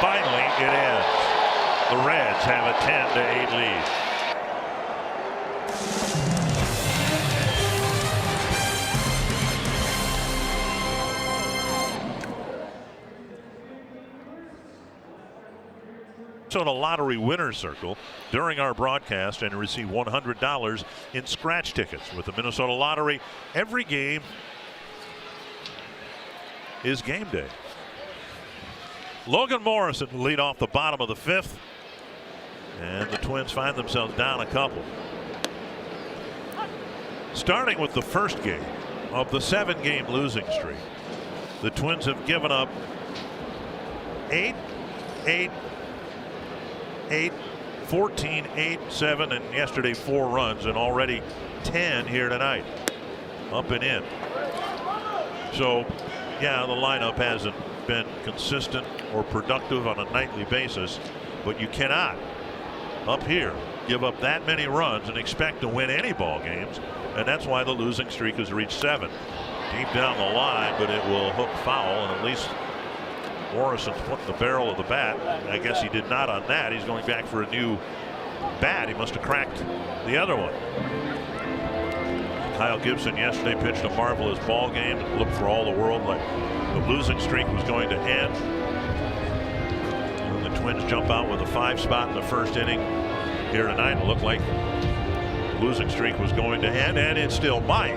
finally it ends. The Reds have a 10-8 lead. So the lottery winner's circle during our broadcast and receive $100 in scratch tickets. With the Minnesota Lottery, every game is game day. Logan Morrison lead off the bottom of the 5th, and the Twins find themselves down a couple. Starting with the first game of the 7-game losing streak, the Twins have given up 8, 14, 8, 7, and yesterday 4 runs, and already 10 here tonight. Up and in. So, yeah, the lineup hasn't been consistent or productive on a nightly basis, but you cannot, up here, give up that many runs and expect to win any ball games, and that's why the losing streak has reached 7. Deep down the line, but it will hook foul, and at least Morrison's putting the barrel of the bat. I guess he did not on that. He's going back for a new bat. He must have cracked the other one. Kyle Gibson yesterday pitched a marvelous ball game. It looked for all the world like the losing streak was going to end. And the Twins jump out with a 5 spot in the first inning here tonight. It looked like the losing streak was going to end, and it still might.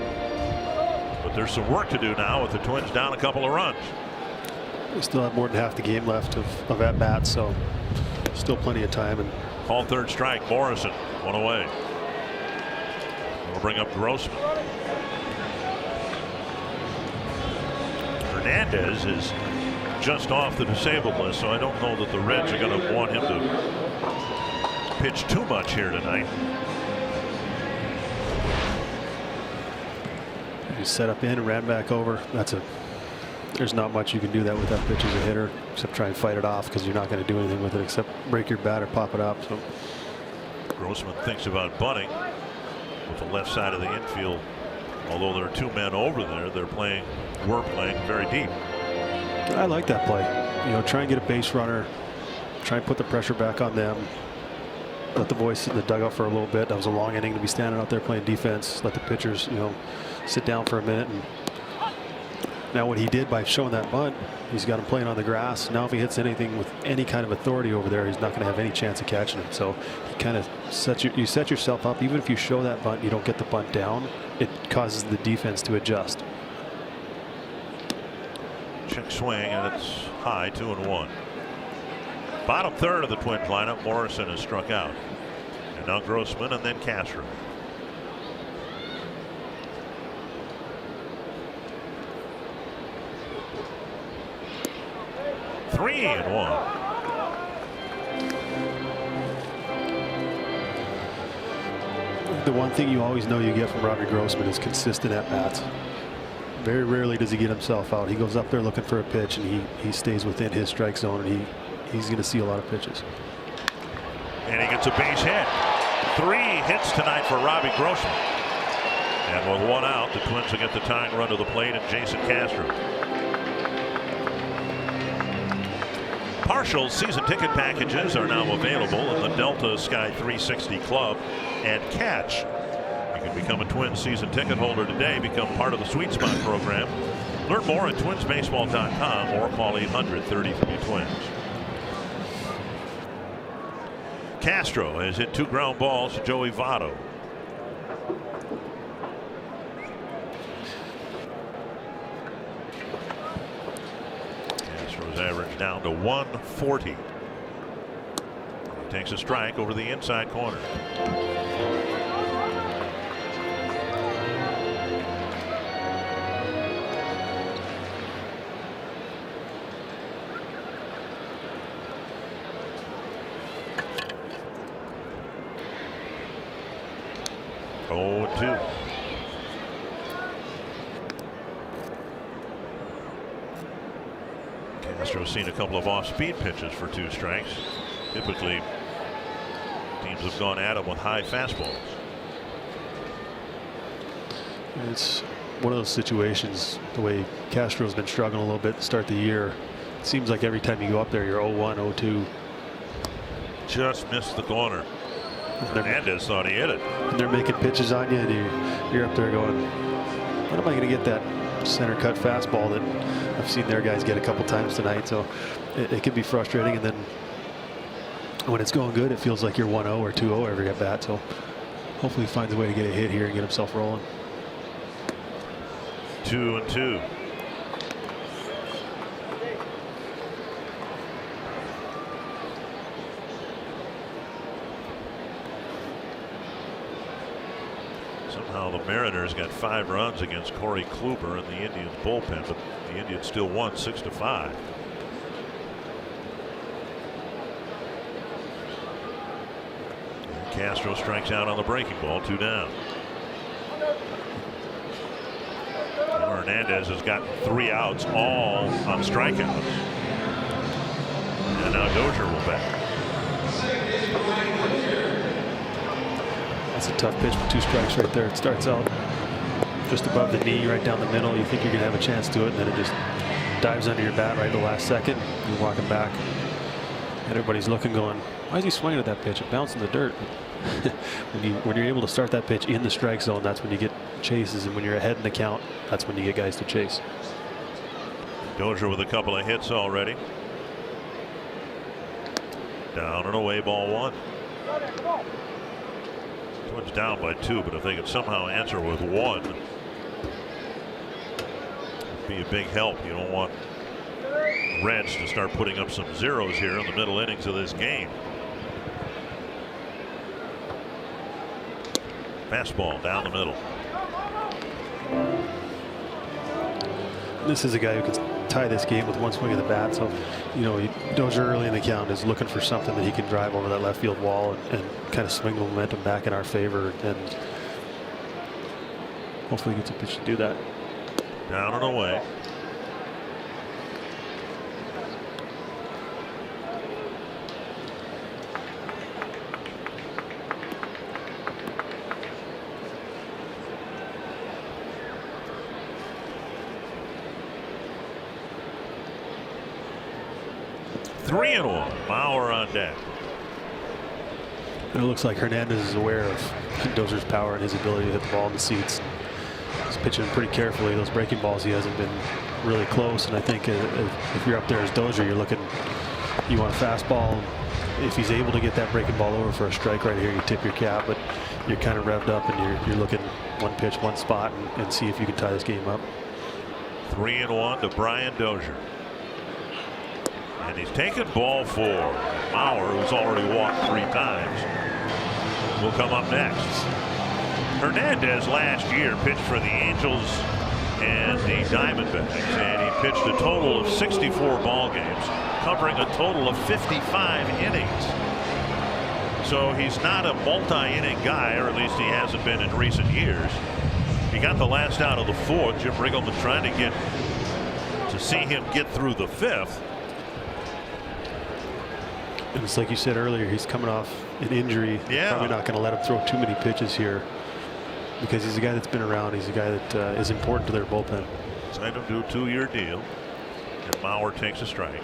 But there's some work to do now with the Twins down a couple of runs. We still have more than half the game left of at bats, so still plenty of time. And call third strike. Morrison, 1 away. We'll bring up Grossman. Hernandez is just off the disabled list, so I don't know that the Reds are going to want him to pitch too much here tonight. He set up in and ran back over. There's not much you can do that with that pitch as a hitter, except try and fight it off, because you're not going to do anything with it except break your bat or pop it up. So Grossman thinks about bunting with the left side of the infield. Although there are 2 men over there, we're playing very deep. I like that play. You know, try and get a base runner, try and put the pressure back on them. Let the boys sit in the dugout for a little bit. That was a long inning to be standing out there playing defense. Let the pitchers, sit down for a minute. And now what he did by showing that bunt, he's got him playing on the grass. Now if he hits anything with any kind of authority over there, he's not going to have any chance of catching it. So you kind of set yourself up. Even if you show that bunt, you don't get the bunt down, it causes the defense to adjust. Check swing, and it's high, 2-1. Bottom third of the Twins lineup, Morrison has struck out. And now Grossman and then Castro. Three and 1. The one thing you always know you get from Robbie Grossman is consistent at bats. Very rarely does he get himself out. He goes up there looking for a pitch, and he stays within his strike zone, and he's going to see a lot of pitches. And he gets a base hit. 3 hits tonight for Robbie Grossman. And with 1 out, the Twins will get the tying run to the plate, and Jason Castro. Partial season ticket packages are now available in the Delta Sky 360 Club and Catch. You can become a Twins season ticket holder today. Become part of the Sweet Spot program. Learn more at twinsbaseball.com or call 800-33-TWINS. Castro has hit 2 ground balls to Joey Votto. Castro's average down to 140. He takes a strike over the inside corner. Castro's seen a couple of off-speed pitches for 2 strikes. Typically, teams have gone at him with high fastballs. It's one of those situations, the way Castro's been struggling a little bit to start the year. seems like every time you go up there, you're 0-1, 0-2. Just missed the corner. Hernandez thought he hit it. And they're making pitches on you, and you're up there going, when am I going to get that center cut fastball that I've seen their guys get a couple times tonight? So it can be frustrating. And then when it's going good, it feels like you're 1-0 or 2-0 every at bat. So hopefully he finds a way to get a hit here and get himself rolling. 2-2. Somehow the Mariners got 5 runs against Corey Kluber in the Indians bullpen, but the Indians still won 6-5. Castro strikes out on the breaking ball, 2 down. Hernandez has got 3 outs, all on strikeouts. And now Dozier will bat. That's a tough pitch with 2 strikes right there. It starts out just above the knee, right down the middle. You think you're going to have a chance to it, and then it just dives under your bat right at the last second. You're walking back, and everybody's looking, going, why is he swinging at that pitch? It bounced in the dirt. when you're able to start that pitch in the strike zone, that's when you get chases, and when you're ahead in the count, that's when you get guys to chase. Dozier with a couple of hits already. Down and away, ball 1. Twins down by 2, but if they could somehow answer with 1, it'd be a big help. You don't want Reds to start putting up some zeros here in the middle innings of this game. Fastball down the middle. This is a guy who can tie this game with 1 swing of the bat. So, you know, Dozier early in the count is looking for something that he can drive over that left field wall and kind of swing the momentum back in our favor, and hopefully he gets a pitch to do that. Down and away. Three and 1. Mauer on deck. And it looks like Hernandez is aware of Dozier's power and his ability to hit the ball in the seats. He's pitching pretty carefully. Those breaking balls, he hasn't been really close. And I think if you're up there as Dozier, you're looking, you want a fastball. If he's able to get that breaking ball over for a strike right here, you tip your cap. But you're kind of revved up, and you're looking 1 pitch, 1 spot, and see if you can tie this game up. 3 and 1 to Brian Dozier. And he's taken ball 4. Mauer, who's already walked 3 times, will come up next. Hernandez last year pitched for the Angels and the Diamondbacks, and he pitched a total of 64 ball games, covering a total of 55 innings. So he's not a multi-inning guy, or at least he hasn't been in recent years. He got the last out of the 4th. Jim Riggleman trying to see him get through the 5th. And it's like you said earlier, he's coming off an injury. Yeah. Probably not going to let him throw too many pitches here, because he's a guy that's been around. He's a guy that is important to their bullpen. Signed him to a 2-year deal, and Mauer takes a strike.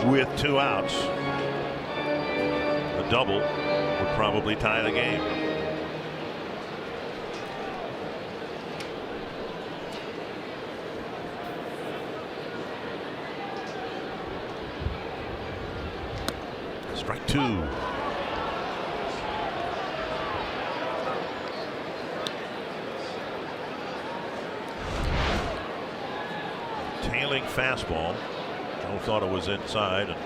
With 2 outs, a double would probably tie the game. Strike 2. Tailing fastball. Joe thought it was inside, and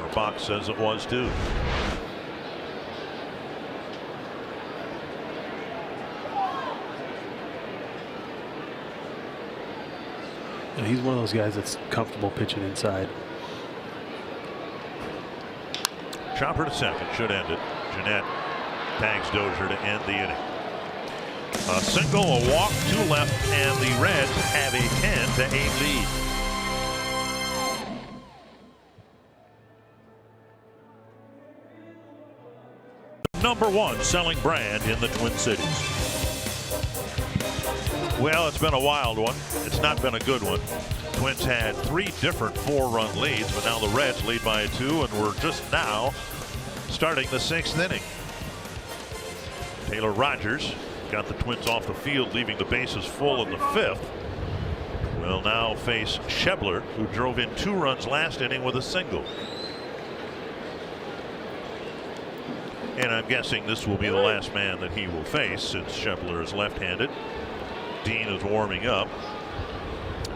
our box says it was too. Yeah, he's one of those guys that's comfortable pitching inside. Chopper to second, should end it. Jeanette tags Dozier to end the inning. A single, a walk, 2 left, and the Reds have a 10-8 lead. #1 selling brand in the Twin Cities. Well, it's been a wild one. It's not been a good one. Twins had 3 different 4-run leads, but now the Reds lead by 2, and we're just now starting the 6th inning. Taylor Rogers got the Twins off the field, leaving the bases full in the 5th. Will now face Schebler, who drove in 2 runs last inning with a single. And I'm guessing this will be the last man that he will face, since Schebler is left-handed. Dean is warming up.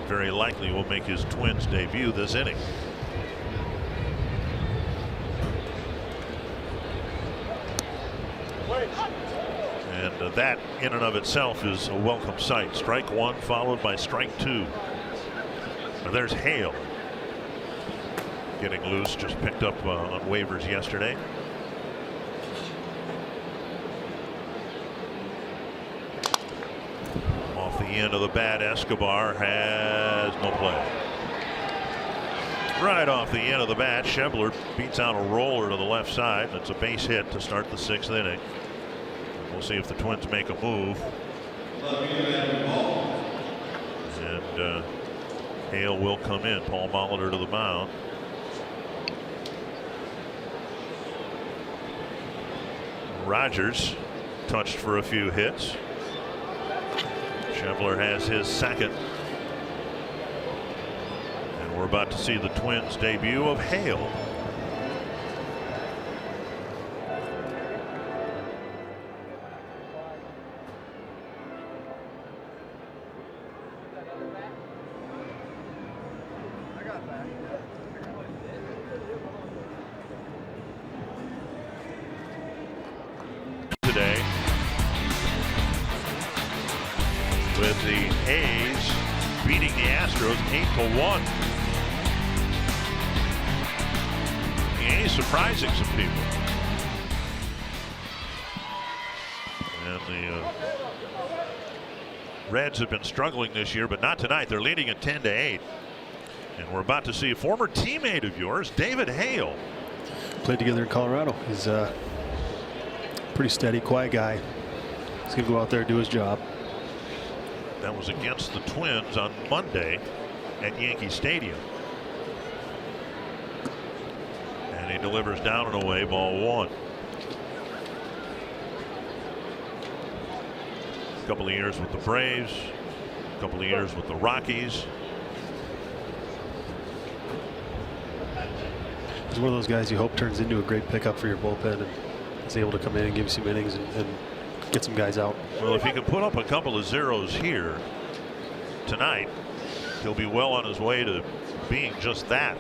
Very likely will make his Twins debut this inning. And that in and of itself is a welcome sight. Strike 1 followed by strike 2. There's Hale getting loose, just picked up on waivers yesterday. Off the end of the bat, Escobar has no play. Right off the end of the bat, Schebler beats out a roller to the left side. That's a base hit to start the 6th inning. We'll see if the Twins make a move. And Hale will come in. Paul Molitor to the mound. Rogers touched for a few hits. Schebler has his 2nd. And we're about to see the Twins debut of Hale. Today, with the A's beating the Astros 8-1. The A's surprising some people. And the Reds have been struggling this year, but not tonight. They're leading at 10-8. And we're about to see a former teammate of yours, David Hale. Played together in Colorado. He's a pretty steady, quiet guy. He's going to go out there and do his job. That was against the Twins on Monday at Yankee Stadium. And he delivers down and away, ball 1. A couple of years with the Braves, a couple of years with the Rockies. He's one of those guys you hope turns into a great pickup for your bullpen and is able to come in and give you some innings and get some guys out. Well, if he can put up a couple of zeros here tonight, he'll be well on his way to being just that.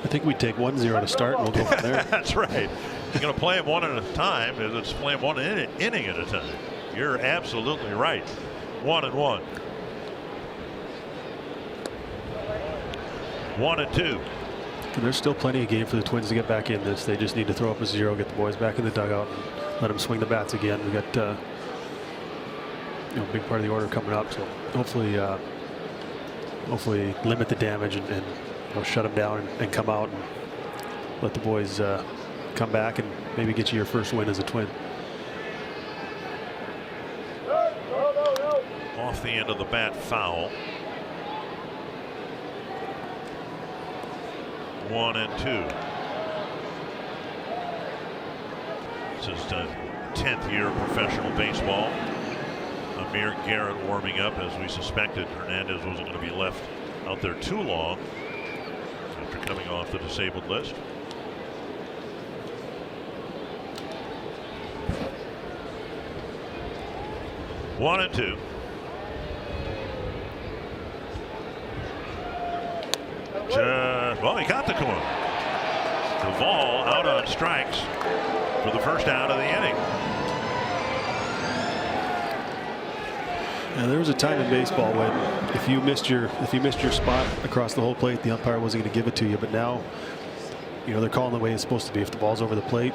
I think we'd take 1-0 to start and we'll go from there. That's right. You're going to play him one at a time. Let's play him one inning at a time. You're absolutely right. 1-1. 1-2. There's still plenty of game for the Twins to get back in this. They just need to throw up a 0, get the boys back in the dugout, and let them swing the bats again. We got a big part of the order coming up, so hopefully limit the damage and shut them down and come out and let the boys come back and maybe get you your first win as a Twin. Off the end of the bat, foul. 1-2. This is the 10th year of professional baseball. Amir Garrett warming up, as we suspected. Hernandez wasn't going to be left out there too long after coming off the disabled list. One and two. Well, he got the corner. Duvall out on strikes for the first out of the inning. Now, there was a time in baseball when if you missed your spot across the whole plate, the umpire wasn't going to give it to you. But now, they're calling the way it's supposed to be. If the ball's over the plate,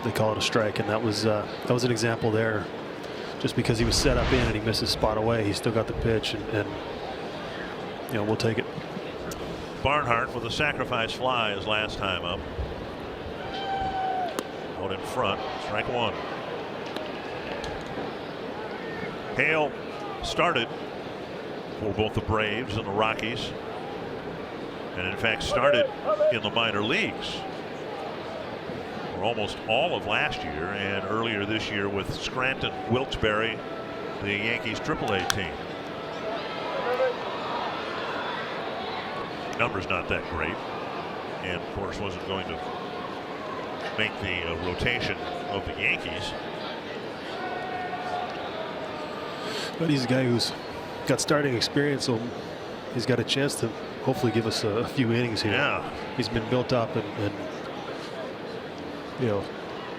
they call it a strike, and that was an example there. Just because he was set up in and he missed his spot away, he still got the pitch, and we'll take it. Barnhart with a sacrifice fly his last time up. Out in front, strike one. Hale started for both the Braves and the Rockies, and in fact started in the minor leagues for almost all of last year and earlier this year with Scranton Wilkes-Barre, the Yankees AAA team. Numbers not that great, and of course wasn't going to make the rotation of the Yankees. But he's a guy who's got starting experience, so he's got a chance to hopefully give us a few innings here. Yeah. He's been built up, and you know,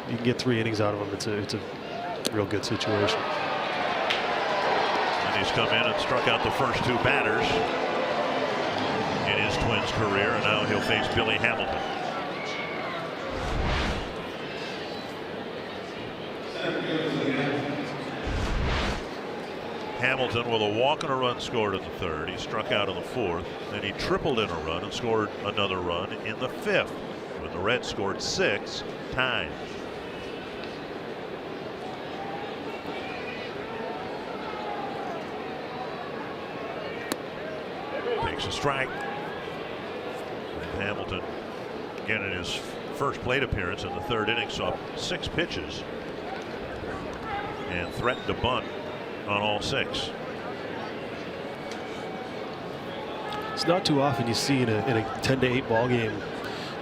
you can get 3 innings out of him. It's a real good situation. And he's come in and struck out the first 2 batters in his Twins career, and now he'll face Billy Hamilton. Hamilton with a walk and a run scored in the 3rd. He struck out in the 4th. Then he tripled in a run and scored another run in the 5th, when the Reds scored 6 times. Takes a strike. And Hamilton, again in his first plate appearance in the 3rd inning, saw 6 pitches and threatened to bunt on all 6. It's not too often you see in a 10-8 ball game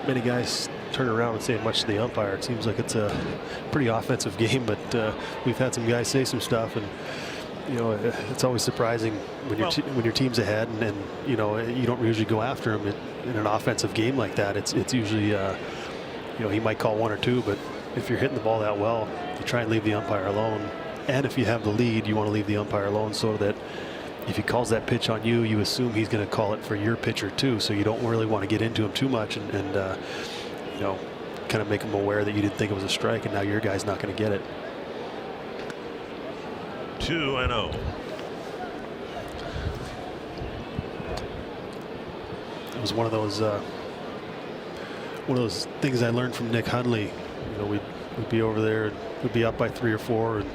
many guys turn around and say much to the umpire. It seems like it's a pretty offensive game, but we've had some guys say some stuff, and you know, it's always surprising when your team's ahead, and you know, you don't usually go after him in an offensive game like that. It's usually you know, he might call 1 or 2, but if you're hitting the ball that well, you try and leave the umpire alone. And if you have the lead, you want to leave the umpire alone, so that if he calls that pitch on you, you assume he's going to call it for your pitcher too. So you don't really want to get into him too much, and you know, kind of make him aware that you didn't think it was a strike, and now your guy's not going to get it. 2-0. It was one of those things I learned from Nick Hundley. You know, we'd be over there and we'd be up by 3 or 4, and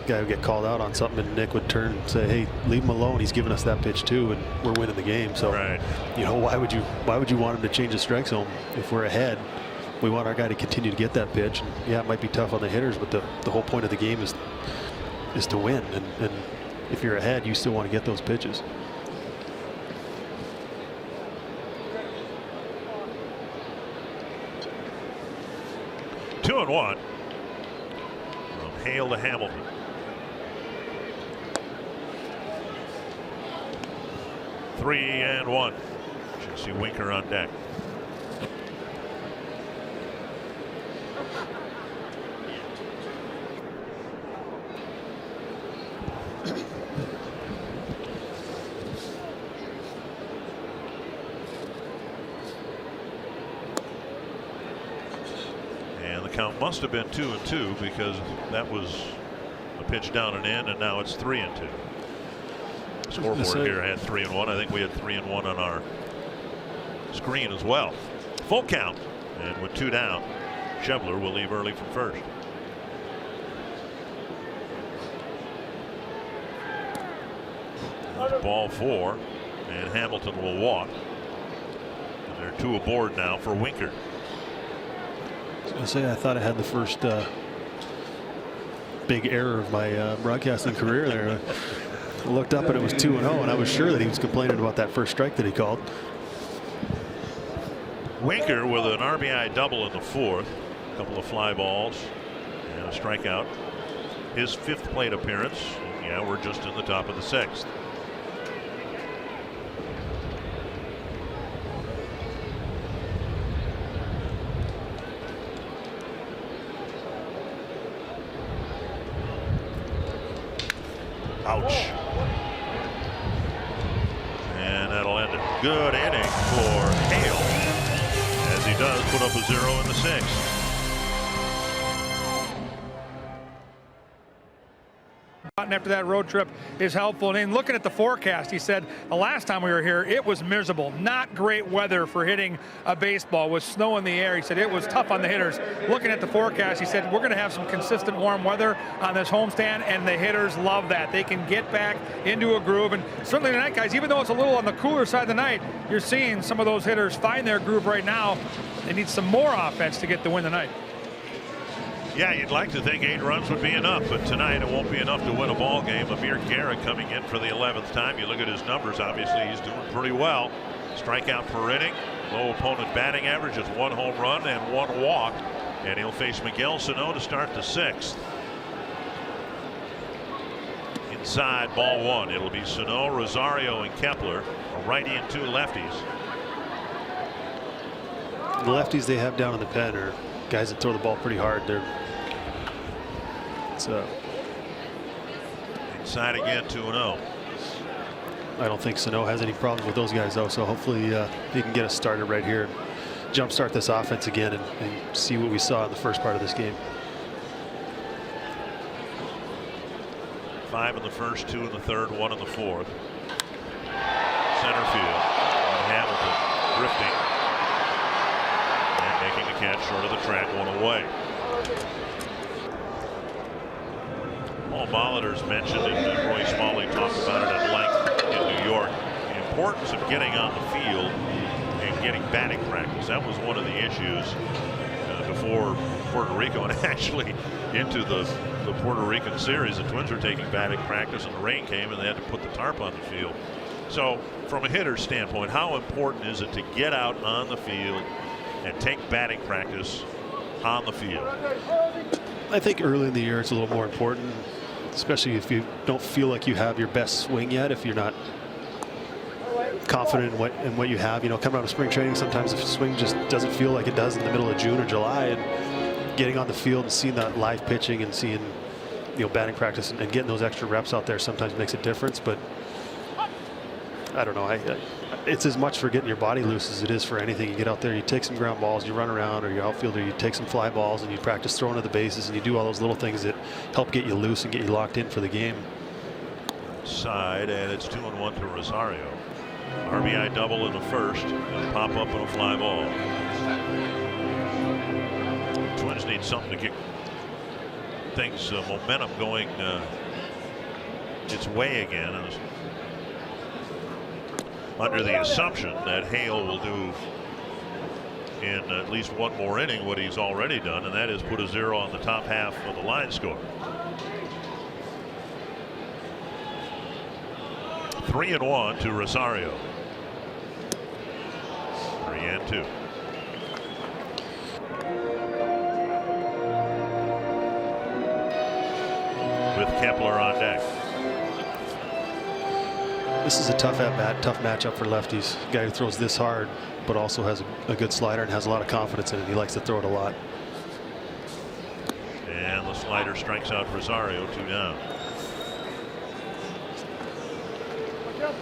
the guy would get called out on something, and Nick would turn and say, "Hey, leave him alone. He's giving us that pitch too, and we're winning the game." So, right. You know, why would you want him to change the strike zone if we're ahead? We want our guy to continue to get that pitch. And yeah, it might be tough on the hitters, but the whole point of the game is to win. And if you're ahead, you still want to get those pitches. Two and one. From Hale to Hamilton. Three and one. Should see Winker on deck. And the count must have been 2-2 because that was a pitch down and in, and now it's 3-2. Scoreboard here had 3-1. I think we had 3-1 on our screen as well. Full count, and with 2 down, Schebler will leave early from first. That's ball 4, and Hamilton will walk. And there are 2 aboard now for Winker. I thought I had the first big error of my broadcasting career there. I looked up and it was 2-0, and I was sure that he was complaining about that first strike that he called. Winker with an RBI double in the 4th, a couple of fly balls and a strikeout. His 5th plate appearance. Yeah, we're just in the top of the 6th. Ouch. And that'll end it. Good inning for Hale, as he does put up a 0 in the 6th. gotten after that road trip is helpful. And in looking at the forecast, he said the last time we were here, it was miserable. Not great weather for hitting a baseball with snow in the air. He said it was tough on the hitters. Looking at the forecast, he said we're going to have some consistent warm weather on this homestand, and the hitters love that. They can get back into a groove. And certainly tonight, guys, even though it's a little on the cooler side of the night, you're seeing some of those hitters find their groove right now. They need some more offense to get the win tonight. Yeah, you'd like to think 8 runs would be enough, but tonight it won't be enough to win a ball game. Amir Garrett coming in for the 11th time. You look at his numbers, obviously he's doing pretty well. Strikeout per inning, low opponent batting average, just 1 home run and 1 walk, and he'll face Miguel Sano to start the 6th. Inside, ball 1. It'll be Sano, Rosario, and Kepler, a righty and 2 lefties. The lefties they have down in the pen are guys that throw the ball pretty hard. Inside again, 2-0. I don't think Sano has any problem with those guys though, so hopefully he can get us started right here, jumpstart this offense again, and see what we saw in the first part of this game. 5 in the first, 2 in the third, 1 in the fourth. Center field. Hamilton drifting and making the catch short of the track, 1 away. Paul Molitor's mentioned it, and Roy Smalley talked about it at length in New York. The importance of getting on the field and getting batting practice. That was one of the issues before Puerto Rico, and actually into the Puerto Rican series. The Twins were taking batting practice, and the rain came, and they had to put the tarp on the field. So, from a hitter's standpoint, how important is it to get out on the field and take batting practice on the field? I think early in the year it's a little more important, especially if you don't feel like you have your best swing yet. If you're not confident in what you have, you know, coming out of spring training, sometimes the swing just doesn't feel like it does in the middle of June or July, and getting on the field and seeing that live pitching and seeing, you know, batting practice and getting those extra reps out there sometimes makes a difference. But I don't know, it's as much for getting your body loose as it is for anything. You get out there, you take some ground balls, you run around, or your outfielder, you take some fly balls and you practice throwing to the bases, and you do all those little things that help get you loose and get you locked in for the game. Side, and it's 2-1 to Rosario. RBI double in the first, and pop up on a fly ball. Twins need something to get things, momentum going its way again. And under the assumption that Hale will do in at least 1 more inning what he's already done, and that is put a 0 on the top half of the line score. 3-1 to Rosario. 3-2. With Kepler on deck. This is a tough at-bat, tough matchup for lefties. A guy who throws this hard, but also has a good slider and has a lot of confidence in it. He likes to throw it a lot. And the slider strikes out Rosario, 2 down.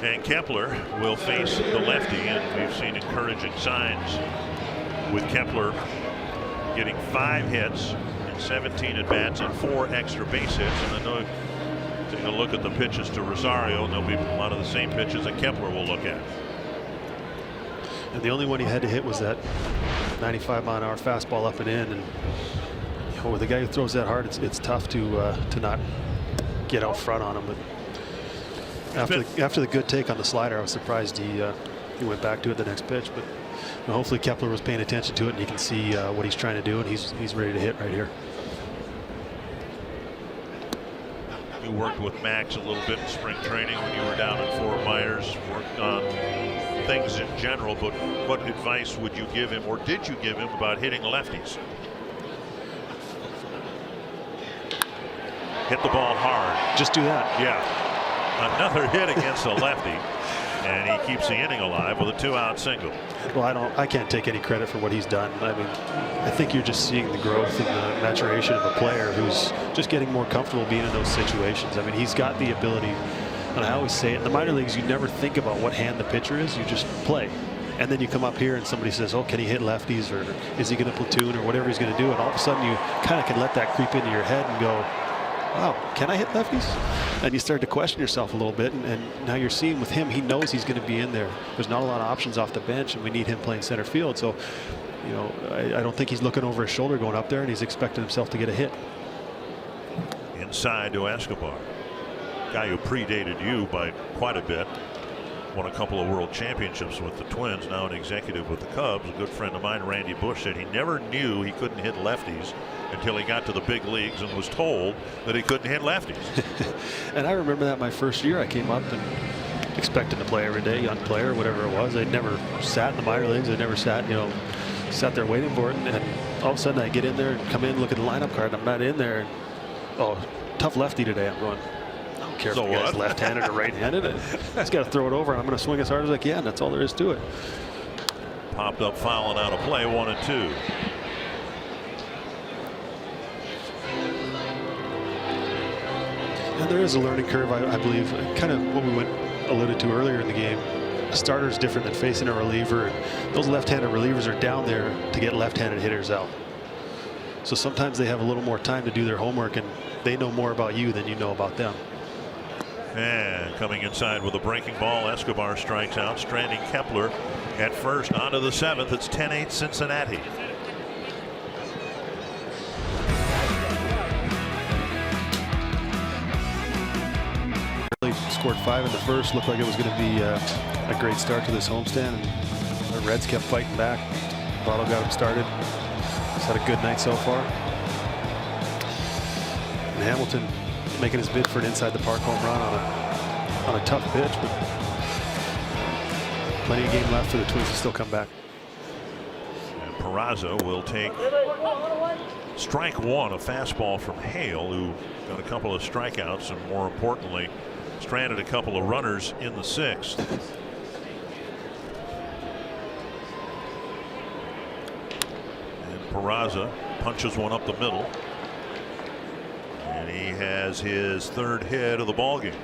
And Kepler will face the lefty, and we've seen encouraging signs with Kepler getting 5 hits in 17 at-bats and 4 extra base hits. And I know, take a look at the pitches to Rosario, and there'll be a lot of the same pitches that Kepler will look at. And the only one he had to hit was that 95-mile-an-hour fastball up and in. And you know, with a guy who throws that hard, it's tough to not get out front on him. But after the good take on the slider, I was surprised he went back to it the next pitch. But you know, hopefully Kepler was paying attention to it, and you can see what he's trying to do, and he's ready to hit right here. You worked with Max a little bit in spring training when you were down in Fort Myers, worked on things in general, but what advice would you give him, or did you give him, about hitting lefties? Hit the ball hard. Just do that. Yeah. Another hit against a lefty, and he keeps the inning alive with a 2-out single. Well, I can't take any credit for what he's done. I mean, I think you're just seeing the growth and the maturation of a player who's just getting more comfortable being in those situations. I mean, he's got the ability, and I always say it, in the minor leagues, you never think about what hand the pitcher is, you just play. And then you come up here and somebody says, oh, can he hit lefties, or is he going to platoon, or whatever he's going to do, and all of a sudden you kind of can let that creep into your head and go, wow, can I hit lefties? And you start to question yourself a little bit, and now you're seeing with him, he knows he's going to be in there. There's not a lot of options off the bench, and we need him playing center field. So, you know, I don't think he's looking over his shoulder going up there, and he's expecting himself to get a hit. Inside to Escobar, guy who predated you by quite a bit. Won a couple of world championships with the Twins, now an executive with the Cubs. A good friend of mine, Randy Bush, said he never knew he couldn't hit lefties until he got to the big leagues and was told that he couldn't hit lefties. And I remember that my first year I came up and expected to play every day, young player, whatever it was. I'd never sat in the minor leagues. I'd never sat, you know, sat there waiting for it. And all of a sudden I get in there and come in, look at the lineup card, and I'm not in there. And, oh, tough lefty today. I'm going, I don't care if the guy's left-handed or right-handed. I just got to throw it over, and I'm going to swing as hard as I can. That's all there is to it. Popped up, fouling out of play, 1-2. And there is a learning curve, I believe, kind of what we alluded to earlier in the game. A starter is different than facing a reliever. And those left-handed relievers are down there to get left-handed hitters out. So sometimes they have a little more time to do their homework, and they know more about you than you know about them. And coming inside with a breaking ball, Escobar strikes out, stranding Kepler at first. On to the 7th. It's 10-8 Cincinnati. They scored 5 in the first. Looked like it was going to be a great start to this homestand, and the Reds kept fighting back. Votto got him started. He's had a good night so far. And Hamilton making his bid for an inside the park home run on a tough pitch, but plenty of game left for the Twins to still come back. And Peraza will take strike one, a fastball from Hale, who got a couple of strikeouts and, more importantly, stranded a couple of runners in the 6th. And Peraza punches one up the middle. And he has his 3rd hit of the ballgame.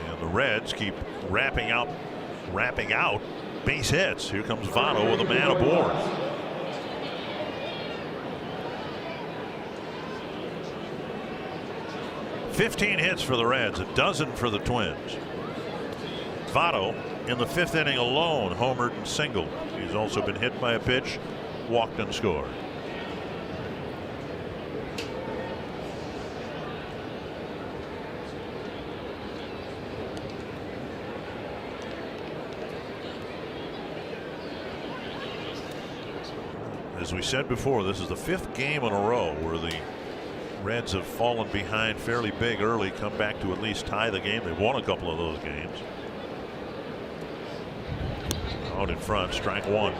And the Reds keep wrapping out base hits. Here comes Votto with a man aboard. "15 hits for the Reds, a dozen for the Twins. Votto in the 5th inning alone homered and singled. He's also been hit by a pitch, walked and scored. As we said before, this is the 5th game in a row where the Reds have fallen behind fairly big early, come back to at least tie the game. They've won a couple of those games. Out in front, strike one.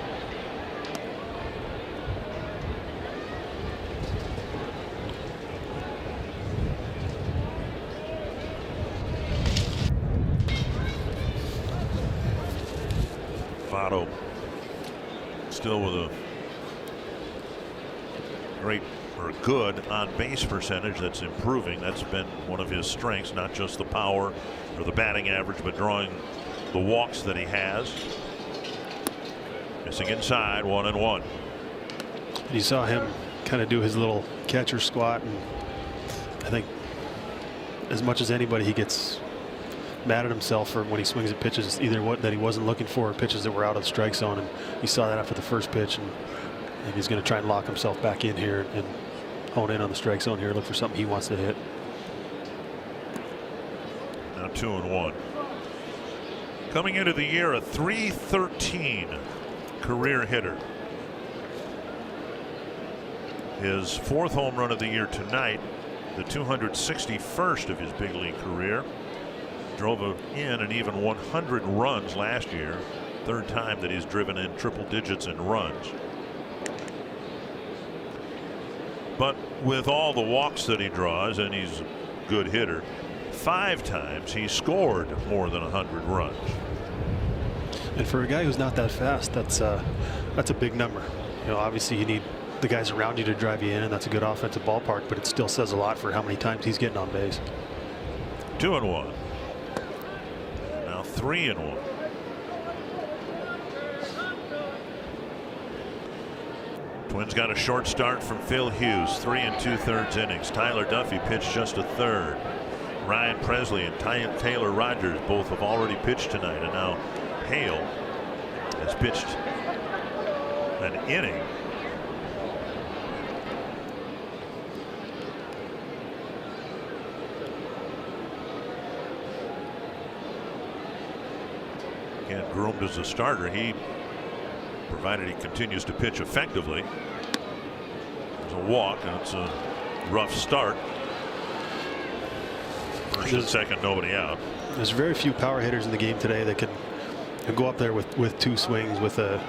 Votto still with a great or good on base percentage that's improving. That's been one of his strengths, not just the power or the batting average, but drawing the walks that he has. Missing inside, 1-1. And you saw him kind of do his little catcher squat, and I think as much as anybody, he gets mad at himself for when he swings at pitches either that he wasn't looking for or pitches that were out of the strike zone, and you saw that after the first pitch, and he's going to try and lock himself back in here and hone in on the strike zone here, look for something he wants to hit. Now 2-1. Coming into the year, a .313 career hitter. His 4th home run of the year tonight, the 261st of his big league career. Drove in an even 100 runs last year. 3rd time that he's driven in triple digits in runs. But with all the walks that he draws, and he's a good hitter, 5 times he scored more than 100 runs. And for a guy who's not that fast, that's a big number. You know, obviously you need the guys around you to drive you in, and that's a good offensive ballpark, but it still says a lot for how many times he's getting on base. 2-1. Now 3-1. Twins got a short start from Phil Hughes, 3 2/3 innings. Tyler Duffy pitched just a third. Ryan Presley and Taylor Rogers both have already pitched tonight, and now Hale has pitched an inning. Again, groomed as a starter. He, provided he continues to pitch effectively. There's a walk, and it's a rough start. First and second, nobody out. There's very few power hitters in the game today that can go up there with two swings, with a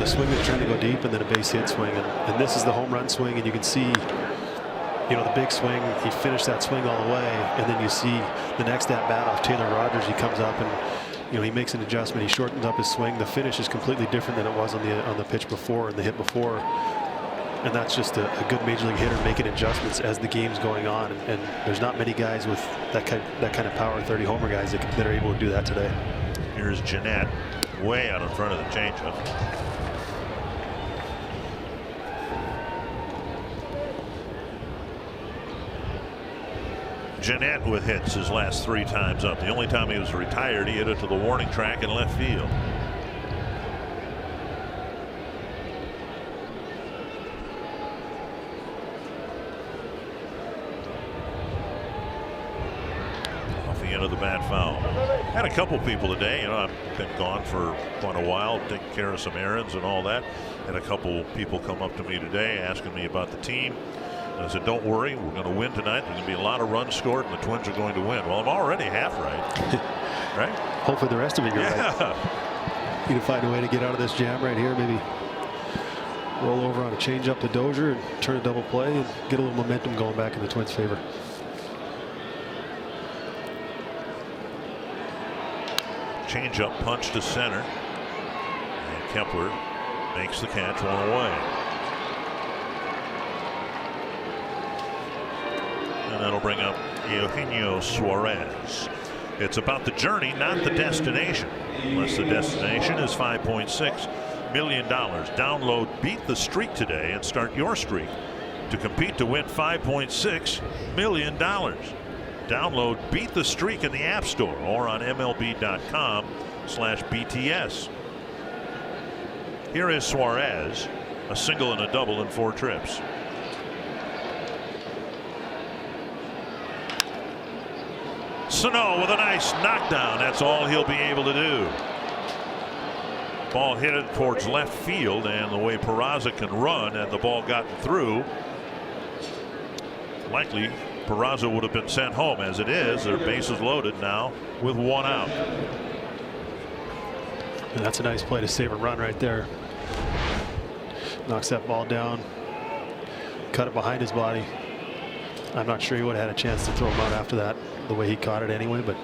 swing that's trying to go deep and then a base hit swing, and this is the home run swing, and you can see, you know, the big swing. He finished that swing all the way, and then you see the next at bat off Taylor Rogers. He comes up and, you know, he makes an adjustment. He shortens up his swing. The finish is completely different than it was on the pitch before and the hit before. And that's just a good major league hitter making adjustments as the game's going on. And there's not many guys with that kind of power, 30 homer guys that are able to do that today. Here's Jeanette, way out in front of the changeup. Jeanette with hits his last 3 times up. The only time he was retired, he hit it to the warning track in left field. Off the end of the bat foul. Had a couple people today. You know, I've been gone for quite a while, taking care of some errands and all that. Had a couple people come up to me today asking me about the team. I said, don't worry, we're going to win tonight. There's going to be a lot of runs scored, and the Twins are going to win. Well, I'm already half right. Right? Hopefully the rest of it you're right. You need to find a way to get out of this jam right here. Maybe roll over on a changeup to Dozier and turn a double play and get a little momentum going back in the Twins' favor. Changeup punch to center. And Kepler makes the catch, one away. And that'll bring up Eugenio Suarez. It's about the journey, not the destination. Unless the destination is $5.6 million. Download Beat the Streak today and start your streak to compete to win $5.6 million. Download Beat the Streak in the App Store or on MLB.com/BTS. Here is Suarez, a single and a double in 4 trips. Sano with a nice knockdown. That's all he'll be able to do. Ball hit it towards left field, and the way Peraza can run and the ball gotten through, likely Peraza would have been sent home. As it is, their bases loaded now with 1 out. And that's a nice play to save a run right there. Knocks that ball down, cut it behind his body. I'm not sure he would have had a chance to throw him out after that, the way he caught it anyway, but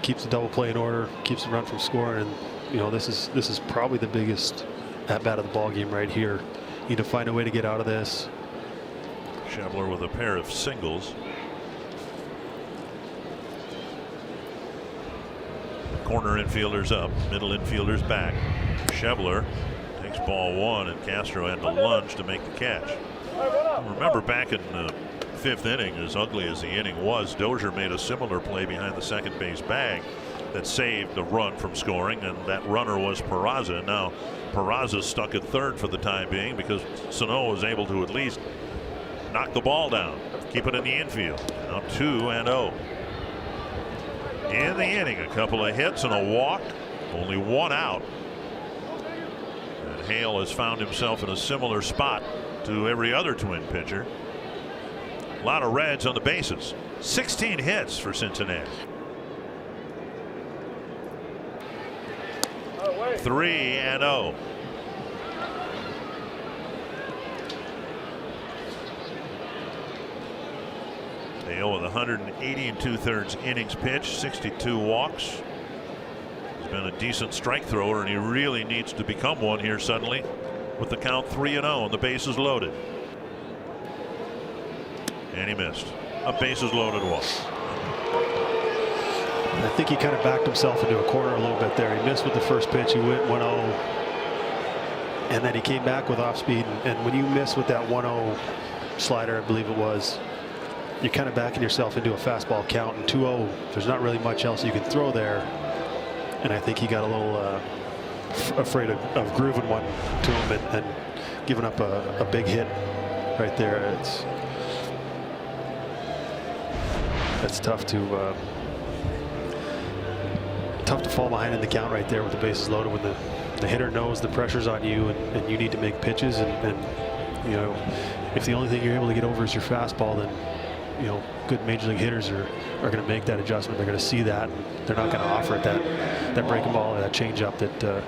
keeps the double play in order, keeps the run from scoring. And you know, this is probably the biggest at bat of the ball game right here. You need to find a way to get out of this. Schebler with a pair of singles. Corner infielders up, middle infielders back. Schebler takes ball 1, and Castro had to lunge to make the catch. Remember back in the 5th inning, as ugly as the inning was, Dozier made a similar play behind the second base bag that saved the run from scoring, and that runner was Peraza. Now Peraza's stuck at third for the time being because Sano was able to at least knock the ball down, keep it in the infield. Now 2-0 in the inning. A couple of hits and a walk, only 1 out, and Hale has found himself in a similar spot to every other Twin pitcher. A lot of Reds on the bases. 16 hits for Cincinnati. 3-0. Hale with 180 2/3 innings pitched, 62 walks. He's been a decent strike thrower, and he really needs to become one here suddenly with the count 3-0 and the bases loaded. And he missed. A bases loaded walk. I think he kind of backed himself into a corner a little bit there. He missed with the first pitch. He went 1-0. and then he came back with off speed. And when you miss with that 1-0 slider, I believe it was, you're kind of backing yourself into a fastball count. And 2-0, there's not really much else you can throw there. And I think he got a little afraid of grooving one to him and giving up a big hit right there. It's tough to fall behind in the count right there with the bases loaded when the hitter knows the pressure's on you and you need to make pitches, and you know, if the only thing you're able to get over is your fastball, then you know, good major league hitters are going to make that adjustment. They're going to see that, and they're not going to offer it that breaking ball or that changeup that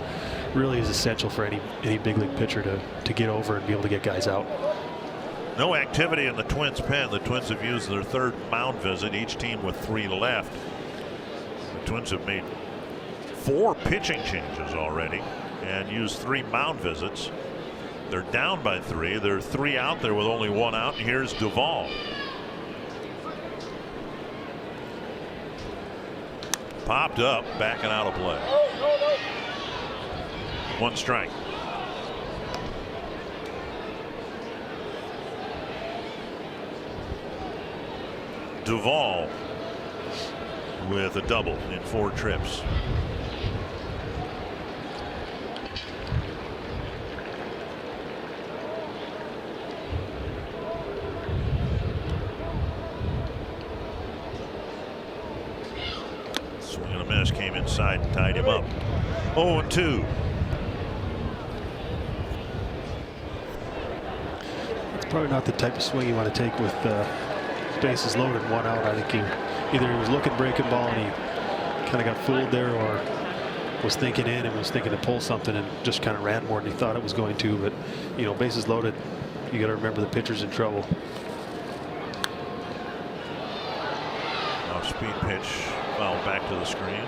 really is essential for any big league pitcher to get over and be able to get guys out. No activity in the Twins pen. The Twins have used their third mound visit, each team with 3 left. The Twins have made 4 pitching changes already and used 3 mound visits. They're down by 3. There are 3 out there with only 1 out. And here's Duvall. Popped up, backing out of play. 1 strike. Duvall with a double in 4 trips. Swing and a miss, came inside and tied him up. 0-2. It's probably not the type of swing you want to take with bases loaded, 1 out. I think either he was looking breaking ball and he kind of got fooled there, or was thinking in and was thinking to pull something and just kind of ran more than he thought it was going to. But you know, bases loaded, you got to remember the pitcher's in trouble. Off speed pitch, foul back to the screen.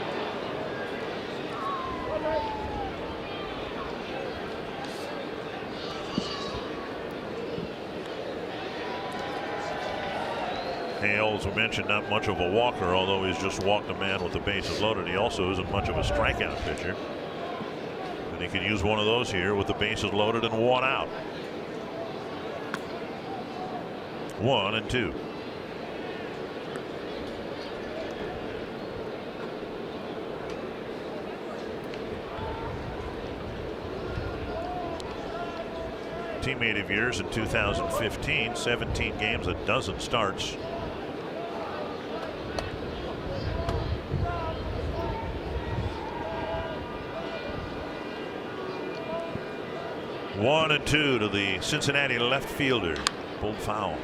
Hale, as we mentioned, not much of a walker, although he's just walked a man with the bases loaded. He also isn't much of a strikeout pitcher. And he can use one of those here with the bases loaded and 1 out. 1-2. Teammate of yours in 2015, 17 games, a dozen starts. One and 2 to the Cincinnati left fielder. Pulled foul.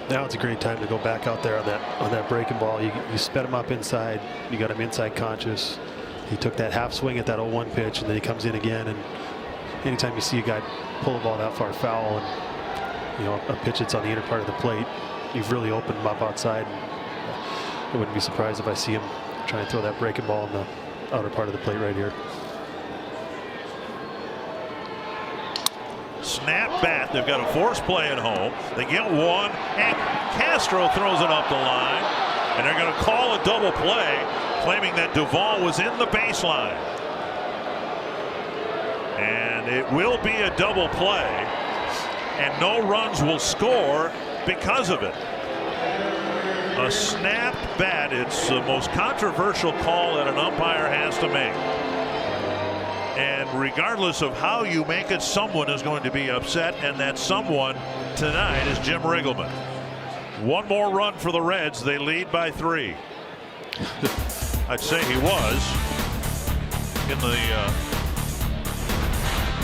Now it's a great time to go back out there on that breaking ball. You sped him up inside. You got him inside conscious. He took that half swing at that 0-1 pitch, and then he comes in again. And anytime you see a guy pull a ball that far foul, and you know, a pitch that's on the inner part of the plate, you've really opened him up outside. I wouldn't be surprised if I see him try and throw that breaking ball in the outer part of the plate right here. Snap bat. They've got a force play at home. They get 1, and Castro throws it up the line, and they're going to call a double play, claiming that Duvall was in the baseline. And it will be a double play, and no runs will score because of it. A snapped bat. It's the most controversial call that an umpire has to make. And regardless of how you make it, someone is going to be upset, and that someone tonight is Jim Riggleman. 1 more run for the Reds. They lead by 3. I'd say he was in the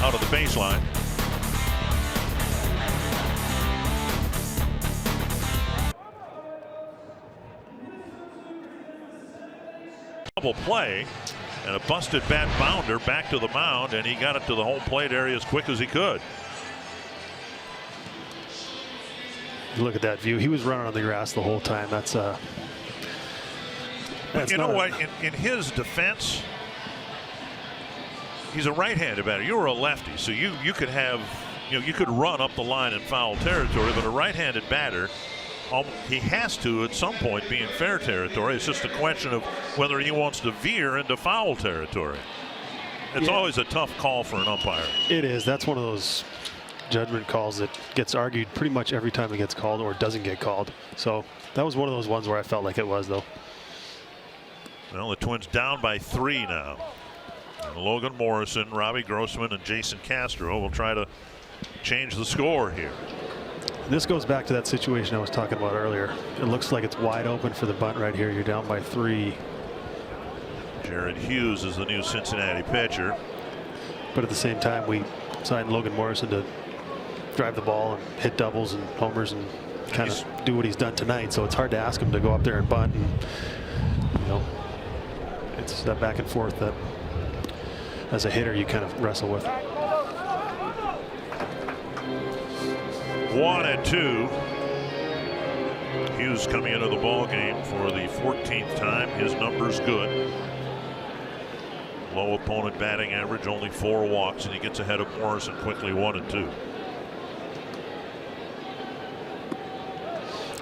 out of the baseline. Double play. And a busted bat bounder back to the mound, and he got it to the home plate area as quick as he could. Look at that view. He was running on the grass the whole time. That's you know what? In his defense, he's a right-handed batter. You were a lefty, so you could have, you know, you could run up the line in foul territory. But a right-handed batter, he has to at some point be in fair territory. It's just a question of whether he wants to veer into foul territory. It's always a tough call for an umpire. It is. That's one of those judgment calls that gets argued pretty much every time it gets called or doesn't get called. So that was one of those ones where I felt like it was, though. Well, the Twins down by 3 now. And Logan Morrison, Robbie Grossman, and Jason Castro will try to change the score here. This goes back to that situation I was talking about earlier. It looks like it's wide open for the bunt right here. You're down by 3. Jared Hughes is the new Cincinnati pitcher. But at the same time, we signed Logan Morrison to drive the ball and hit doubles and homers and kind of do what he's done tonight. So it's hard to ask him to go up there and bunt. And, you know, it's that back and forth that as a hitter you kind of wrestle with. 1-2. Hughes coming into the ball game for the 14th time. His number's good. Low opponent batting average, only 4 walks, and he gets ahead of Morrison quickly. 1-2.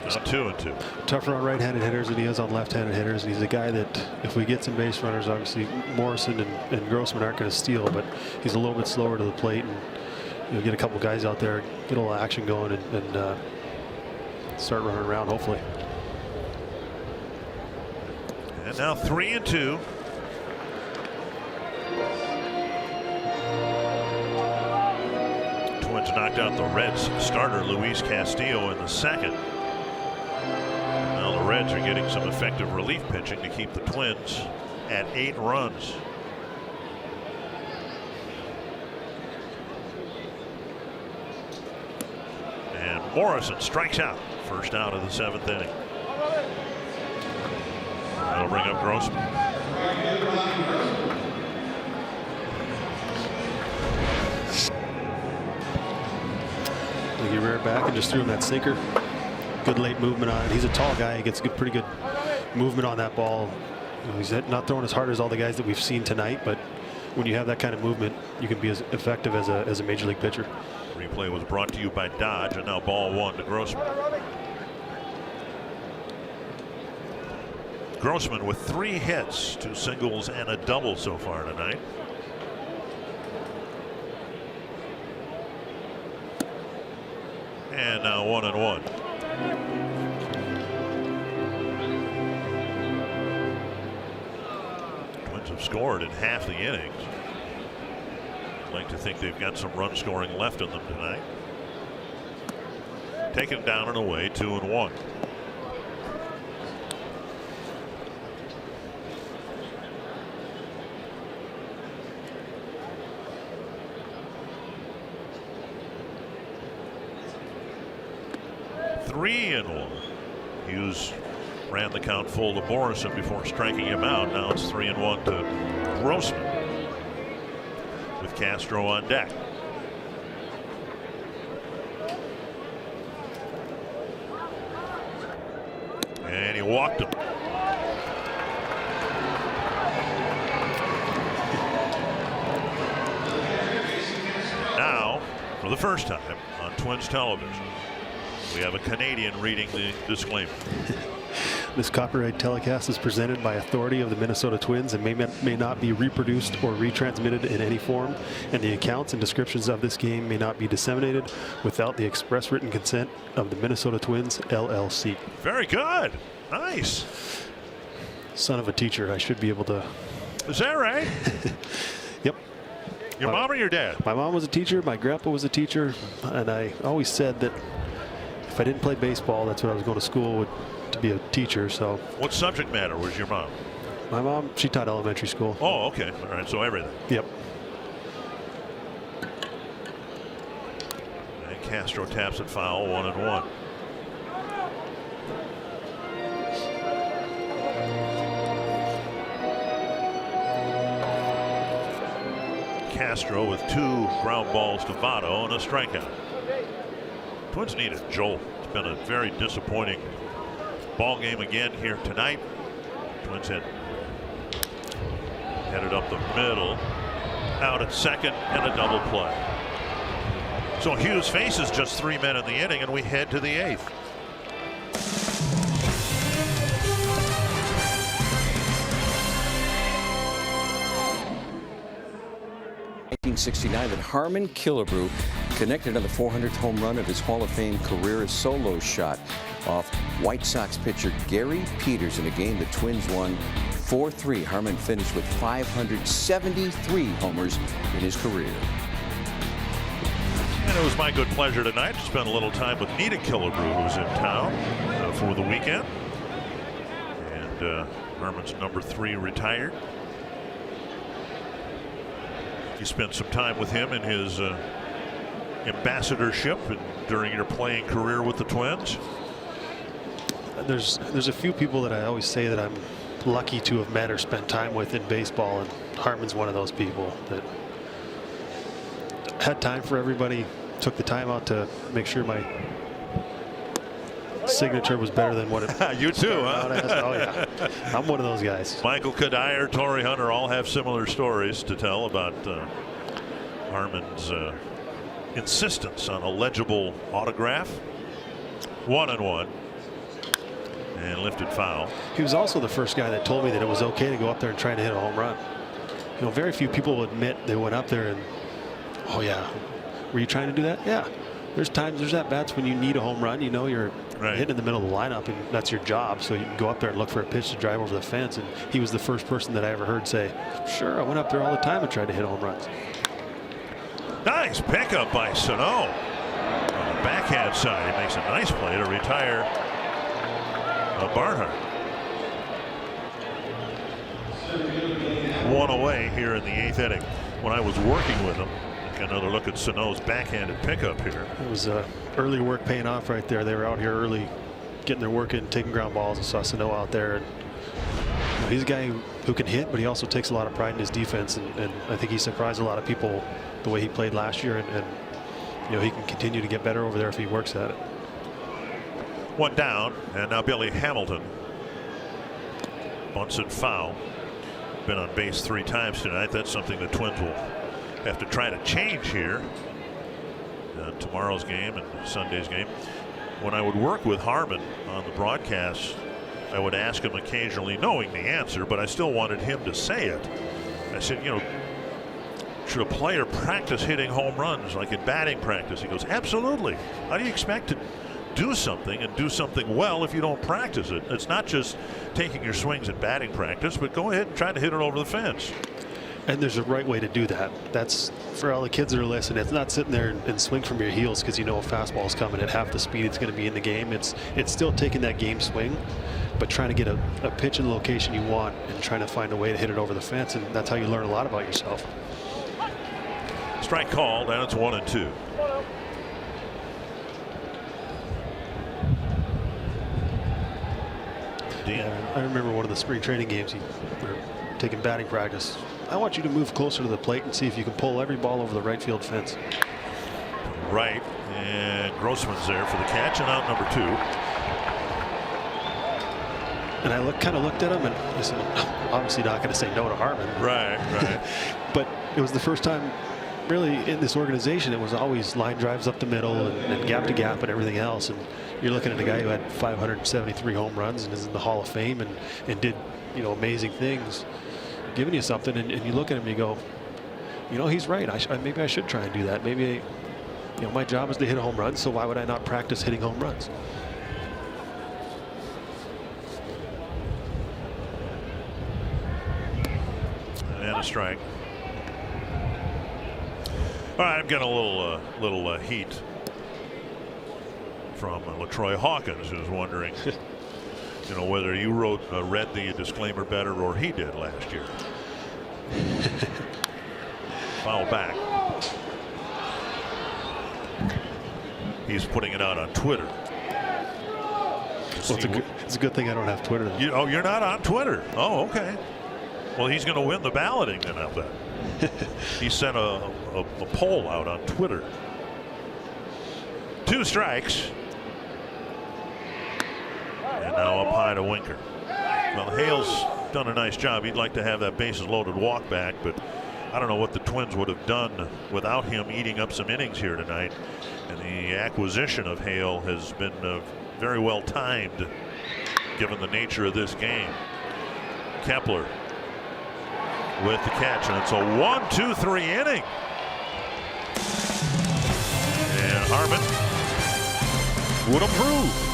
Now 2-2. Tougher on right-handed hitters than he is on left-handed hitters, and he's a guy that if we get some base runners, obviously Morrison and Grossman aren't going to steal, but he's a little bit slower to the plate, and you'll get a couple guys out there, get a little action going, and start running around hopefully. And now 3-2. Twins knocked out the Reds starter Luis Castillo in the 2nd. Now the Reds are getting some effective relief pitching to keep the Twins at 8 runs. And Morrison strikes out. First out of the 7th inning. That'll bring up Grossman. He reared back and just threw him that sinker. Good late movement on it. He's a tall guy. He gets pretty good movement on that ball. You know, he's not throwing as hard as all the guys that we've seen tonight, but when you have that kind of movement, you can be as effective as a major league pitcher. Replay was brought to you by Dodge, and now ball 1 to Grossman. Grossman with 3 hits, 2 singles and a double so far tonight. And now 1-1. Twins have scored in half the innings. I'd like to think they've got some run scoring left in them tonight. Taken down and away, 2-1. Hughes ran the count full to Morrison before striking him out. Now it's 3-1 to Grossman with Castro on deck. And he walked him. Now, for the first time on Twins television, we have a Canadian reading the disclaimer. This copyright telecast is presented by authority of the Minnesota Twins and may not be reproduced or retransmitted in any form, and the accounts and descriptions of this game may not be disseminated without the express written consent of the Minnesota Twins, LLC. Very good. Nice. Son of a teacher. I should be able to. Is that right? Yep. Your mom or your dad? My mom was a teacher. My grandpa was a teacher. And I always said that if I didn't play baseball, that's what I was going to school to be a teacher. So. What subject matter was your mom? My mom, she taught elementary school. Oh, okay. All right. So everything. Yep. And Castro taps it foul, 1-1. Castro with 2 ground balls to Votto and a strikeout. Twins need a jolt. It's been a very disappointing ball game again here tonight. Twins headed up the middle, out at second, and a double play. So Hughes faces just 3 men in the inning, and we head to the 8th. 1969 that Harmon Killebrew connected on the 400th home run of his Hall of Fame career solo shot off White Sox pitcher Gary Peters in a game the Twins won 4-3. Harmon finished with 573 homers in his career. And it was my good pleasure tonight to spend a little time with Nita Killebrew, who's in town for the weekend. And Harmon's number 3 retired. You spent some time with him in his ambassadorship and during your playing career with the Twins. There's a few people that I always say that I'm lucky to have met or spent time with in baseball, and Harmon's one of those people that had time for everybody, took the time out to make sure my signature was better than what it You too, huh? Oh yeah, I'm one of those guys. Michael Kadire, Torrey Hunter all have similar stories to tell about Harmon's insistence on a legible autograph. 1-1 and lifted foul. He was also the first guy that told me that it was okay to go up there and try to hit a home run. You know, very few people will admit they went up there and, oh yeah, were you trying to do that? Yeah. There's at-bats when you need a home run. You know you're hitting in the middle of the lineup, and that's your job. So you can go up there and look for a pitch to drive over the fence. And he was the first person that I ever heard say, "Sure, I went up there all the time and tried to hit home runs." Nice pickup by Sano. On the backhand side, he makes a nice play to retire Barnhart. 1 away here in the 8th inning. When I was working with him, another look at Sano's backhanded pickup here. It was early work paying off right there. They were out here early, getting their work in, taking ground balls, and saw Sano out there. And, you know, he's a guy who can hit, but he also takes a lot of pride in his defense, and I think he surprised a lot of people the way he played last year, and you know, he can continue to get better over there if he works at it. 1 down, and now Billy Hamilton bunts it foul. Been on base 3 times tonight. That's something the Twins will have to try to change here. Tomorrow's game and Sunday's game. When I would work with Harmon on the broadcast, I would ask him occasionally, knowing the answer, but I still wanted him to say it. I said, you know, should a player practice hitting home runs like in batting practice? He goes, absolutely. How do you expect to do something and do something well if you don't practice it? It's not just taking your swings in batting practice, but go ahead and try to hit it over the fence. And there's a right way to do that. That's for all the kids that are listening. It's not sitting there and swing from your heels because you know a fastball is coming at half the speed it's going to be in the game. It's still taking that game swing, but trying to get a pitch in the location you want and trying to find a way to hit it over the fence. And that's how you learn a lot about yourself. Strike called, and it's 1-2. Yeah, I remember one of the spring training games. We were taking batting practice. I want you to move closer to the plate and see if you can pull every ball over the right field fence. Right, and Grossman's there for the catch, and out number 2. And I kind of looked at him, and I said, I'm obviously not going to say no to Harmon. Right. But it was the first time, really, in this organization, it was always line drives up the middle and gap to gap and everything else. And you're looking at a guy who had 573 home runs and is in the Hall of Fame and did, you know, amazing things, giving you something, and you look at him and you go, you know, he's right. Maybe I should try and do that. Maybe, you know, my job is to hit a home run, so why would I not practice hitting home runs? And a strike. All right, I'm getting a little heat from LaTroy Hawkins, who's wondering, you know, whether you read the disclaimer better or he did last year. Foul back. He's putting it out on Twitter. Well, it's a good thing I don't have Twitter. You're not on Twitter. Oh, okay. Well, he's going to win the balloting then, I bet. He sent a poll out on Twitter. 2 strikes. And now up high to Winker. Well, Hale's done a nice job. He'd like to have that bases loaded walk back, but I don't know what the Twins would have done without him eating up some innings here tonight. And the acquisition of Hale has been very well timed given the nature of this game. Kepler with the catch, and it's a 1-2-3 inning. Harmon would improve.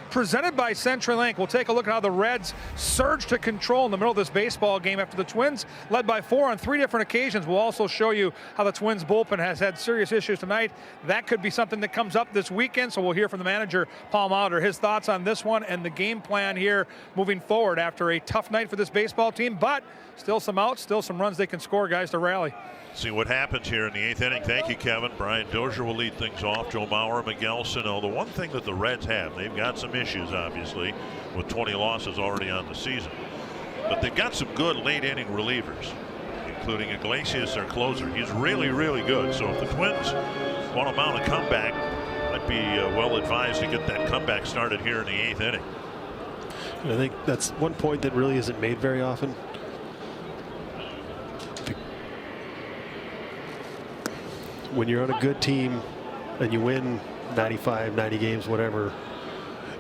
Presented by CenturyLink. We'll take a look at how the Reds surge to control in the middle of this baseball game after the Twins led by 4 on 3 different occasions. We'll also show you how the Twins bullpen has had serious issues tonight. That could be something that comes up this weekend, so we'll hear from the manager, Paul Molitor, his thoughts on this one and the game plan here moving forward after a tough night for this baseball team, but still some outs, still some runs they can score, guys, to rally. See what happens here in the 8th inning. Thank you, Kevin. Brian Dozier will lead things off. Joe Mauer, Miguel Sano. The one thing that the Reds have, they've got some issues, obviously, with 20 losses already on the season. But they've got some good late inning relievers, including Iglesias, their closer. He's really, really good. So if the Twins want to mount a comeback, might be well advised to get that comeback started here in the 8th inning. I think that's one point that really isn't made very often. When you're on a good team and you win 95, 90 games, whatever,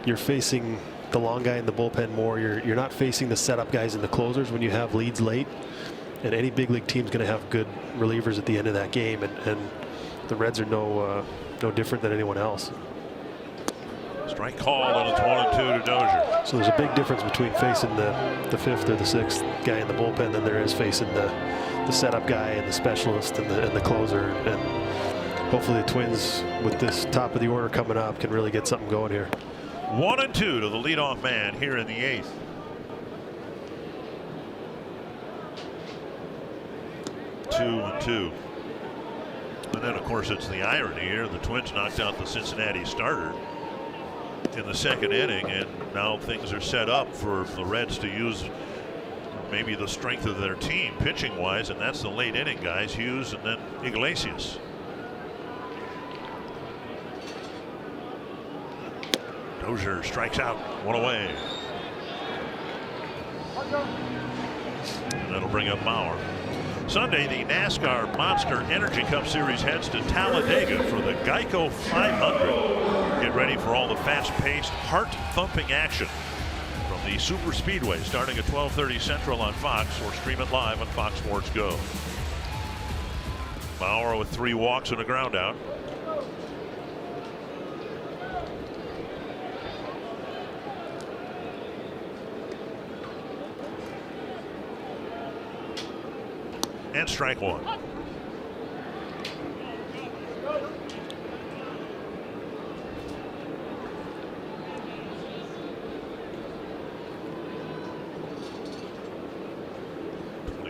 you're facing the long guy in the bullpen more. You're not facing the setup guys and the closers when you have leads late. And any big league team's going to have good relievers at the end of that game. And the Reds are no different than anyone else. Strike call, and it's 1-2 to Dozier. So there's a big difference between facing the 5th or the 6th guy in the bullpen than there is facing the setup guy and the specialist and the closer. And hopefully the Twins, with this top of the order coming up, can really get something going here. 1-2 to the leadoff man here in the 8th. Two and two. And then, of course, it's the irony here. The Twins knocked out the Cincinnati starter in the 2nd inning, and now things are set up for the Reds to use maybe the strength of their team pitching wise, and that's the late inning guys, Hughes and then Iglesias. Dozier strikes out, 1 away. And that'll bring up Mauer. Sunday, the NASCAR Monster Energy Cup Series heads to Talladega for the Geico 500. Get ready for all the fast-paced, heart-thumping action from the Super Speedway, starting at 12:30 Central on Fox, or stream it live on Fox Sports Go. Mauer with 3 walks and a ground out. And strike 1.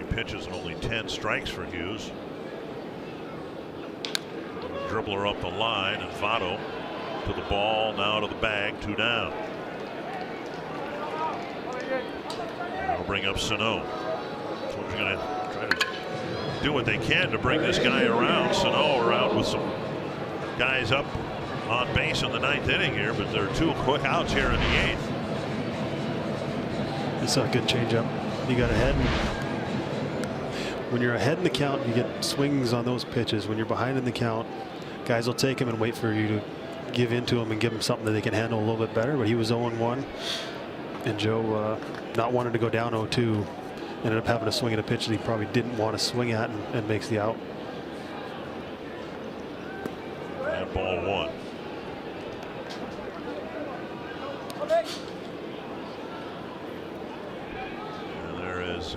Pitches and only 10 strikes for Hughes. Dribbler up the line, and Votto to the ball, now to the bag, 2 down. That'll bring up Sano. So we're going to try to do what they can to bring this guy around. Sano around with some guys up on base in the 9th inning here, but there are 2 quick outs here in the 8th. You saw a good changeup. You got ahead. When you're ahead in the count, you get swings on those pitches. When you're behind in the count, guys will take them and wait for you to give into them and give them something that they can handle a little bit better. But he was 0-1, and Joe, not wanting to go down 0-2, ended up having to swing at a pitch that he probably didn't want to swing at, and makes the out. And ball 1.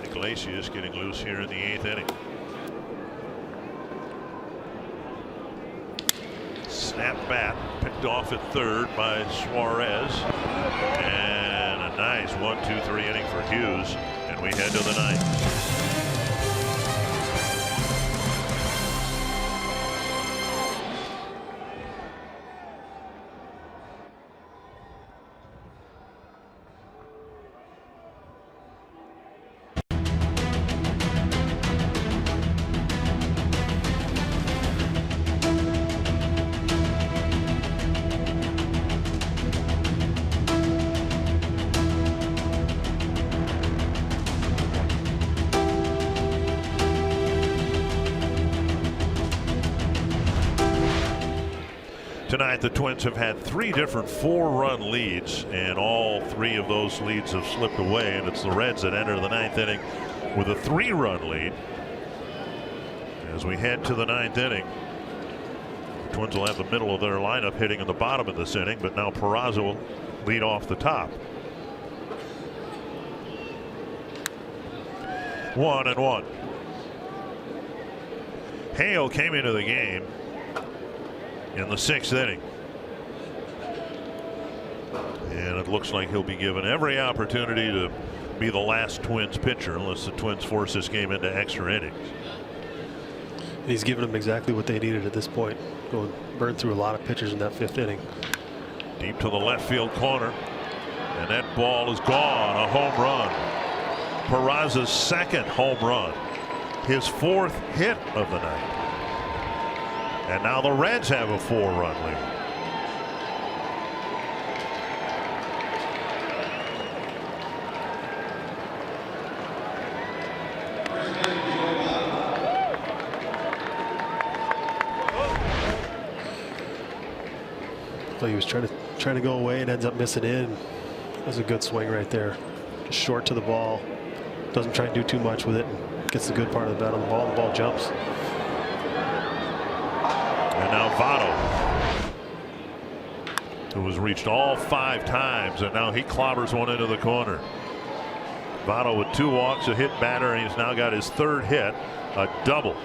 Iglesias getting loose here in the 8th inning. Snap bat picked off at 3rd by Suarez, and a nice 1-2-3 inning for Hughes, and we head to the 9th. Tonight, the Twins have had 3 different 4-run leads, and all 3 of those leads have slipped away, and it's the Reds that enter the 9th inning with a 3-run lead. As we head to the 9th inning, the Twins will have the middle of their lineup hitting in the bottom of this inning, but now Peraza will lead off the top. 1-1. Hale came into the game in the 6th inning. And it looks like he'll be given every opportunity to be the last Twins pitcher unless the Twins force this game into extra innings. He's given them exactly what they needed at this point. Burned through a lot of pitchers in that 5th inning. Deep to the left field corner. And that ball is gone. A home run. Peraza's 2nd home run. His 4th hit of the night. And now the Reds have a 4-run lead. So he was trying to go away and ends up missing in. That was a good swing right there. Just short to the ball. Doesn't try to do too much with it. And gets the good part of the bat on the ball. The ball jumps. And now Votto, who has reached all 5 times, and now he clobbers one into the corner. Votto with 2 walks, a hit batter, and he's now got his 3rd hit, a double.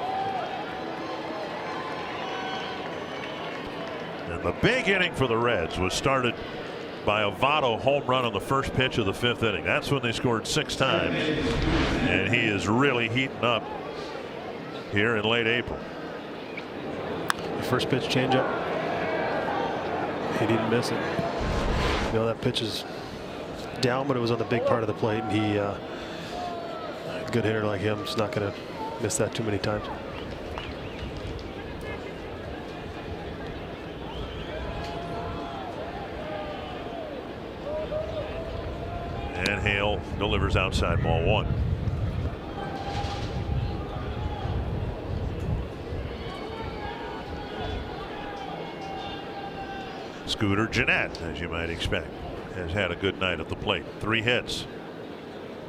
And the big inning for the Reds was started by a Votto home run on the first pitch of the 5th inning. That's when they scored 6 times, and he is really heating up here in late April. The first pitch changeup. He didn't miss it. You know, that pitch is down, but it was on the big part of the plate, and he, a good hitter like him, is not going to miss that too many times. And Hale delivers outside ball 1. Scooter Gennett, as you might expect, has had a good night at the plate. 3 hits.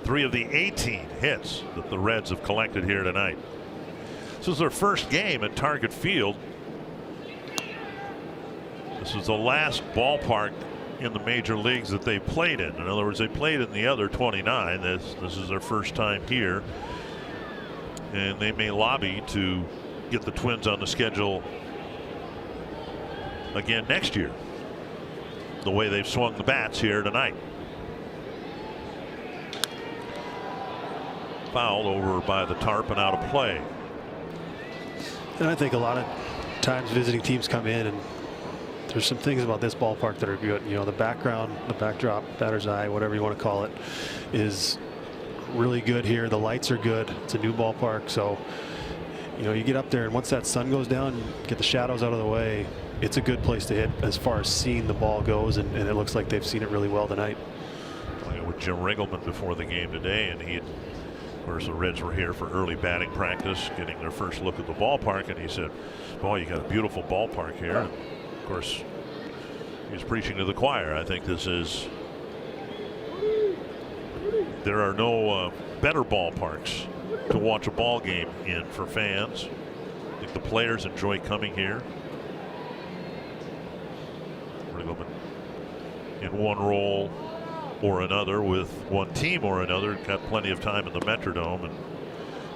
3 of the 18 hits that the Reds have collected here tonight. This is their first game at Target Field. This is the last ballpark in the major leagues that they played in. In other words, they played in the other 29. This is their first time here, and they may lobby to get the Twins on the schedule again next year, the way they've swung the bats here tonight. Fouled over by the tarp and out of play. And I think a lot of times visiting teams come in, and there's some things about this ballpark that are good. You know, the background, the backdrop, batter's eye, whatever you want to call it, is really good here. The lights are good. It's a new ballpark, so you know, you get up there, and once that sun goes down, get the shadows out of the way, it's a good place to hit as far as seeing the ball goes, and it looks like they've seen it really well tonight. Talking with Jim Riggleman before the game today, and of course, the Reds were here for early batting practice, getting their first look at the ballpark, and he said, "Boy, you got a beautiful ballpark here." And of course, he's preaching to the choir. I think there are no better ballparks to watch a ball game in for fans. I think the players enjoy coming here. Riggleman in one role or another with one team or another, got plenty of time in the Metrodome, and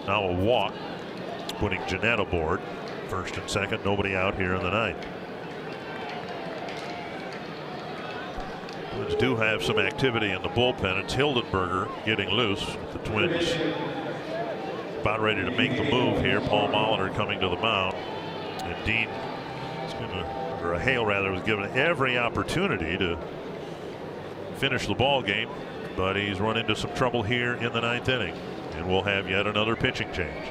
now a walk, putting Gennett aboard. 1st and 2nd, nobody out here in the 9th. Twins do have some activity in the bullpen. It's Hildenberger getting loose. The Twins about ready to make the move here. Paul Molitor coming to the mound, and Dean is or Hale rather, was given every opportunity to finish the ball game, but he's run into some trouble here in the 9th inning, and we'll have yet another pitching change.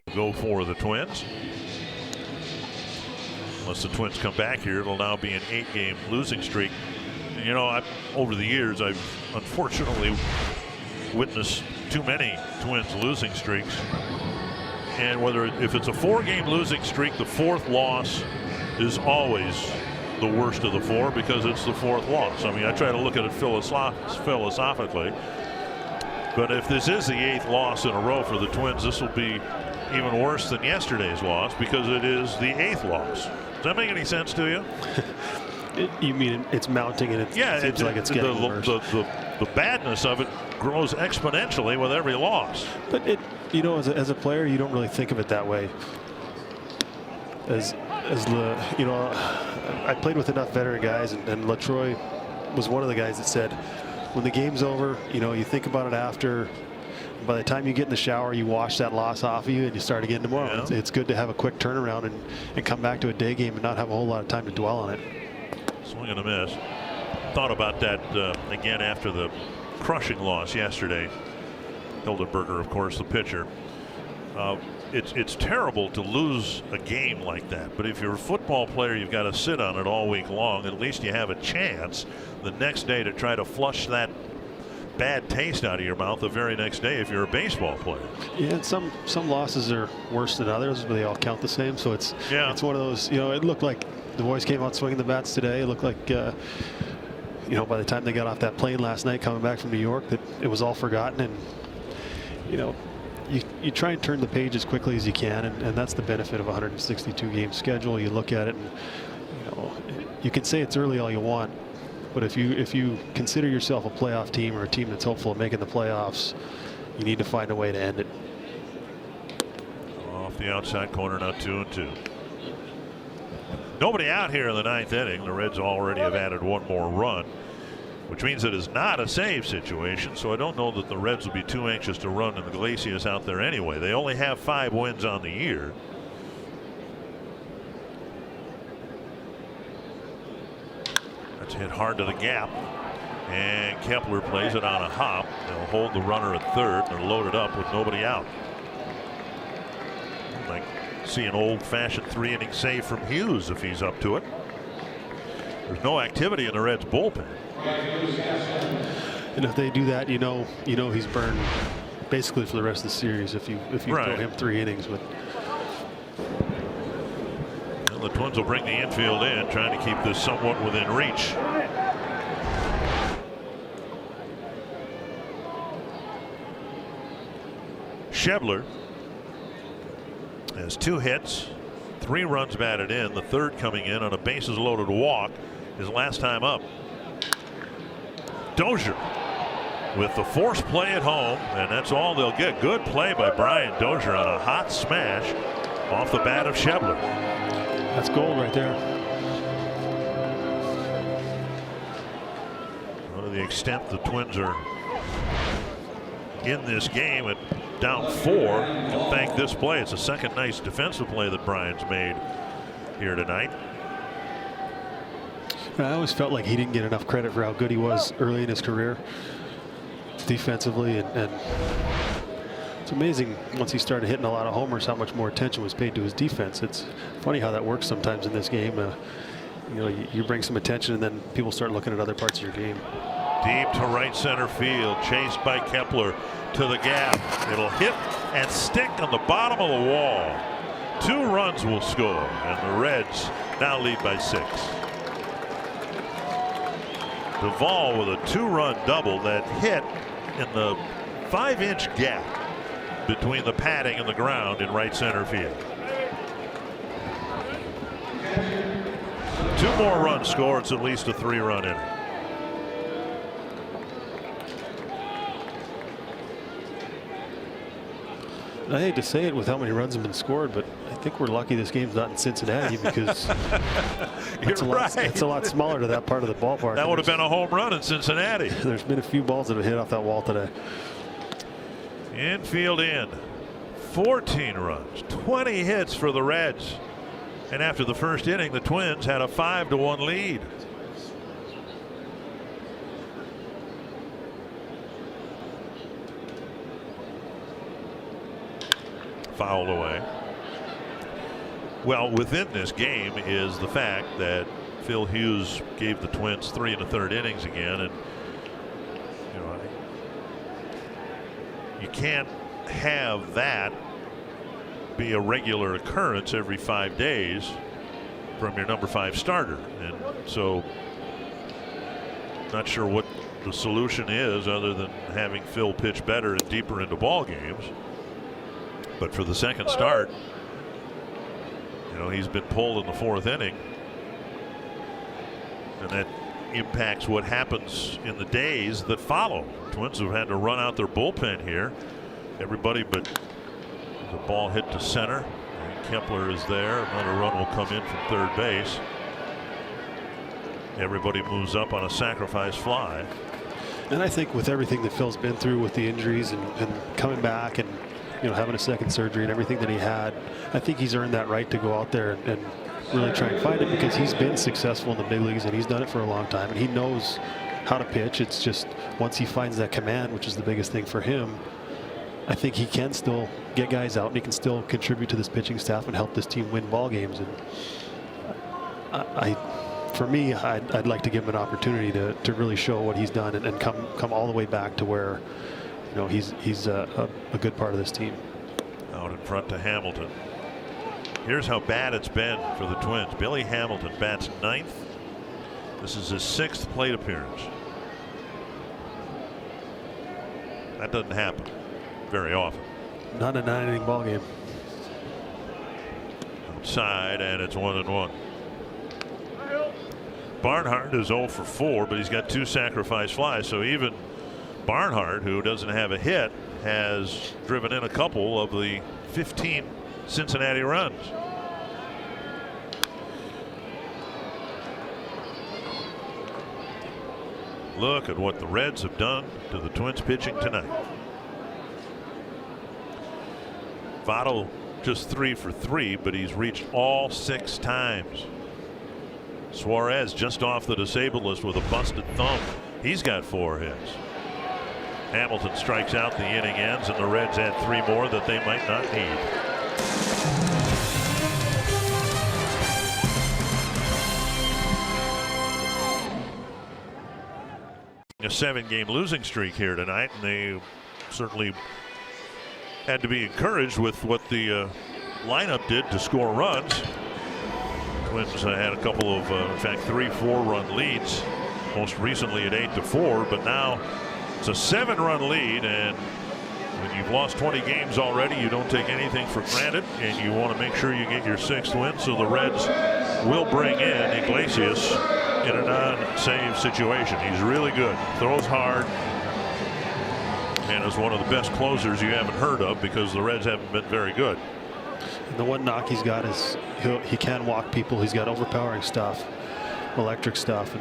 We'll go for the Twins. Unless the Twins come back here, it'll now be an 8-game losing streak. And, you know, over the years, I've unfortunately witnessed too many Twins losing streaks. And if it's a 4-game losing streak, the 4th loss is always the worst of the 4 because it's the 4th loss. I mean, I try to look at it philosophically. But if this is the 8th loss in a row for the Twins, this will be even worse than yesterday's loss because it is the 8th loss. Does that make any sense to you? You mean it's mounting and it seems like it's getting worse. The badness of it grows exponentially with every loss. But as a player, you don't really think of it that way. I played with enough veteran guys, and LaTroy was one of the guys that said, when the game's over, you think about it after. By the time you get in the shower, you wash that loss off of you and you start again tomorrow. Yeah. It's good to have a quick turnaround and come back to a day game and not have a whole lot of time to dwell on it. Swing and a miss. Thought about that again after the crushing loss yesterday. Hildenberger, of course, the pitcher. It's terrible to lose a game like that, but if you're a football player, you've got to sit on it all week long. At least you have a chance the next day to try to flush that bad taste out of your mouth the very next day if you're a baseball player. Yeah, and some losses are worse than others, but they all count the same. So it's one of those. It looked like the boys came out swinging the bats today. It looked like by the time they got off that plane last night coming back from New York, that it was all forgotten. And you try and turn the page as quickly as you can, and that's the benefit of a 162 game schedule. You look at it, and you can say it's early all you want, but if you consider yourself a playoff team or a team that's hopeful of making the playoffs, you need to find a way to end it. Off the outside corner, now 2-2. Nobody out here in the 9th inning. The Reds already have added one more run, which means it is not a save situation. So I don't know that the Reds will be too anxious to run in the Iglesias out there anyway. They only have 5 wins on the year. That's hit hard to the gap, and Kepler plays it on a hop. They'll hold the runner at third. They're loaded up with nobody out. Like see an old-fashioned 3-inning save from Hughes if he's up to it. There's no activity in the Reds bullpen. And if they do that, he's burned basically for the rest of the series if you throw him 3 innings. But the Twins will bring the infield in, trying to keep this somewhat within reach. Schebler has 2 hits, 3 runs batted in, the third coming in on a bases loaded walk his last time up. Dozier with the force play at home, and that's all they'll get. Good play by Brian Dozier on a hot smash off the bat of Schebler. That's gold right there. Well, to the extent the Twins are in this game at down 4, you can thank this play. It's the second nice defensive play that Brian's made here tonight. I always felt like he didn't get enough credit for how good he was early in his career defensively, and it's amazing once he started hitting a lot of homers how much more attention was paid to his defense. It's funny how that works sometimes in this game. You bring some attention and then people start looking at other parts of your game. Deep to right center field, chased by Kepler to the gap. It'll hit and stick on the bottom of the wall. 2 runs will score, and the Reds now lead by 6. Duvall with a 2-run double that hit in the 5-inch gap between the padding and the ground in right center field. 2 more runs score, it's at least a 3-run inning. I hate to say it with how many runs have been scored, but I think we're lucky this game's not in Cincinnati because it's a lot smaller to that part of the ballpark. That would have been a home run in Cincinnati. There's been a few balls that have hit off that wall today. Infield in, 14 runs, 20 hits for the Reds. And after the first inning, the Twins had a 5-1 lead. Fouled away. Well, within this game is the fact that Phil Hughes gave the Twins 3 1/3 innings again, and you can't have that be a regular occurrence every 5 days from your number 5 starter, and so Not sure what the solution is other than having Phil pitch better and deeper into ball games. But for the second start, you know, he's been pulled in the 4th inning, and that impacts what happens in the days that follow. Twins have had to run out their bullpen here. Everybody but the ball hit to center, and Kepler is there. Another run will come in from third base. Everybody moves up on a sacrifice fly. And I think with everything that Phil's been through with the injuries and coming back and, you know, having a second surgery and everything that he had, I think he's earned that right to go out there and really try and fight it, because he's been successful in the big leagues and he's done it for a long time and he knows how to pitch. It's just once he finds that command, which is the biggest thing for him, I think he can still get guys out and he can still contribute to this pitching staff and help this team win ball games. And for me, I'd like to give him an opportunity to really show what he's done and come all the way back to where, you know, he's a good part of this team. Out in front to Hamilton. Here's how bad it's been for the Twins. Billy Hamilton bats 9th. This is his 6th plate appearance. That doesn't happen very often. Not a 9-inning ball game. Outside, and it's 1-1. Barnhart is 0 for 4, but he's got 2 sacrifice flies. So even Barnhart, who doesn't have a hit, has driven in a couple of the 15 Cincinnati runs. Look at what the Reds have done to the Twins pitching tonight. Votto just 3 for 3, but he's reached all 6 times. Suarez just off the disabled list with a busted thumb. He's got 4 hits. Hamilton strikes out, the inning ends, and the Reds add 3 more that they might not need. A 7-game losing streak here tonight, and they certainly had to be encouraged with what the lineup did to score runs. Twins had a couple of, in fact, 3 4-run leads, most recently at 8-4, but now it's a 7-run lead, and when you've lost 20 games already, you don't take anything for granted, and you want to make sure you get your 6th win. So the Reds will bring in Iglesias in a non-save situation. He's really good, throws hard, and is one of the best closers you haven't heard of, because the Reds haven't been very good. And the one knock he's got is he can walk people. He's got overpowering stuff, electric stuff.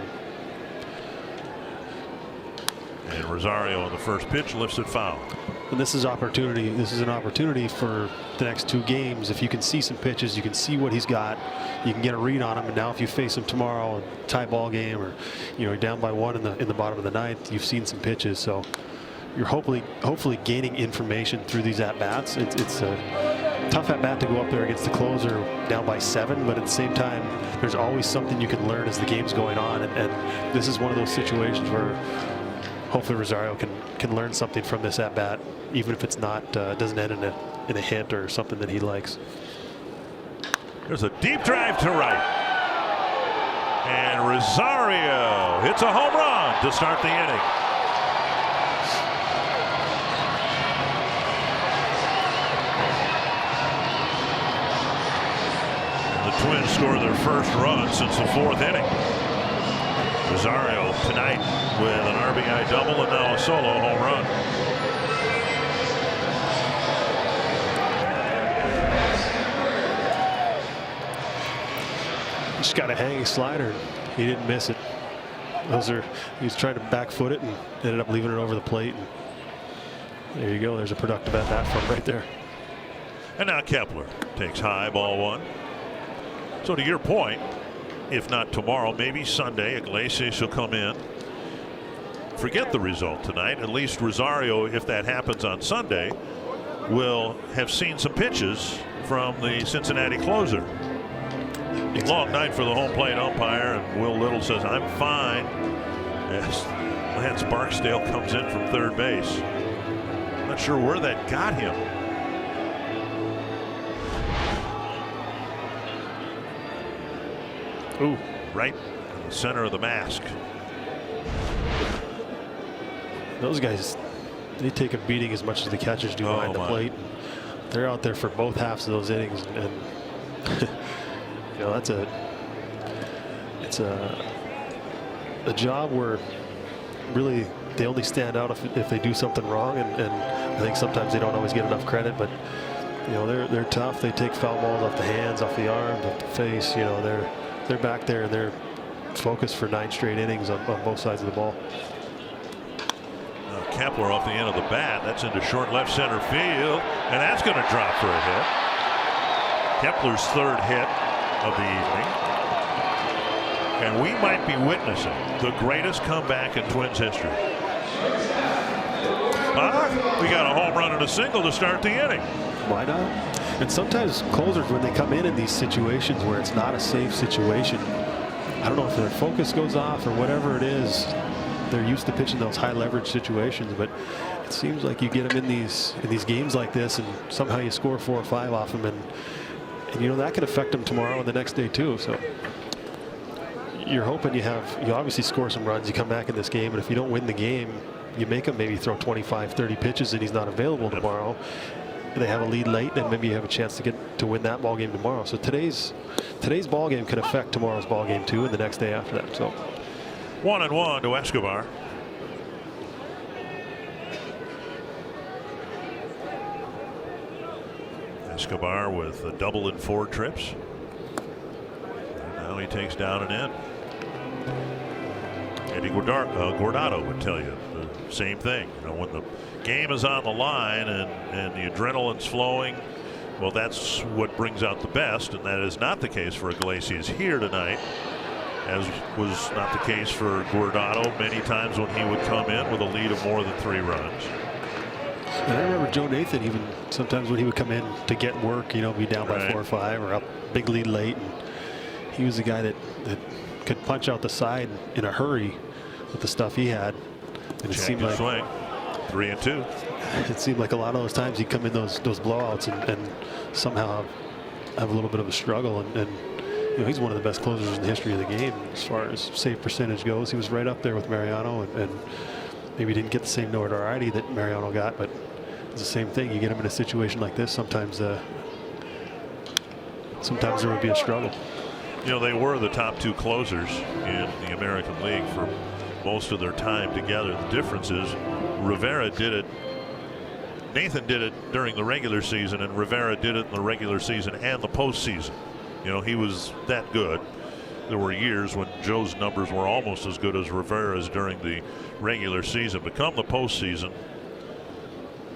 And Rosario on the first pitch lifts it foul. And this is opportunity. This is an opportunity for the next 2 games. If you can see some pitches, you can see what he's got. You can get a read on him. And now, if you face him tomorrow, a tie ball game, or you're down by 1 in the bottom of the 9th, you've seen some pitches. So you're hopefully gaining information through these at bats. It's a tough at bat to go up there against the closer down by 7, but at the same time, there's always something you can learn as the game's going on. And this is one of those situations where hopefully Rosario can learn something from this at bat, even if it's not doesn't end in a hit or something that he likes. There's a deep drive to right, and Rosario hits a home run to start the inning. And the Twins score their first run since the 4th inning. Rosario tonight with an RBI double and now a solo home run. Just got a hanging slider. He didn't miss it. He was trying to back foot it and ended up leaving it over the plate. And there you go. There's a productive at bat from right there. And now Kepler takes high, ball 1. So to your point, if not tomorrow, maybe Sunday, Iglesias will come in. Forget the result tonight. At least Rosario, if that happens on Sunday, will have seen some pitches from the Cincinnati closer. Long night for the home plate umpire, and Will Little says, "I'm fine," as Lance Barksdale comes in from third base. Not sure where that got him. Ooh, right in the center of the mask. those guys, they take a beating as much as the catchers do behind the plate. They're out there for both halves of those innings, and you know, it's a job where really they only stand out if they do something wrong, and I think sometimes they don't always get enough credit. But you know, they're tough. They take foul balls off the hands, off the arms, off the face. You know, they're back there and they're focused for 9 straight innings on both sides of the ball. Kepler off the end of the bat. That's into short left center field, and that's going to drop for a hit. Kepler's 3rd hit of the evening, and we might be witnessing the greatest comeback in Twins history. We got a home run and a single to start the inning. Why not? And sometimes closers, when they come in these situations where it's not a safe situation, I don't know if their focus goes off or whatever it is. They're used to pitching those high leverage situations, but it seems like you get them in these games like this, and somehow you score 4 or 5 off them, and you know that could affect them tomorrow and the next day too. So you're hoping you obviously score some runs, you come back in this game, and if you don't win the game, you make him maybe throw 25, 30 pitches, and he's not available tomorrow. They have a lead late, and maybe you have a chance to win that ball game tomorrow. So today's ball game can affect tomorrow's ball game too, and the next day after that. So 1-1 to Escobar. Escobar with a double in 4 trips. And now he takes down an end. Eddie Guardado would tell you the same thing. You know, when the game is on the line and the adrenaline's flowing, well, that's what brings out the best, and that is not the case for Iglesias here tonight, as was not the case for Guardado many times when he would come in with a lead of more than 3 runs. And I remember Joe Nathan, even sometimes when he would come in to get work, you know, be down by 4 or 5 or up big lead late, and he was the guy that could punch out the side in a hurry with the stuff he had. And it seemed like swing. 3-2. It seemed like a lot of those times he'd come in those blowouts and somehow have a little bit of a struggle, and you know, he's one of the best closers in the history of the game as far as save percentage goes. He was right up there with Mariano, and maybe didn't get the same notoriety that Mariano got, but it's the same thing. You get him in a situation like this, sometimes there would be a struggle. You know, they were the top 2 closers in the American League for most of their time together. The difference is Rivera did it. Nathan did it during the regular season, and Rivera did it in the regular season and the postseason. You know, he was that good. There were years when Joe's numbers were almost as good as Rivera's during the regular season. But come the postseason,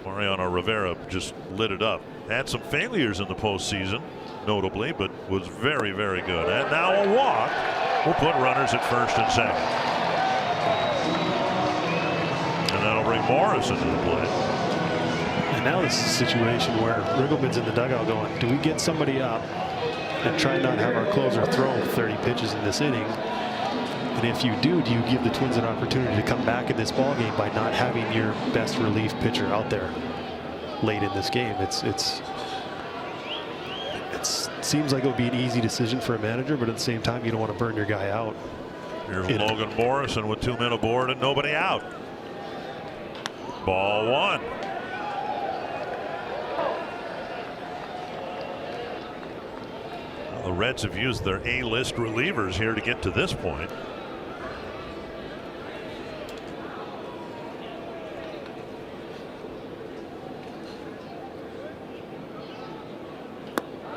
Mariano Rivera just lit it up. Had some failures in the postseason, notably, but was very, very good. And now a walk will put runners at first and second. And that'll bring Morris into the play. And now this is a situation where Riggleman's in the dugout going, do we get somebody up and try not have our closer throw 30 pitches in this inning? And if you do you give the Twins an opportunity to come back in this ball game by not having your best relief pitcher out there late in this game? It seems like it would be an easy decision for a manager, but at the same time, you don't want to burn your guy out. Here's Logan Morrison with 2 men aboard and nobody out. Ball 1. The Reds have used their A-list relievers here to get to this point.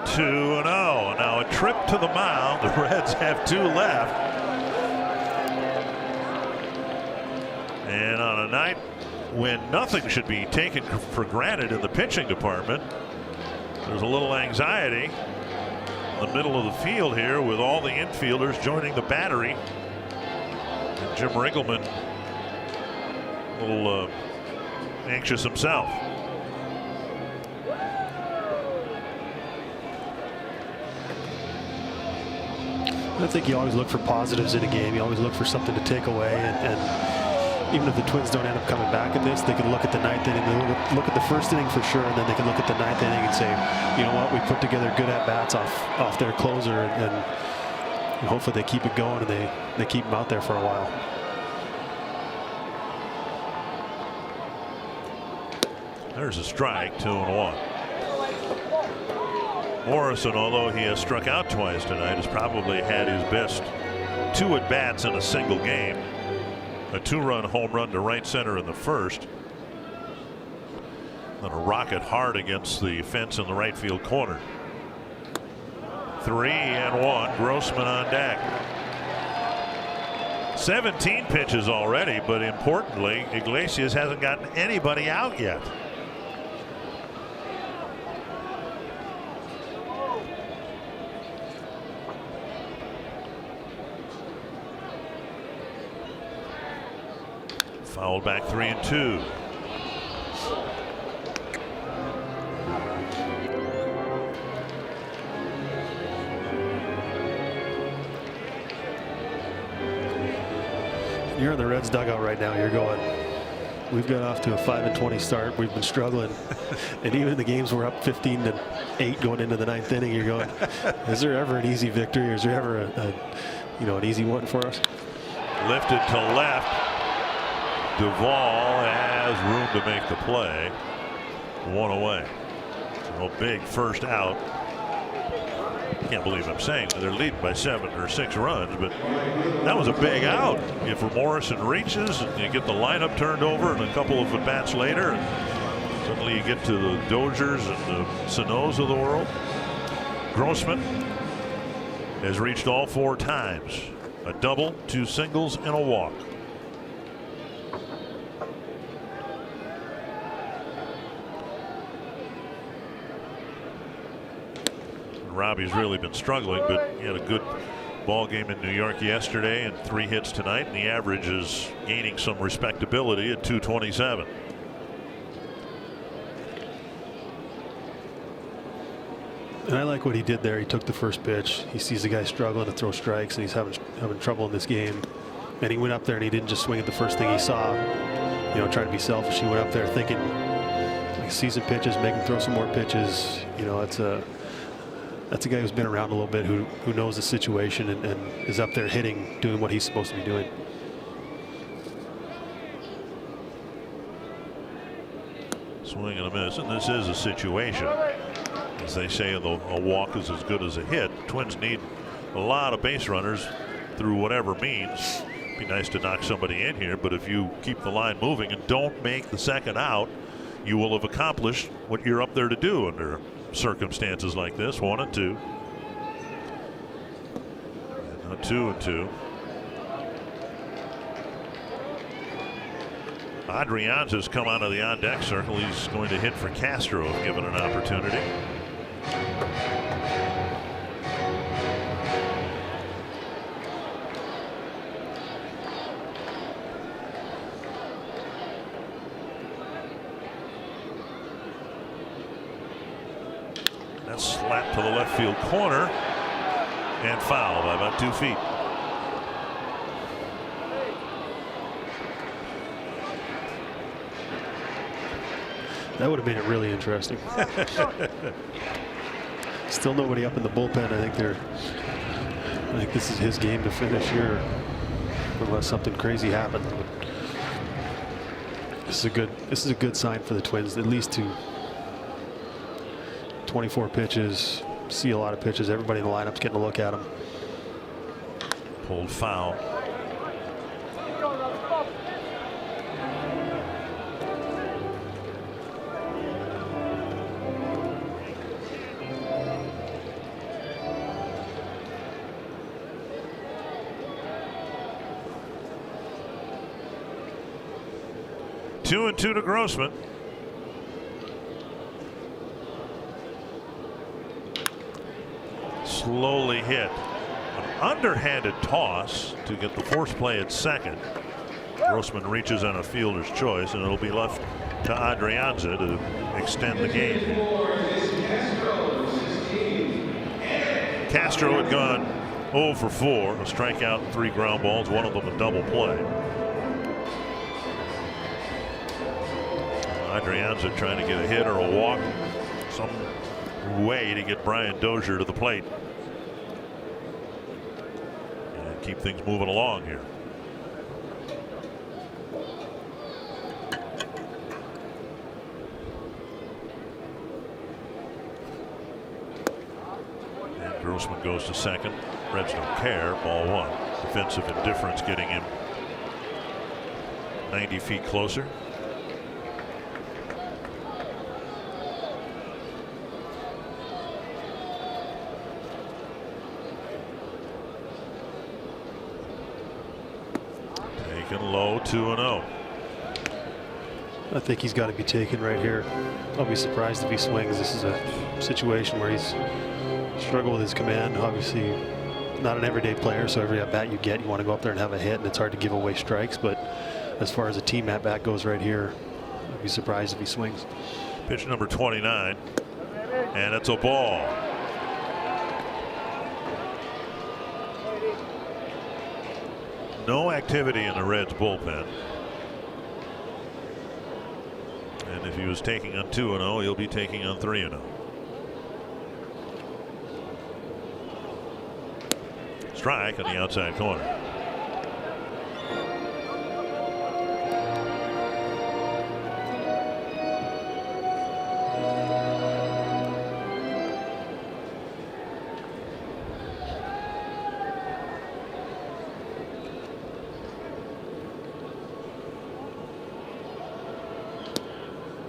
Two and 0. Now a trip to the mound. The Reds have 2 left. And on a night when nothing should be taken for granted in the pitching department, there's a little anxiety in the middle of the field here with all the infielders joining the battery. And Jim Riggleman a little anxious himself. I think you always look for positives in a game. You always look for something to take away, and even if the Twins don't end up coming back in this, they can look at the 9th inning, they look at the 1st inning for sure, and then they can look at the 9th inning and say, you know what, we put together good at-bats off their closer, and hopefully they keep it going and they keep him out there for a while. There's a strike, 2-1. Morrison, although he has struck out twice tonight, has probably had his best 2 at-bats in a single game. A 2-run home run to right center in the first. Then a rocket hard against the fence in the right field corner. 3-1. Grossman on deck. 17 pitches already, but importantly, Iglesias hasn't gotten anybody out yet. Fouled back 3-2. You're in the Reds dugout right now. You're going, we've got off to a 5-20 start. We've been struggling. And even in the games we're up 15-8 going into the 9th inning, you're going, is there ever an easy victory, or is there ever an easy one for us? Lifted to left. Duvall has room to make the play. 1 away. A big first out. Can't believe I'm saying that they're leading by 7 or 6 runs, but that was a big out. If Morrison reaches and you get the lineup turned over, and a couple of at-bats later, and suddenly you get to the Doziers and the Sano's of the world. Grossman has reached all 4 times. A double, 2 singles, and a walk. Robbie's really been struggling, but he had a good ball game in New York yesterday and 3 hits tonight, and the average is gaining some respectability at 227. And I like what he did there. He took the first pitch. He sees the guy struggling to throw strikes, and he's having trouble in this game. And he went up there and he didn't just swing at the first thing he saw, trying to be selfish. He went up there thinking, like, see some pitches, make him throw some more pitches. That's a guy who's been around a little bit, who knows the situation and is up there hitting, doing what he's supposed to be doing. Swing and a miss, and this is a situation. As they say, a walk is as good as a hit. The Twins need a lot of base runners through whatever means. Be nice to knock somebody in here, but if you keep the line moving and don't make the second out, you will have accomplished what you're up there to do under circumstances like this. 1-2. And now 2-2. Adrianza's come out of the on-deck circle. He's going to hit for Castro if given an opportunity. That's slapped to the left field corner and foul by about 2 feet. That would have made it really interesting. Still nobody up in the bullpen. I think this is his game to finish here, unless something crazy happens. This is a good sign for the Twins, at least to 24 pitches, see a lot of pitches. Everybody in the lineup's getting a look at him. Pulled foul. Two and two to Grossman. Slowly hit. An underhanded toss to get the force play at second. Grossman reaches on a fielder's choice, and it'll be left to Adrianza to extend the game. Castro had gone 0 for 4, a strikeout and 3 ground balls, one of them a double play. Adrianza trying to get a hit or a walk, some way to get Brian Dozier to the plate and keep things moving along here. Grossman goes to second. Reds don't care. Ball one. Defensive indifference getting him 90 feet closer. Taken low, 2-0. I think he's got to be taken right here. I'll be surprised if he swings. This is a situation where he's struggled with his command. Obviously not an everyday player, so every at bat you get, you want to go up there and have a hit, and it's hard to give away strikes. But as far as a team at bat goes right here, I'd be surprised if he swings. Pitch number 29, and it's a ball. No activity in the Reds bullpen. And if he was taking on 2-0, he'll be taking on 3-0. Strike on the outside corner.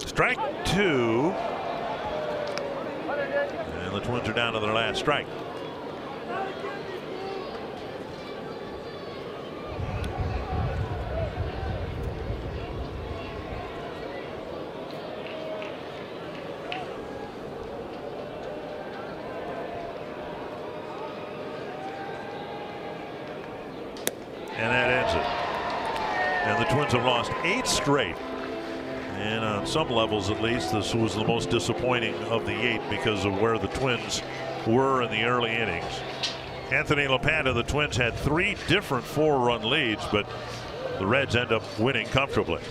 Strike two. And the Twins are down to their last strike. And that ends it. And the Twins have lost 8 straight. And on some levels, at least, this was the most disappointing of the 8 because of where the Twins were in the early innings. Anthony LaPanta, the Twins had 3 different 4-run leads, but the Reds end up winning comfortably.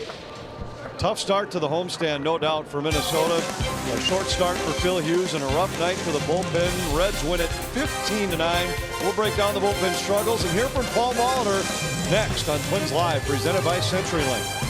Tough start to the homestand, no doubt, for Minnesota. A short start for Phil Hughes and a rough night for the bullpen. Reds win it 15-9. We'll break down the bullpen struggles and hear from Paul Molitor next on Twins Live, presented by CenturyLink.